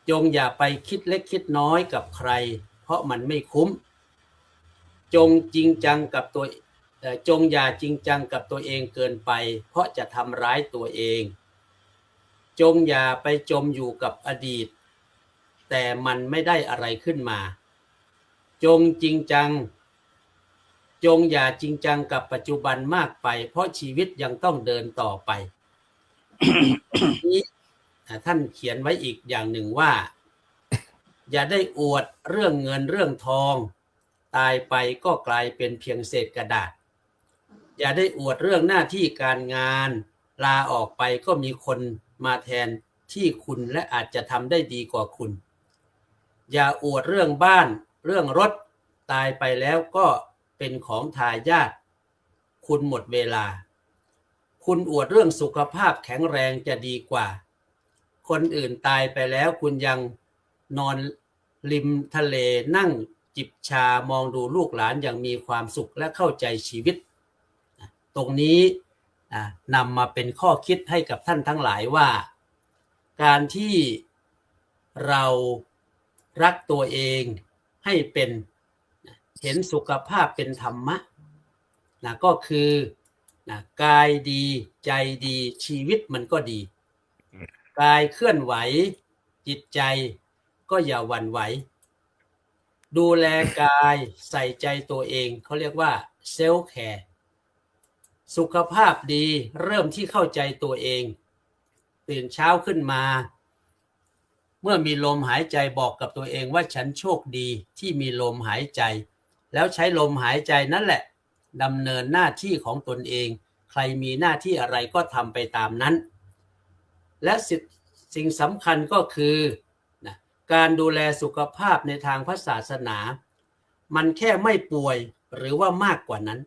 จงอย่าไปคิดเล็กคิดน้อยกับใครเพราะมันไม่คุ้มจงจริงจังกับตัวจงอย่าจริงจังกับตัวเองเกินไปเพราะจะทำร้ายตัวเอง จงอย่าไปจมอยู่กับอดีตแต่มันไม่ได้อะไรขึ้นมาจงจริงจังจงอย่าจริงจังกับปัจจุบันมากไปเพราะชีวิตยังต้องเดินต่อไป นี้ท่านเขียนไว้อีกอย่างหนึ่งว่าอย่าได้อวดเรื่องเงินเรื่องทองตายไปก็กลายเป็นเพียงเศษกระดาษอย่าได้อวดเรื่องหน้าที่การงานลาออกไปก็มีคนมาแทนที่คุณและอาจจะทำได้ดีกว่าคุณอย่าอวดเรื่องบ้านเรื่องรถตายไปแล้วก็เป็นของทายาทคุณหมดเวลาคุณอวดเรื่องสุขภาพแข็งแรงจะดีกว่าคนอื่นตายไปแล้วคุณยังนอนริมทะเลนั่งจิบชามองดูลูกหลานอย่างมีความสุขและเข้าใจชีวิตตรงนี้นำมาเป็นข้อคิดให้กับท่านทั้งหลายว่าการที่เรารักตัวเองให้เป็นเห็นสุขภาพเป็นธรรมะก็คือกายดีใจดีชีวิตมันก็ดีกายเคลื่อนไหวจิตใจก็อย่าหวั่นไหวดูแลกายใส่ใจตัวเองเขาเรียกว่าเซลฟ์แคร์สุขภาพดีเริ่มที่เข้าใจตัวเองตื่นเช้าขึ้นมาเมื่อมีลมหายใจบอกกับตัวเองว่าฉันโชคดีที่มีลมหายใจแล้วใช้ลมหายใจนั่นแหละดำเนินหน้าที่ของตนเองใครมีหน้าที่อะไรก็ทำไปตามนั้นและสิ่งสำคัญก็คือการดูแลสุขภาพในทางพระศาสนามันแค่ไม่ป่วยหรือว่ามากกว่านั้น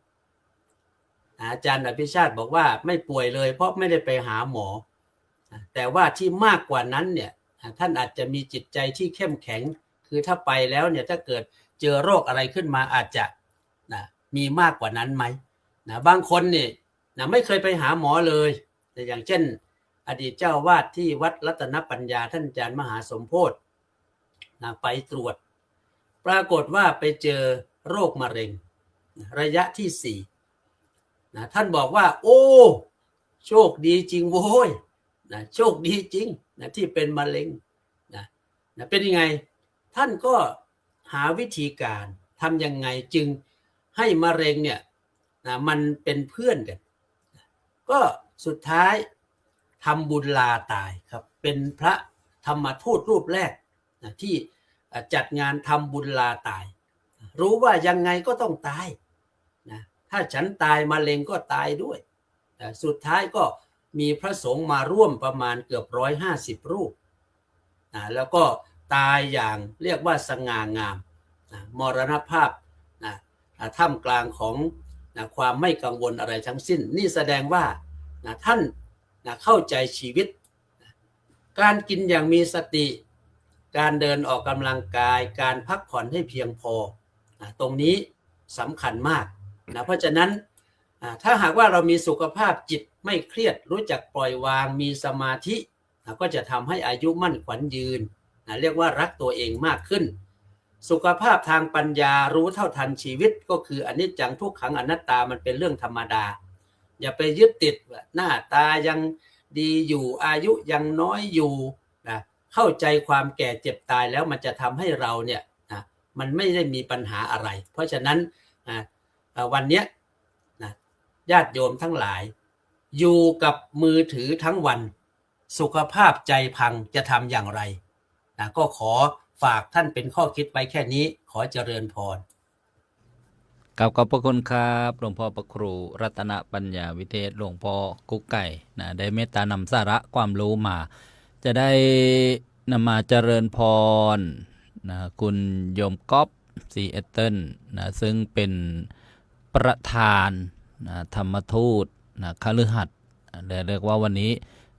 อาจารย์อภิชาติบอกว่าไม่ป่วยเลยเพราะไม่ได้ไปหาหมอแต่ว่าที่มากกว่านั้นเนี่ยท่านอาจจะมีจิตใจที่เข้มแข็งคือถ้าไปแล้วเนี่ยถ้าเกิดเจอโรคอะไรขึ้นมาอาจจะมีมากกว่านั้นไหมบางคนเนี่ยไม่เคยไปหาหมอเลยแต่อย่างเช่นอดีตเจ้าวาดที่วัดรัตนปัญญาท่านอาจารย์มหาสมโพธิไปตรวจปรากฏว่าไปเจอโรคมะเร็งระยะที่4ท่านบอกว่าโอ้โชคดีจริงโว้ยโชคดีจริงที่เป็นมะเร็งเป็นยังไงท่านก็หาวิธีการทำยังไงจึงให้มะเร็งเนี่ยมันเป็นเพื่อนกันก็สุดท้ายทำบุญลาตายครับเป็นพระธรรมทูตรูปแรกที่จัดงานทำบุญลาตายรู้ว่ายังไงก็ต้องตายถ้าฉันตายมะเร็งก็ตายด้วยสุดท้ายก็มีพระสงฆ์มาร่วมประมาณเกือบ150รูปแล้วก็ตายอย่างเรียกว่าสง่างามมรณภาพท่ามกลางของความไม่กังวลอะไรทั้งสิ้นนี่แสดงว่าท่านเข้าใจชีวิตการกินอย่างมีสติการเดินออกกำลังกายการพักผ่อนให้เพียงพอตรงนี้สำคัญมากเพราะฉะนั้นถ้าหากว่าเรามีสุขภาพจิตไม่เครียดรู้จักปล่อยวางมีสมาธิก็จะทำให้อายุมั่นขวัญยืนเรียกว่ารักตัวเองมากขึ้นสุขภาพทางปัญญารู้เท่าทันชีวิตก็คืออนิจจังทุกขังอนัตตามันเป็นเรื่องธรรมดาอย่าไปยึดติดว่าหน้าตายังดีอยู่อายุยังน้อยอยู่เข้าใจความแก่เจ็บตายแล้วมันจะทำให้เราเนี่ยมันไม่ได้มีปัญหาอะไรเพราะฉะนั้นวันนี้ญาติโยมทั้งหลายอยู่กับมือถือทั้งวันสุขภาพใจพังจะทำอย่างไรก็ขอฝากท่านเป็นข้อคิดไว้แค่นี้ขอเจริญพร ขอบพระคุณครับหลวงพ่อพระครูรัตนปัญญาวิเทศหลวงพ่อกุ๊กไก่ได้เมตตานำสาระความรู้มา จะได้นำมาเจริญพรคุณโยมก๊อฟซีเอตเทิลซึ่งเป็นประธานธรรมทูตคฤหัสถ์เรียกว่าวันนี้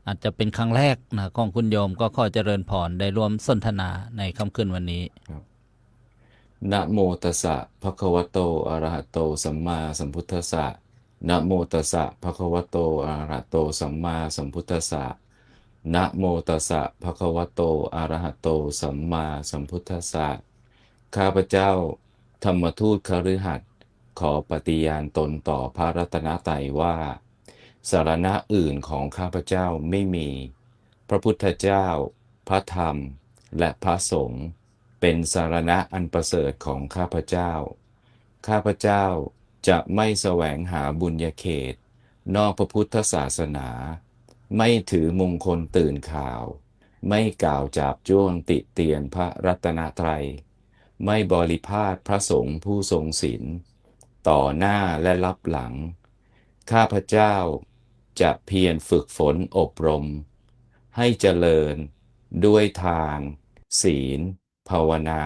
อาจจะเป็นครั้งแรกของคุณโยมก็ขอเจริญพรได้ร่วมสนทนาในค่ำคืนวันนี้นะโมตัสสะภะคะวะโตอะระหะโตสัมมาสัมพุทธัสสะนะโมตัสสะภะคะวะโตอะระหะโตสัมมาสัมพุทธัสสะนะโมตัสสะภะคะวะโตอะระหะโตสัมมาสัมพุทธัสสะข้าพเจ้าธรรมทูตคฤหัสถ์ขอปฏิญาณตนต่อพระรัตนตรัยว่าสรณะอื่นของข้าพเจ้าไม่มี พระพุทธเจ้าพระธรรมและพระสงฆ์เป็นสารณะอันประเสริฐของข้าพเจ้าข้าพเจ้าจะไม่แสวงหาบุญญาเขตนอกพระพุทธศาสนาไม่ถือมงคลตื่นข่าวไม่กล่าวจาบจ้วงติเตียนพระรัตนตรัยไม่บริพาทพระสงฆ์ผู้ทรงศีลต่อหน้าและรับหลังข้าพเจ้าจะเพียรฝึกฝนอบรมให้เจริญด้วยทานศีลภาวนา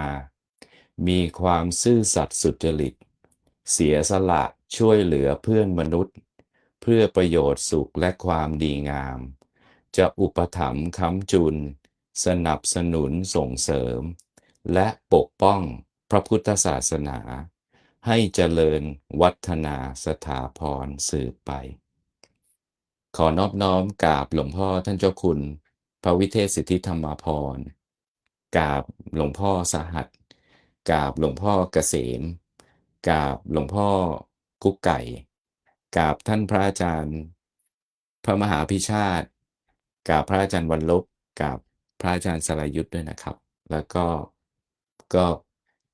มีความซื่อสัตย์สุจริตเสียสละช่วยเหลือเพื่อนมนุษย์เพื่อประโยชน์สุขและความดีงามจะอุปถัมภ์ค้ำจุนสนับสนุนส่งเสริมและปกป้องพระพุทธศาสนาให้เจริญวัฒนาสถาพรสืบไป ขอนอบน้อมกราบหลวงพ่อท่านเจ้าคุณพระวิเทศสิทธิธรรมาภรณ์กราบหลวงพ่อสหัสกราบหลวงพ่อเกษมกราบหลวงพ่อกุ๊กไก่กราบท่านพระอาจารย์พระมหาพิชาติกราบพระอาจารย์วันลบกราบพระอาจารย์สรายุทธด้วยนะครับแล้วก็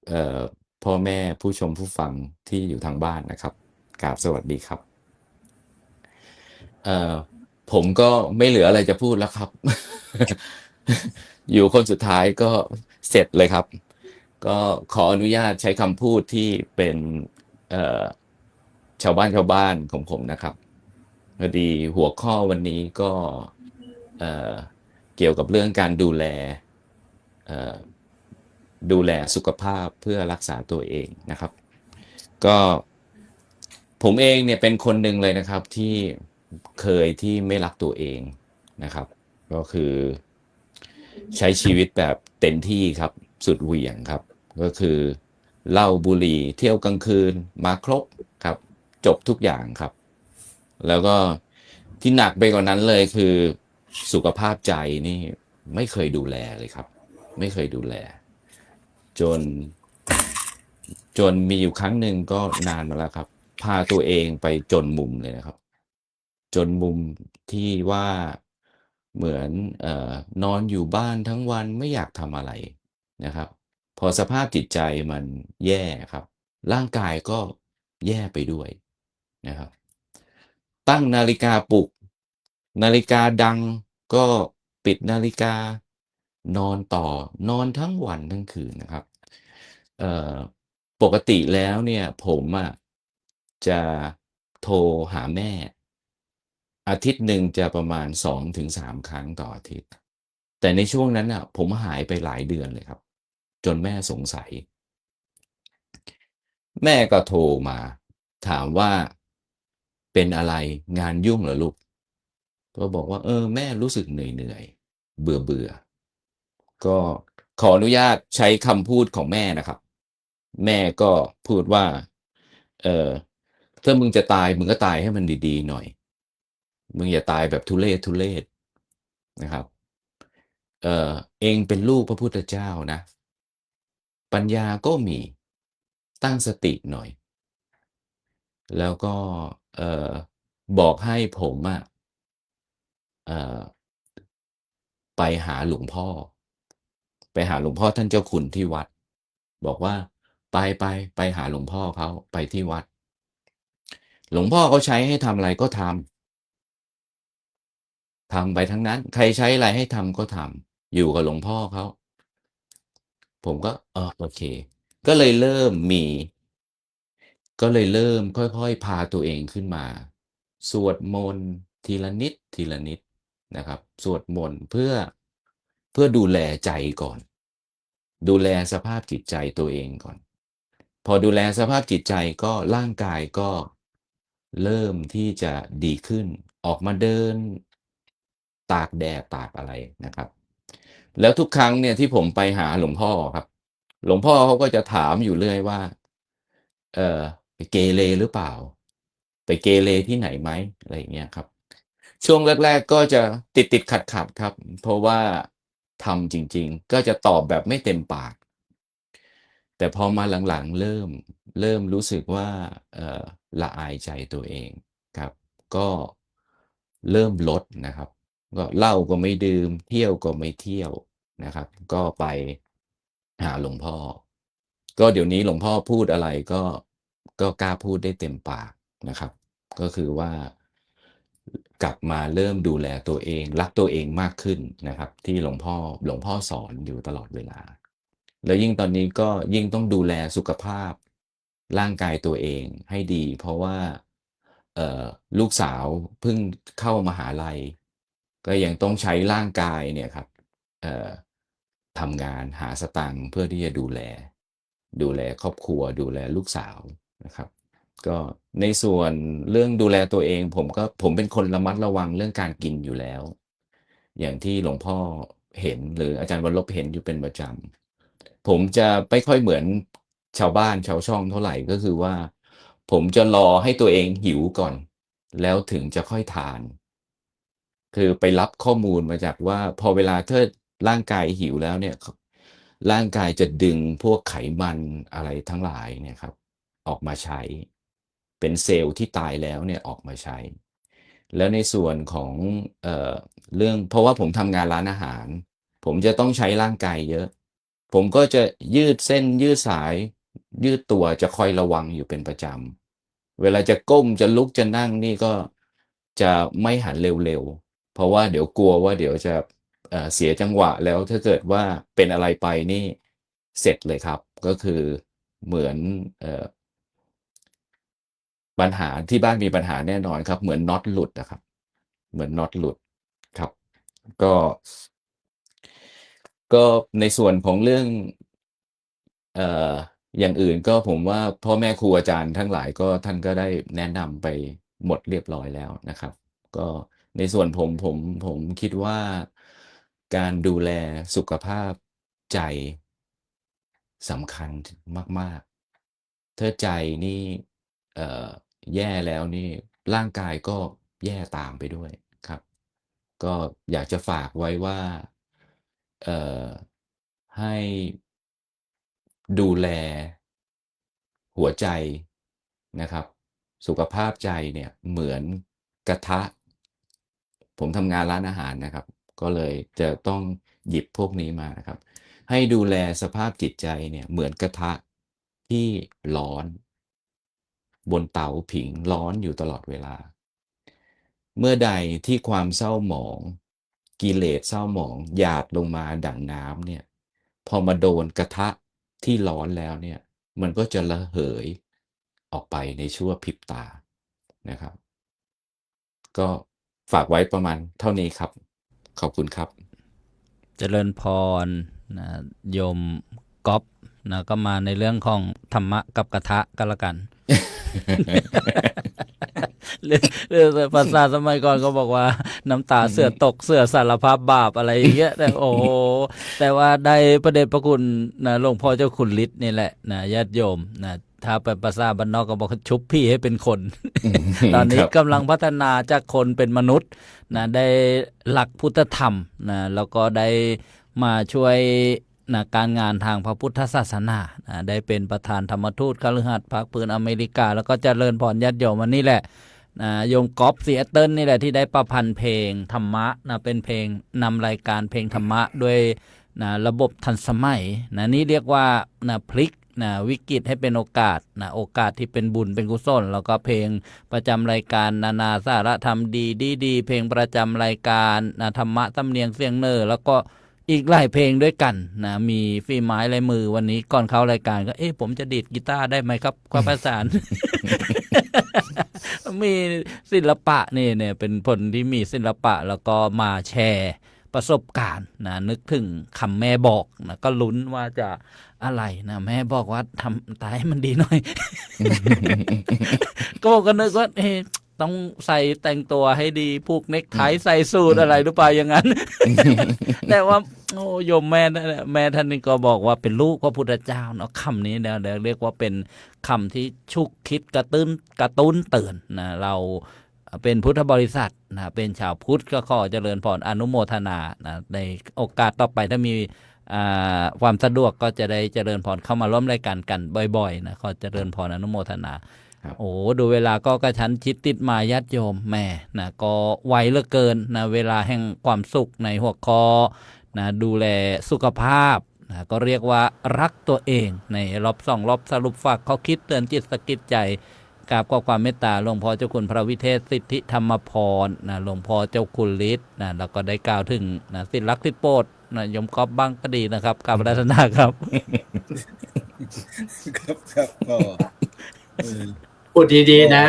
เอ่อพ่อแม่ผู้ชมผู้ฟังที่อยู่ทางบ้านนะครับกราบสวัสดีครับ เอ่อผมก็ไม่เหลืออะไรจะพูดแล้วครับ อยู่คนสุดท้ายก็เสร็จเลยครับ ก็ขออนุญาตใช้คำพูดที่เป็นเอ่อชาวบ้านของผมนะครับพอดีหัวข้อวันนี้ก็เอ่อเกี่ยวกับเรื่องการเอ่อดูแลสุขภาพเพื่อรักษาตัวเองนะครับ ก็ผมเองเนี่ยเป็นคนหนึ่งเลยนะครับที่เคยที่ไม่รักตัวเองนะครับ ก็คือใช้ชีวิตแบบเต็มที่ครับสุดเหวี่ยงครับ ก็คือเหล้าบุหรี่เที่ยวกลางคืนมาครบครับจบทุกอย่างครับ แล้วก็ที่หนักไปกว่านั้นเลยคือสุขภาพใจนี่ไม่เคยดูแลเลยครับ ไม่เคยดูแล จนมีอยู่ครั้งหนึ่งก็นานมาแล้วครับ พาตัวเองไปจนมุมเลยนะครับ จนมุมที่ว่าเหมือนนอนอยู่บ้านทั้งวันไม่อยากทำอะไรนะครับ พอสภาพจิตใจมันแย่ครับ ร่างกายก็แย่ไปด้วยนะครับ ตั้งนาฬิกาปลุก นาฬิกาดังก็ปิดนาฬิกานอนต่อนอนทั้งวันทั้งคืนนะครับเอ่อปกติแล้วเนี่ยผมอะจะโทรหาแม่อาทิตย์หนึ่งจะประมาณ2-3ครั้งต่ออาทิตย์แต่ในช่วงนั้นอ่ะผมหายไปหลายเดือนเลยครับจนแม่สงสัย แม่ก็โทรมาถามว่าเป็นอะไรงานยุ่งเหรอลูกก็บอกว่าแม่รู้สึกเหนื่อยๆเบื่อๆก็ขออนุญาตใช้คำพูดของแม่นะครับแม่ก็พูดว่าเออถ้ามึงจะตายมึงก็ตายให้มันดีๆหน่อยมึงอย่าตายแบบทุเรศนะครับเองเป็นลูกพระพุทธเจ้านะปัญญาก็มีตั้งสติหน่อย แล้วก็เอ่อบอกให้ผมอะเอ่อไปหาหลวงพ่อไปหาหลวงพ่อท่านเจ้าคุณที่วัดบอกว่าไปหาหลวงพ่อเขาไปที่วัดหลวงพ่อเขาใช้ให้ทำอะไรก็ทำไปทั้งนั้นใครใช้อะไรให้ทำก็ทำอยู่กับหลวงพ่อเขาผมก็โอเคก็เลยเริ่มมี ก็เลยเริ่มค่อยๆพาตัวเองขึ้นมาสวดมนต์ทีละนิดทีละนิดนะครับสวดมนต์เพื่อดูแลใจก่อนดูแลสภาพจิตใจตัวเองก่อนพอดูแลสภาพจิตใจก็ร่างกายก็เริ่มที่จะดีขึ้นออกมาเดินตากแดดตากอะไรนะครับแล้วทุกครั้งเนี่ยที่ผมไปหาหลวงพ่อครับหลวงพ่อเขาก็จะถามอยู่เรื่อยว่าไปเกเรหรือเปล่าไปเกเรที่ไหนไหมอะไรอย่างเงี้ยครับช่วงแรกๆก็จะติดขัดครับเพราะว่าทำจริงๆก็จะตอบแบบไม่เต็มปากแต่พอมาหลังๆเริ่มรู้สึกว่าละอายใจตัวเองครับก็เริ่มลดนะครับ ก็เหล้าก็ไม่ดื่มเที่ยวก็ไม่เที่ยวนะครับ ก็ไปหาหลวงพ่อ ก็เดี๋ยวนี้หลวงพ่อพูดอะไรก็กล้าพูดได้เต็มปากนะครับ ก็คือว่ากลับมาเริ่มดูแลตัวเองรักตัวเองมากขึ้นนะครับ ที่หลวงพ่อสอนอยู่ตลอดเวลา แล้วยิ่งตอนนี้ก็ยิ่งต้องดูแลสุขภาพร่างกายตัวเองให้ดี เพราะว่าลูกสาวเพิ่งเข้ามหาลัย ก็ยังต้องใช้ร่างกายเนี่ยครับเอ่อทำงานหาสตางค์เพื่อที่จะดูแลครอบครัวดูแลลูกสาวนะครับ ก็ในส่วนเรื่องดูแลตัวเองผมเป็นคนระมัดระวังเรื่องการกินอยู่แล้ว อย่างที่หลวงพ่อเห็นหรืออาจารย์วรลบเห็นอยู่เป็นประจำผมจะไม่ค่อยเหมือนชาวบ้านชาวช่องเท่าไหร่ก็คือว่า ผมจะรอให้ตัวเองหิวก่อน แล้วถึงจะค่อยทาน คือไปรับข้อมูลมาจากว่าพอเวลาถ้าร่างกายหิวแล้วเนี่ยร่างกายจะดึงพวกไขมันอะไรทั้งหลายเนี่ยครับออกมาใช้ เป็นเซลล์ที่ตายแล้วเนี่ยออกมาใช้ แล้วในส่วนของเรื่องเพราะว่าผมทำงานร้านอาหาร ผมจะต้องใช้ร่างกายเยอะ ผมก็จะยืดเส้นยืดสาย ยืดตัวจะคอยระวังอยู่เป็นประจำ เวลาจะก้มจะลุกจะนั่งนี่ก็จะไม่หันเร็วๆ เพราะว่าเดี๋ยวกลัวว่าเดี๋ยวจะเสียจังหวะแล้วถ้าเกิดว่าเป็นอะไรไปนี่เสร็จเลยครับ ก็คือเหมือนปัญหาที่บ้านมีปัญหาแน่นอนครับ เหมือนน็อตหลุดนะครับ เหมือนน็อตหลุดครับ ก็ก็ในส่วนของเรื่องเอ่ออย่างอื่นก็ผมว่าพ่อแม่ครูอาจารย์ทั้งหลายก็ท่านก็ได้แนะนำไปหมดเรียบร้อยแล้วนะครับ ก็ในส่วนผมคิดว่าการดูแลสุขภาพใจสำคัญมากๆ ถ้าใจนี่เอ่อแย่แล้วนี่ร่างกายก็แย่ตามไปด้วยครับ ก็อยากจะฝากไว้ว่าเอ่อให้ดูแลหัวใจนะครับ สุขภาพใจเนี่ยเหมือนกระทะ ผมทำงานร้านอาหารนะครับ ก็เลยจะต้องหยิบพวกนี้มานะครับ ให้ดูแลสภาพจิตใจเนี่ยเหมือนกระทะที่ร้อน บนเตาผิงร้อนอยู่ตลอดเวลา เมื่อใดที่ความเศร้าหมองกิเลสเศร้าหมองหยาดลงมาดั่งน้ำเนี่ยพอมาโดนกระทะที่ร้อนแล้วเนี่ยมันก็จะระเหยออกไปในชั่วพริบตานะครับ ก็ฝากไว้ประมาณเท่านี้ครับ ขอบคุณครับ เจริญพรนะโยมก๊อฟนะก็มาในเรื่องของธรรมะกับกระทะก็แล้วกัน เรื่องภาษาสมัยก่อนก็บอกว่าน้ำตาเสือตกเสือสารภาพบาปอะไรอย่างเงี้ยแต่โอ้โหแต่ว่าได้ประเดชพระคุณนะหลวงพ่อเจ้าคุณฤทธิ์นี่แหละนะญาติโยมนะถ้าเป็นภาษาบ้านนอกก็บอกชุบพี่ให้เป็นคน ตอนนี้กำลังพัฒนาจากคนเป็นมนุษย์นะได้หลักพุทธธรรมนะแล้วก็ได้มาช่วยนะการงานทางพระพุทธศาสนานะได้เป็นประธานธรรมทูตคฤหัสถ์ภาคพื้นอเมริกาแล้วก็เจริญพรญาติโยมวันนี้แหละโยมก๊อฟซีแอตเทิลนี่แหละที่ได้ประพันธ์เพลงธรรมะนะเป็นเพลงนำรายการเพลงธรรมะด้วยนะระบบทันสมัยนะนี่เรียกว่านะพลิกนะวิกฤตให้เป็นโอกาสนะโอกาสที่เป็นบุญเป็นกุศลแล้วก็เพลงประจำรายการนานาสาระธรรมดีเพลงประจำรายการนะธรรมะตำเนียงเสียงเนอแล้วก็อีกหลายเพลงด้วยกันนะมีฝีไม้ลายมือวันนี้ก่อนเข้ารายการก็ผมจะดีดกีตาร์ได้ไหมครับความประสาน มีศิลปะนี่เนี่ยเป็นคนที่มีศิลปะแล้วก็มาแชร์ประสบการณ์นะนึกถึงคำแม่บอกนะก็ลุ้นว่าจะอะไรนะแม่บอกว่าทำตายให้มันดีหน่อย ก็บอกกันนึกว่าต้องใส่แต่งตัวให้ดีผูกเนคไทใส่สูทอะไรหรือเปล่าอย่างนั้น แต่ว่าโอ้โยมแม่ท่านนี้ก็บอกว่าเป็นลูกพระพุทธเจ้าเนาะคำนี้เนี่ยเรียกว่าเป็นคำที่ชุกคิดกระตุ้นเตือนนะเราเป็นพุทธบริษัทนะเป็นชาวพุทธก็ขอเจริญพรอนุโมทนานะในโอกาสต่อไปถ้ามีความสะดวกก็จะได้เจริญพรเข้ามาร่วมรายการกันบ่อยๆนะขอเจริญพรอนุโมทนา ครับ โอ้ดูเวลาก็กระชั้นชิดติดมาญาติโยมแหม่นะก็ไวเหลือเกินนะเวลาแห่งความสุขในหัวข้อนะดูแลสุขภาพนะก็เรียกว่ารักตัวเองในรอบ2 รอบสรุปฝากข้อคิดเตือนจิตสะกิดใจกราบก็ความเมตตาหลวงพ่อเจ้าคุณพระวิเทศสิทธิธรรมพรนะหลวงพ่อเจ้าคุณฤทธิ์นะแล้วก็ได้กล่าวถึงนะสิทธิรักสิทธิโปรดนะยมก๊อฟบ้างก็ดีนะครับกราบรัตนาครับ ครับครับก็เออ พูดดีๆนะ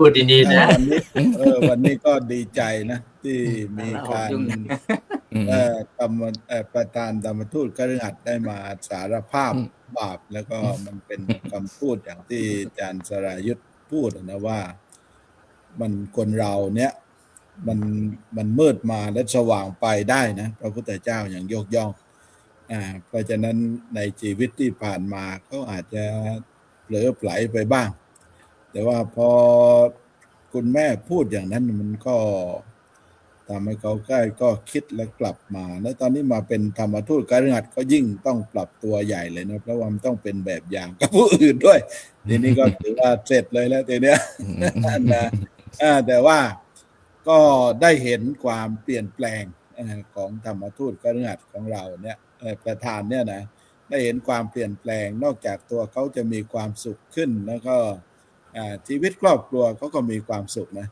พูดดีๆนะ วันนี้ก็ดีใจนะที่มีการ อืม ประธานธรรมทูตคฤหัสถ์ได้มาสารภาพบาป แล้วก็มันเป็นคำพูดอย่างที่อาจารย์สรายุทธพูดนะว่ามันคนเราเนี่ยมันมืดมาและสว่างไปได้นะพระพุทธเจ้าอย่างยกย่องเพราะฉะนั้นในชีวิตที่ผ่านมาเขาอาจจะเผลอไผลไปบ้าง แต่ว่าพอคุณแม่พูดอย่างนั้นมันก็ทำให้เขาก็คิดและกลับมาแล้วตอนนี้มาเป็นธรรมทูตคฤหัสถ์ก็ยิ่งต้องปรับตัวใหญ่เลยนะเพราะว่ามันต้องเป็นแบบอย่างกับผู้อื่นด้วยทีนี้ก็ถือว่าเสร็จเลยแล้วทีเนี้ยนะแต่ว่าก็ได้เห็นความเปลี่ยนแปลงของธรรมทูตคฤหัสถ์ของเราเนี่ยประธานเนี่ยนะได้เห็นความเปลี่ยนแปลงนอกจากตัวเขาจะมีความสุขขึ้นแล้วก็ชีวิตครอบครัวเขาก็มีความสุขนะ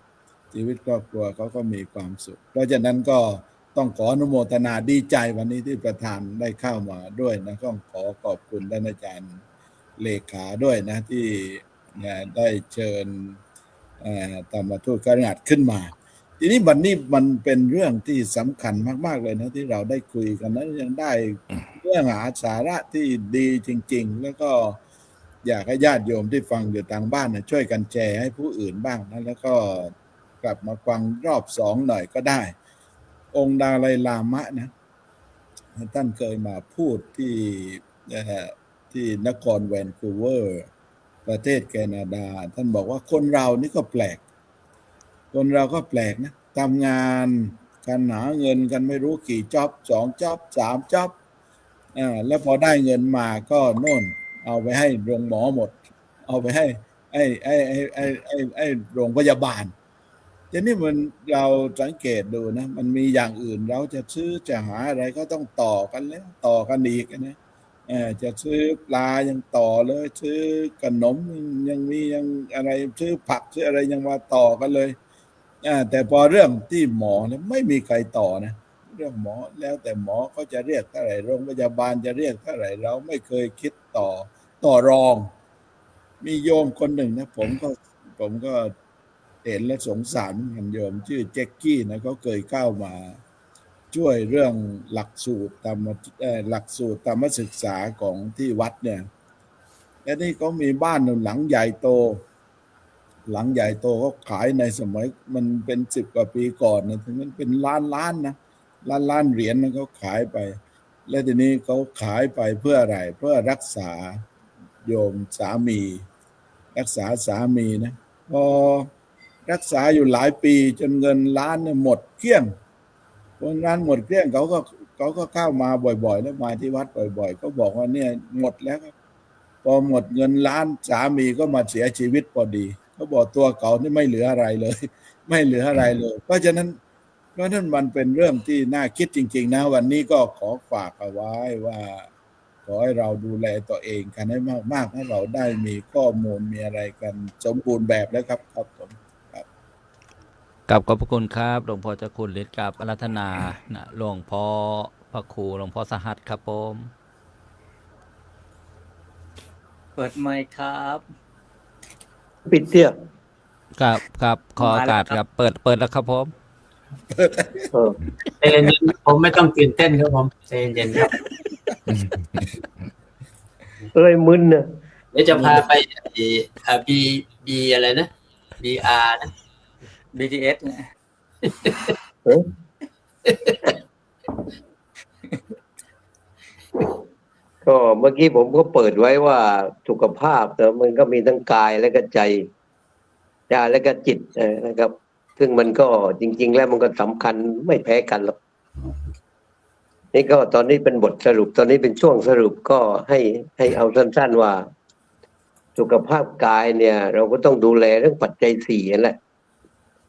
ชีวิตครอบครัวเขาก็มีความสุขเพราะฉะนั้นก็ต้องขออนุโมทนาดีใจวันนี้ที่ประธานได้เข้ามาด้วยนะก็ขอขอบคุณท่านอาจารย์เลขาด้วยนะที่ได้เชิญธรรมทูตคฤหัสถ์ขึ้นมาทีนี้วันนี้มันเป็นเรื่องที่สำคัญมากๆเลยนะที่เราได้คุยกันนะยังได้เรื่องหาสาระที่ดีจริงๆแล้วก็อยากให้ญาติโยมที่ฟังอยู่ทางบ้านนะช่วยกันแชร์ให้ผู้อื่นบ้างนะแล้วก็กลับมาฟังรอบ2หน่อยก็ได้องค์ดาไลลามะนะท่านเคยมาพูดที่นครแวนคูเวอร์ประเทศแคนาดาท่านบอกว่าคนเรานี่ก็แปลกคนเราก็แปลกนะทำงานกันหาเงินกันไม่รู้กี่จ็อบ2จ็อบ3จ็อบแล้วพอได้เงินมาก็โน่นเอาไปให้โรงหมอหมดเอาไปให้โรงพยาบาลทีนี้มันเราสังเกตดูนะมันมีอย่างอื่นเราจะซื้อจะหาอะไรก็ต้องต่อกันแล้วต่อกันอีกนะจะซื้อปลายังต่อเลยซื้อขนมยังมียังอะไรซื้อผักซื้ออะไรยังมาต่อกันเลยแต่พอเรื่องที่หมอเนี่ยไม่มีใครต่อนะเรื่องหมอแล้วแต่หมอเขาจะเรียกเท่าไหร่โรงพยาบาลจะเรียกเท่าไหร่เราไม่เคยคิดต่อรองมีโยมคนหนึ่งนะผมก็เห็นและสงสารมันโยมชื่อแจ็คกี้นะเขาเคยเข้ามาช่วยเรื่องหลักสูตรธรรมศึกษาของที่วัดเนี่ยและนี่เขามีบ้านหลังใหญ่โตเขาขายในสมัยมันเป็น10 กว่าปีก่อนนะถึงมันเป็นล้านนะล้านเหรียญนะเขาขายไปและทีนี้เขาขายไปเพื่ออะไรเพื่อรักษาโยมสามีรักษาสามีนะพอรักษาอยู่หลายปีจนเงินล้านเนี่ยหมดเกลี้ยงคนงานหมดเกลี้ยงเขาก็เข้ามาบ่อยๆแล้วมาที่วัดบ่อยๆเขาบอกว่าเนี่ยหมดแล้วครับพอหมดเงินล้านสามีก็มาเสียชีวิตพอดีเขาบอกตัวเขานี่ไม่เหลืออะไรเลยไม่เหลืออะไรเลยเพราะฉะนั้นมันเป็นเรื่องที่น่าคิดจริงๆนะวันนี้ก็ขอฝากเอาไว้ว่าขอให้เราดูแลตัวเองกันให้มากๆให้เราได้มีข้อมูลมีอะไรกันสมบูรณ์แบบแล้วครับผมกับขอบพระคุณครับหลวงพ่อเจ้าคุณฤทธิ์กับอารัธนานะหลวงพ่อพระครูหลวงพ่อสหัสครับผม เปิดไมค์ครับ ปิดเที่ยง ครับขอโอกาสครับเปิดแล้วครับผม ใจเย็นๆผมไม่ต้องตื่นเต้นครับผมใจเย็นๆครับ มึนน่ะ เดี๋ยวจะพาไปบีอะไรนะ BR นะ BTS เนี่ย ก็เมื่อกี้ผมก็เปิดไว้ว่าสุขภาพแต่มันก็มีทั้งกายและก็ใจและก็จิตนะครับซึ่งมันก็จริงๆแล้วมันก็สำคัญไม่แพ้กันหรอกนี่ก็ตอนนี้เป็นบทสรุปตอนนี้เป็นช่วงสรุปก็ให้เอาสั้นๆว่า สุขภาพกายเนี่ย เราก็ต้องดูแลเรื่องปัจจัยสี่นั่นแหละ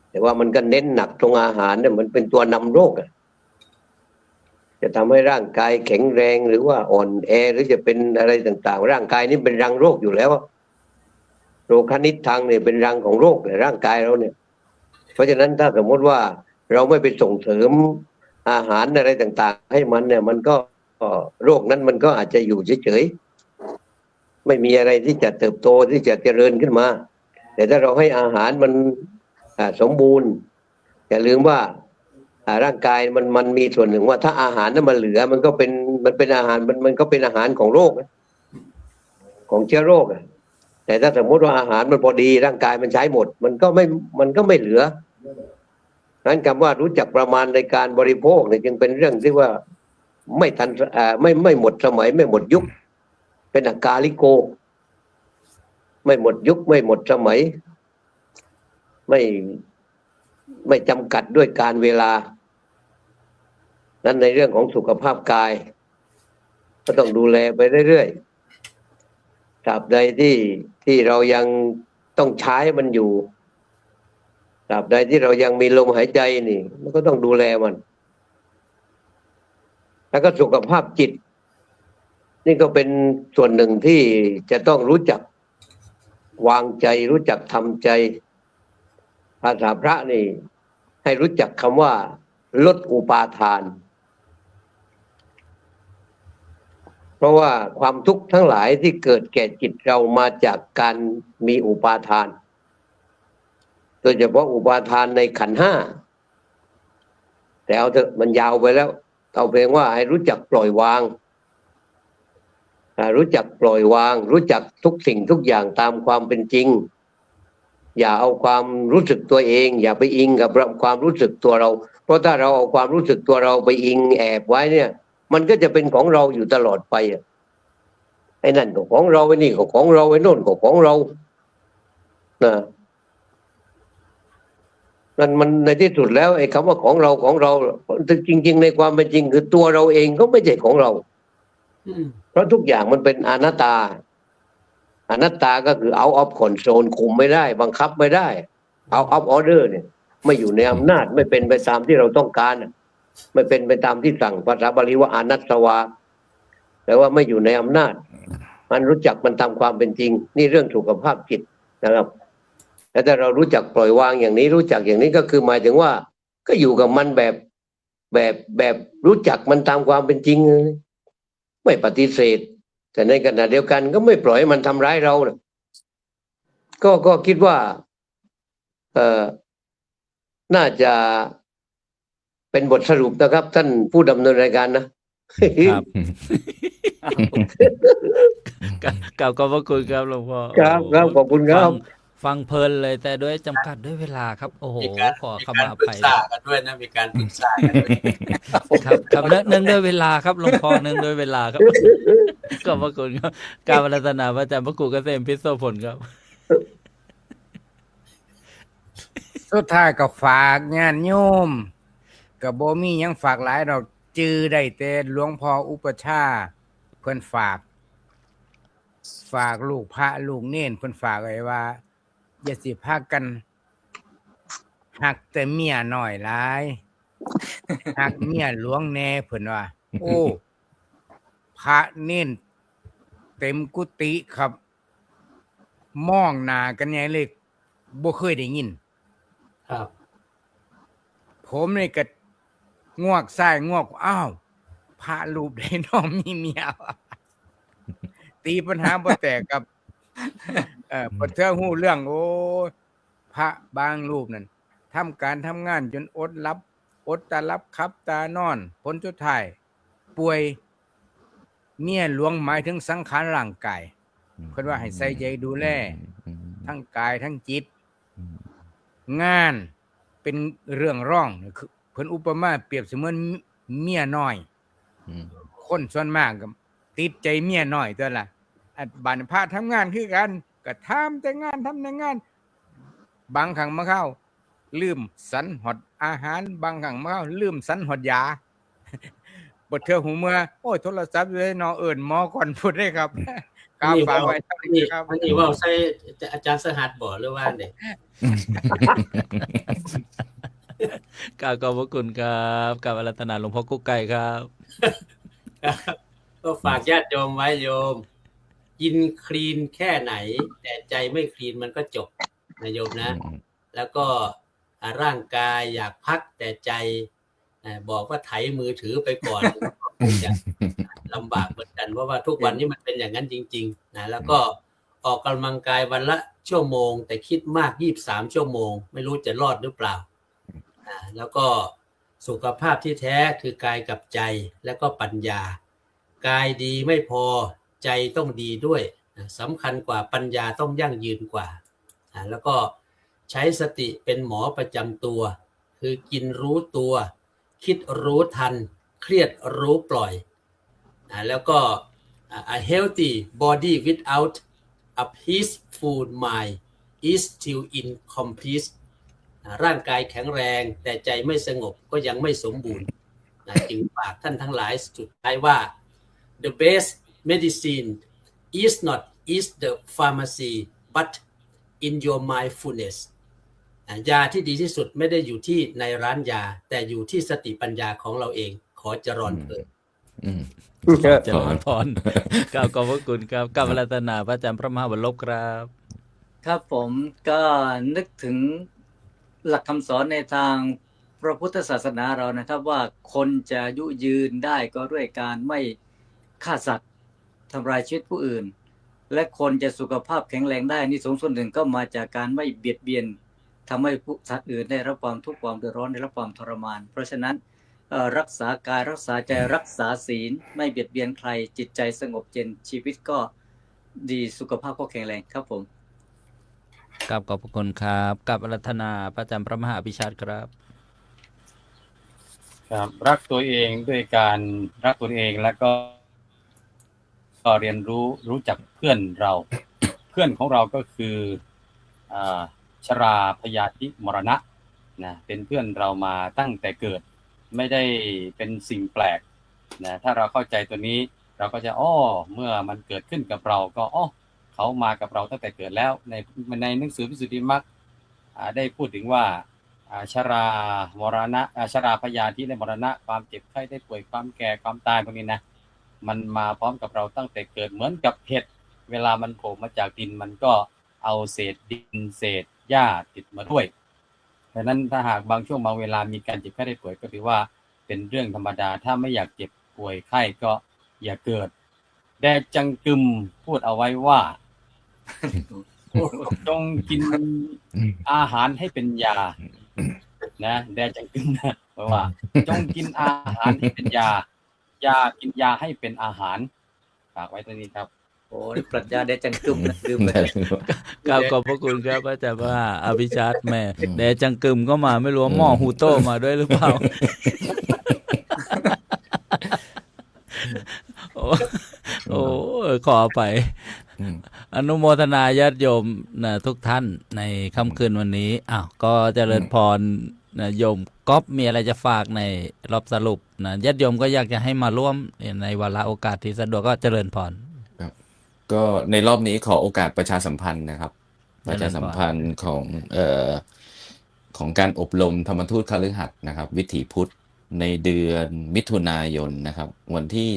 แต่ว่ามันก็เน้นหนักตรงอาหารเนี่ยมันเป็นตัวนำโรคอะจะทำให้ร่างกายแข็งแรงหรือว่าอ่อนแอหรือจะเป็นอะไรต่างๆร่างกายนี่เป็นรังโรคอยู่แล้วโรคนิดทางเนี่ยเป็นรังของโรคในร่างกายเราเนี่ยเพราะฉะนั้นถ้าสมมติว่าเราไม่ไปส่งเสริมอาหารอะไรต่างๆให้มันเนี่ยมันก็โรคนั้นมันก็อาจจะอยู่เฉยๆไม่มีอะไรที่จะเติบโตที่จะเจริญขึ้นมาแต่ถ้าเราให้อาหารมันสมบูรณ์อย่าลืมว่าร่างกายมันมีส่วนหนึ่งว่าถ้าอาหารนั้นมันเหลือมันเป็นอาหารมันก็เป็นอาหารของโรคของเชื้อโรคแต่ถ้าสมมติว่าอาหารมันพอดีร่างกายมันใช้หมดมันก็ไม่เหลือนั้นคำว่ารู้จักประมาณในการบริโภคเนี่ยจึงเป็นเรื่องที่ว่าไม่ทันไม่หมดสมัยไม่หมดยุคเป็นอากาลิโกไม่หมดยุคไม่หมดสมัยไม่จำกัดด้วยการเวลานั้นในเรื่องของสุขภาพกายก็ต้องดูแลไปเรื่อยๆตราบใดที่เรายังต้องใช้มันอยู่ตราบใดที่เรายังมีลมหายใจนี่มันก็ต้องดูแลมันแล้วก็สุขภาพจิตนี่ก็เป็นส่วนหนึ่งที่จะต้องรู้จักวางใจรู้จักทำใจภาษาพระนี่ให้รู้จักคำว่าลดอุปาทานเพราะว่าความทุกข์ทั้งหลายที่เกิดแก่จิตเรามาจากการมีอุปาทานโดยเฉพาะอุปาทานในขันธ์ห้าแต่เอาเถอะมันยาวไปแล้วเอาเพียงว่าให้รู้จักปล่อยวางรู้จักปล่อยวางรู้จักทุกสิ่งทุกอย่างตามความเป็นจริงอย่าเอาความรู้สึกตัวเองอย่าไปอิงกับความรู้สึกตัวเราเพราะถ้าเราเอาความรู้สึกตัวเราไปอิงแอบไว้เนี่ยมันก็จะเป็นของเราอยู่ตลอดไปไอ้นั่นก็ของเราไอ้นี่ก็ของเราไอ้โน่นก็ของเรานั่นมันในที่สุดแล้วไอ้คำว่าของเราจริงๆในความเป็นจริงคือตัวเราเองก็ไม่ใช่ของเราเพราะทุกอย่างมันเป็นอนัตตาอนัตตาก็คือเอาออฟคอนโทรลคุมไม่ได้บังคับไม่ได้เอาออฟออเดอร์เนี่ยไม่อยู่ในอำนาจไม่เป็นไปตามที่เราต้องการไม่เป็นไปตามที่สั่งภาษาบาลีว่าอนัตตวาแปลว่าไม่อยู่ในอำนาจมันรู้จักมันตามความเป็นจริงนี่เรื่องสุขภาพจิตนะครับแล้วถ้าเรารู้จักปล่อยวางอย่างนี้รู้จักอย่างนี้ก็คือหมายถึงว่าก็อยู่กับมันแบบรู้จักมันตามความเป็นจริงไม่ปฏิเสธแต่ในขณะเดียวกันก็ไม่ปล่อยให้มันทำร้ายเรานะก็คิดว่าน่าจะเป็นบทสรุปนะครับท่านผู้ดำเนินรายการนะครับกราบขอบพระคุณครับหลวงพ่อ ครับขอบคุณครับ ฟังเพลินเลยแต่ด้วยจำกัดด้วยเวลาครับโอ้โหขอขมาอภัย มีการปรึกษากันด้วยนะมีการปรึกษากันด้วย ครับเนื่องด้วยเวลาครับหลวงพ่อเนื่องด้วยเวลาครับขอบพระคุณครับการรัตนาพระอาจารย์พระครูเกษมพิโสผลครับ สุดท้ายก็ฝากญาติโยมก็บ่มีหยังฝากหลายดอกจื้อได้แต่หลวงพ่ออุปชฌาย์เพิ่นฝากลูกพระลูกเน้นเพิ่นฝากไว้ว่าอย่าสิพากันหักแต่เมียน้อยหลายหักเมียหลวงแน่เพิ่นว่าโอ้พระเน้นเต็มกุฏิครับมองหน้ากันใหญ่เลยบ่เคยได้ยินครับผมนี่ก็งวกซ้ายงวกอ้าวพระรูปใดน้องมีเมียวะตีปัญหาบ่แตกกับพอเธอฮู้เรื่องโอ้พระบางรูปนั่นทำการทำงานจนอดตาลับครับตานอนผลสุดท้ายป่วยเมียหลวงหมายถึงสังขารร่างกายเพิ่นว่าให้ใส่ใจดูแลทั้งกายทั้งจิตงานเป็นเรื่องร่องคือเพิ่นอุปมาเปรียบเสมือนเมียน้อยคนส่วนมากก็ติดใจเมียน้อยตัวล่ะบัดพระทำงานคือกันก็ทำแต่งานทำแต่งานบางครั้งมาเข้าลืมสันหดอาหารบางครั้งมาเข้าลืมสันหดยาบ่เทื่อหูเมื่อโอ้ยโทรศัพท์อยู่ในนอเอิ้นหมอก่อนพูดได้ครับ ครับฝากไว้ อั เท่าน นี้ นี้ ครับ อันนี้ว่าใส่อาจารย์สหัสบ่หรือว่าเนี่ย กราบขอบพระคุณครับกราบอาราธนาหลวงพ่อกุ๊กไก่ครับ ก็ฝากญาติโยมไว้โยม กินคลีนแค่ไหน แต่ใจไม่คลีนมันก็จบนะโยมนะ แล้วก็ร่างกายอยากพักแต่ใจบอกว่าไถมือถือไปก่อน คงจะลำบากเหมือนกันเพราะว่าทุกวันนี้มันเป็นอย่างนั้นจริงๆนะแล้วก็ออกกำลังกายวันละชั่วโมง แต่คิดมาก23ชั่วโมงไม่รู้จะรอดหรือเปล่าแล้วก็สุขภาพที่แท้คือกายกับใจแล้วก็ปัญญากายดีไม่พอใจต้องดีด้วยสำคัญกว่าปัญญาต้องยั่งยืนกว่าแล้วก็ใช้สติเป็นหมอประจำตัวคือกินรู้ตัวคิดรู้ทันเครียดรู้ปล่อยแล้วก็ a healthy body without a peaceful mind is still incomplete ร่างกายแข็งแรงแต่ใจไม่สงบก็ยังไม่สมบูรณ์จึงฝากท่านทั้งหลายสุดท้ายว่า the best medicine is not is the pharmacy but in your mindfulness ยาที่ดีที่สุดไม่ได้อยู่ที่ในร้านยาแต่อยู่ที่สติปัญญาของเราเองขอเจริญพรเจริญพรกราบขอบพระคุณครับกราบอาราธนาพระอาจารย์พระมหาวรบครับ ครับผมก็นึกถึงหลักคำสอนในทางพระพุทธศาสนาเรานะครับว่าคนจะอายุยืนได้ก็ด้วยการไม่ฆ่าสัตว์ทำลายชีวิตผู้อื่นและคนจะสุขภาพแข็งแรงได้นี่ส่วนหนึ่งก็มาจากการไม่เบียดเบียนทำให้ผู้สัตว์อื่นได้รับความทุกข์ความเดือดร้อนได้รับความทรมานเพราะฉะนั้นรักษากายรักษาใจรักษาศีลไม่เบียดเบียนใครจิตใจสงบเย็นชีวิตก็ดีสุขภาพก็แข็งแรงครับผมครับขอบพระคุณครับกับอาราธนาพระอาจารย์พระมหาภิชาติครับครับรักตัวเองด้วยการรักตัวเองแล้วก็เรียนรู้จักเพื่อนเรา เพื่อนของเราก็คือชราพยาธิมรณะนะเป็นเพื่อนเรามาตั้งแต่เกิดไม่ได้เป็นสิ่งแปลกนะถ้าเราเข้าใจตัวนี้เราก็จะเมื่อมันเกิดขึ้นกับเราก็เขามากับเราตั้งแต่เกิดแล้วในหนังสือวิสุทธิมรรคได้พูดถึงว่าชรามรณะชราพยาธิในมรณะความเจ็บไข้ได้ป่วยความแก่ความตายพวกนี้นะมันมาพร้อมกับเราตั้งแต่เกิดเหมือนกับเห็ดเวลามันโผล่มาจากดินมันก็เอาเศษดินเศษหญ้าติดมาด้วยดังนั้นถ้าหากบางช่วงบางเวลามีการเจ็บไข้ได้ป่วยก็ถือว่าเป็นเรื่องธรรมดาถ้าไม่อยากเจ็บป่วยไข้ก็อย่าเกิดแดจังกึมพูดเอาไว้ว่า จงกินอาหารให้เป็นยานะแดจังกึมนะเพราะว่าจงกินอาหารให้เป็นยากินยาให้เป็นอาหารฝากไว้ตรงนี้ครับโอ้ยปรัชญาแดจังกึมนะลืมไปกราบขอบพระคุณครับอาจารย์ว่าอภิชาติแม่แดจังกึมก็มาไม่รู้ว่าหม้อฮูโต้มาด้วยหรือเปล่าโอ้ขอไปอนุโมทนาญาติโยมนะทุกท่านในค่ำคืนวันนี้ก็เจริญพรนะโยมก๊อฟมีอะไรจะฝากในรอบสรุปนะญาติโยมก็อยากจะให้มาร่วมในวาระโอกาสที่สะดวกก็เจริญพรครับก็ในรอบนี้ขอโอกาสประชาสัมพันธ์นะครับประชาสัมพันธ์ของการอบรมธรรมทูตคฤหัสถ์นะครับวิถีพุทธในเดือนมิถุนายนนะครับวันที่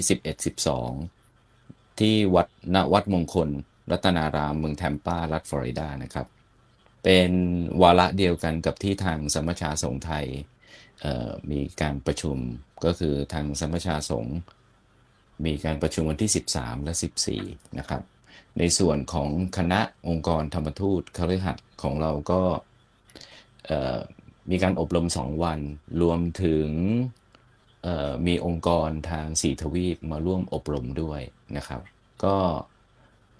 11-12ที่วัดมงคลรัตนารามเมืองแทมปารัฐฟลอริดานะครับเป็นวาระเดียวกันกับที่ทางสมัชชาสงฆ์ไทยมีการประชุมก็คือทางสมัชชาสงฆ์มีการประชุมวันที่13และ14นะครับในส่วนของคณะองค์กรธรรมทูตคฤหัสถ์ของเราก็มีการอบรม2วันรวมถึงมีองค์กรทาง4ทวีปมาร่วมอบรมด้วยนะครับก็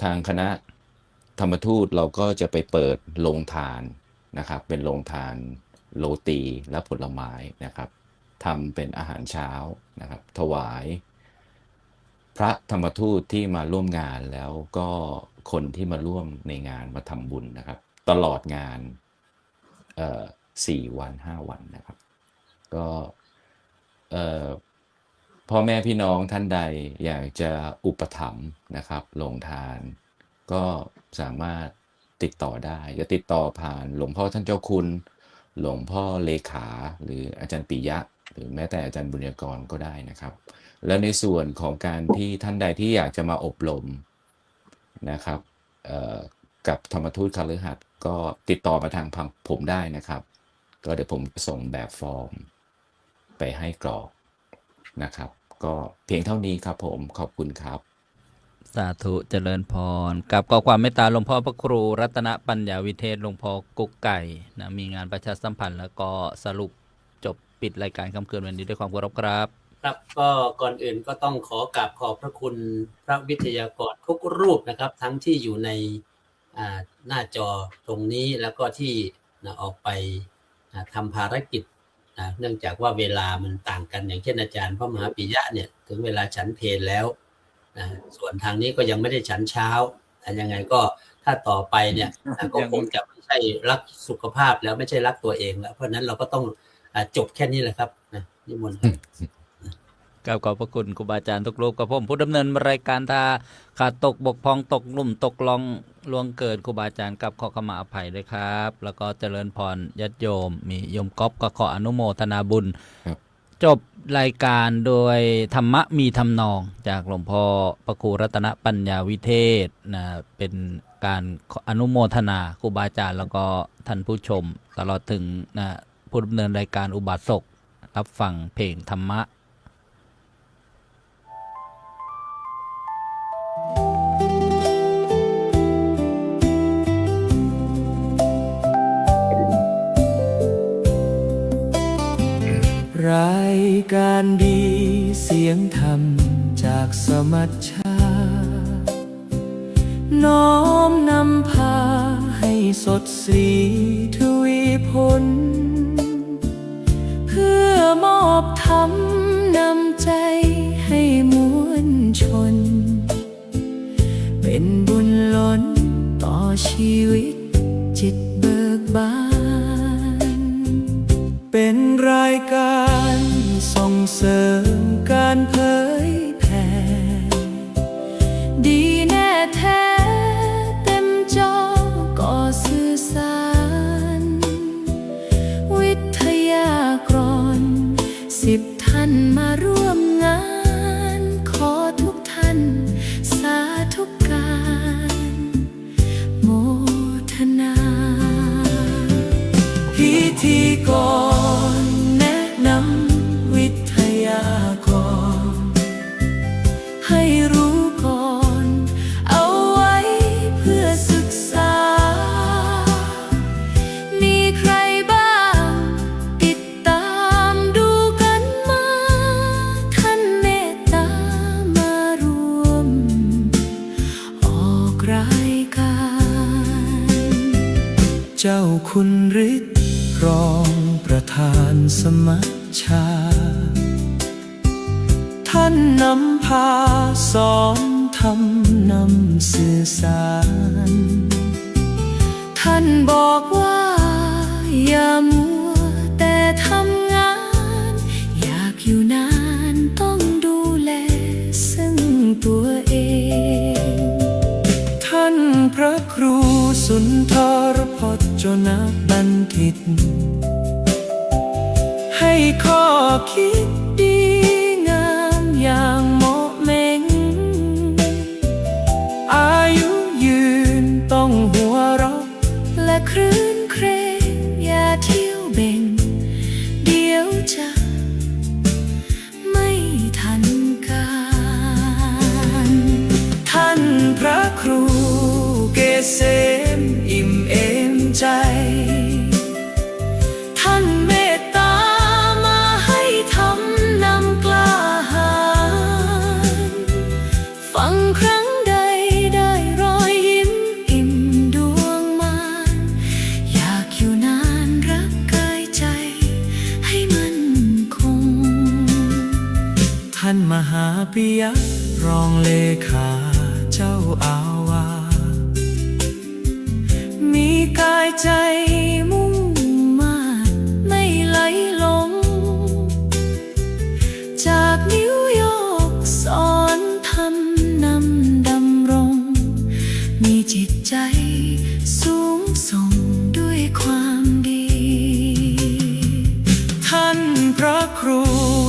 ทางคณะธรรมทูตเราก็จะไปเปิดโรงทานนะครับเป็นโรงทานโรตีและผลไม้นะครับทำเป็นอาหารเช้านะครับถวายพระธรรมทูตที่มาร่วมงานแล้วก็คนที่มาร่วมในงานมาทำบุญนะครับตลอดงาน4 วัน 5 วันนะครับก็ พ่อแม่พี่น้องท่านใดอยากจะอุปถัมภ์นะครับลงทาน ก็สามารถติดต่อได้จะติดต่อผ่านหลวงพ่อท่านเจ้าคุณ หลวงพ่อเลขาหรืออาจารย์ปิยะ หรือแม้แต่อาจารย์บุญยกรก็ได้นะครับ แล้วในส่วนของการที่ท่านใดที่อยากจะมาอบรมนะครับกับธรรมทูตคฤหัสถ์ก็ติดต่อมาทางผมได้นะครับ ก็เดี๋ยวผมส่งแบบฟอร์มไปให้กรอกนะครับ ก็เพียงเท่านี้ครับผมขอบคุณครับ สาธุเจริญพรกับขอความเมตตาหลวงพ่อพระครูรัตนปัญญาวิเทศหลวงพ่อกุ๊กไก่นะมีงานประชาสัมพันธ์แล้วก็สรุปจบปิดรายการค่ำคืนวันนี้ด้วยความเคารพครับ ครับก็ก่อนอื่นก็ต้องขอกราบขอบพระคุณพระวิทยากรทุกรูปนะครับทั้งที่อยู่ในหน้าจอตรงนี้แล้วก็ที่ออกไปทำภารกิจเนื่องจากว่าเวลามันต่างกันอย่างเช่นอาจารย์พระมหาปิยะเนี่ยถึงเวลาฉันเพลแล้วส่วนทางนี้ก็ยังไม่ได้ฉันเช้าแต่ยังไงก็ถ้าต่อไปเนี่ยก็คงจะไม่ใช่รักสุขภาพแล้วไม่ใช่รักตัวเองแล้วเพราะนั้นเราก็ต้องจบแค่นี้แหละครับนิมนต์ขอบพระคุณครูบาอาจารย์ทุกรูปกับผมผู้ดำเนินรายการถ้าขาดตกบกพร่องตกหลุ่มตกลองล่วงเกินครูบาอาจารย์กับขอขมาอภัยด้วยครับ แล้วก็เจริญพรญาติโยมมีโยมก๊อฟก็ขออนุโมทนาบุญจบรายการโดยธรรมะมีทำนองจากหลวงพ่อพระครูรัตนปัญญาวิเทศนะเป็นการอนุโมทนาครูบาอาจารย์แล้วก็ท่านผู้ชมตลอดถึงนะผู้ดำเนินรายการอุบาสกรับฟังเพลงธรรมะรายการดีเสียงธรรมจากสมัชชาน้อมนำพาให้สดสีทวีผลเพื่อมอบธรรมนำใจให้มวลชนเป็นบุญล้นต่อชีวิตจิตเบิกบานเป็นรายการส่งเสริมการเผยแผ่ดีแน่แท้เต็มจอก็สื่อสารวิทยากร10 ท่านมาร่วมงานขอทุกท่านสาธุการโมทนาพิธีกรแนะนำวิทยากรให้รู้ก่อนเอาไว้เพื่อศึกษามีใครบ้างติดตามดูกันมาท่านเมตตามารวมออกรายการเจ้าคุณฤทธิ์รองประธานสมัชชาท่านนำพาสอนธรรมนำสื่อสารท่านบอกว่าอย่ามัวแต่ทำงานอยากอยู่นานต้องดูแลซึ่งตัวเองท่านพระครูสุนทรพจนบัณฑิตให้ข้อคิดดีงามอย่างเหมาะเม้งอายุยืนต้องหัวเราะและครื้นเครงอย่าเที่ยวเบ่งเดี๋ยวจะไม่ทันการท่านพระครูเกษมอิ่มเอมใจท่านเมตตามาให้ทำนำกล้าหาญฟังครั้งใดได้รอยยิ้มอิ่มดวงมานอยากอยู่นานรักกายใจให้มั่นคงท่านมหาปิยะรองเลขาเจ้าอาวาสมีกายใจมุ่งมาดไม่ไหลลงจากนิวย ระครู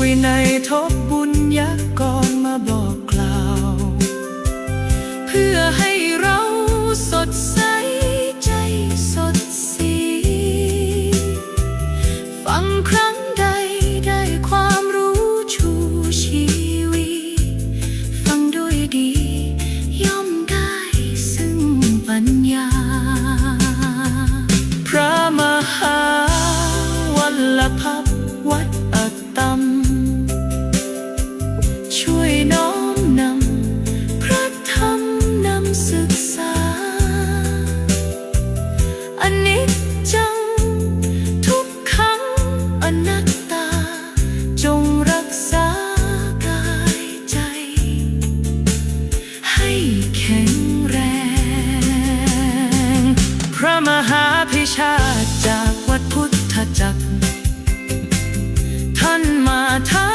วินัยทบบุญยกรมาบอกกล่าว เพื่อให้เราสดใสใจสดสีฟังครั้งใดได้ความรู้ชูชีวีฟังด้วยดีย่อมได้ซึ่งปัญญาพระมหาวัลลภัพวัดอัตตมช่วยน้อมนำพระธรรมนำศึกษาอนิจจังทุกขังอนัตตาจงรักษากายใจให้แข็งแรงพระมหาพิชาติจากวัดพุทธจักรท่านมาท้า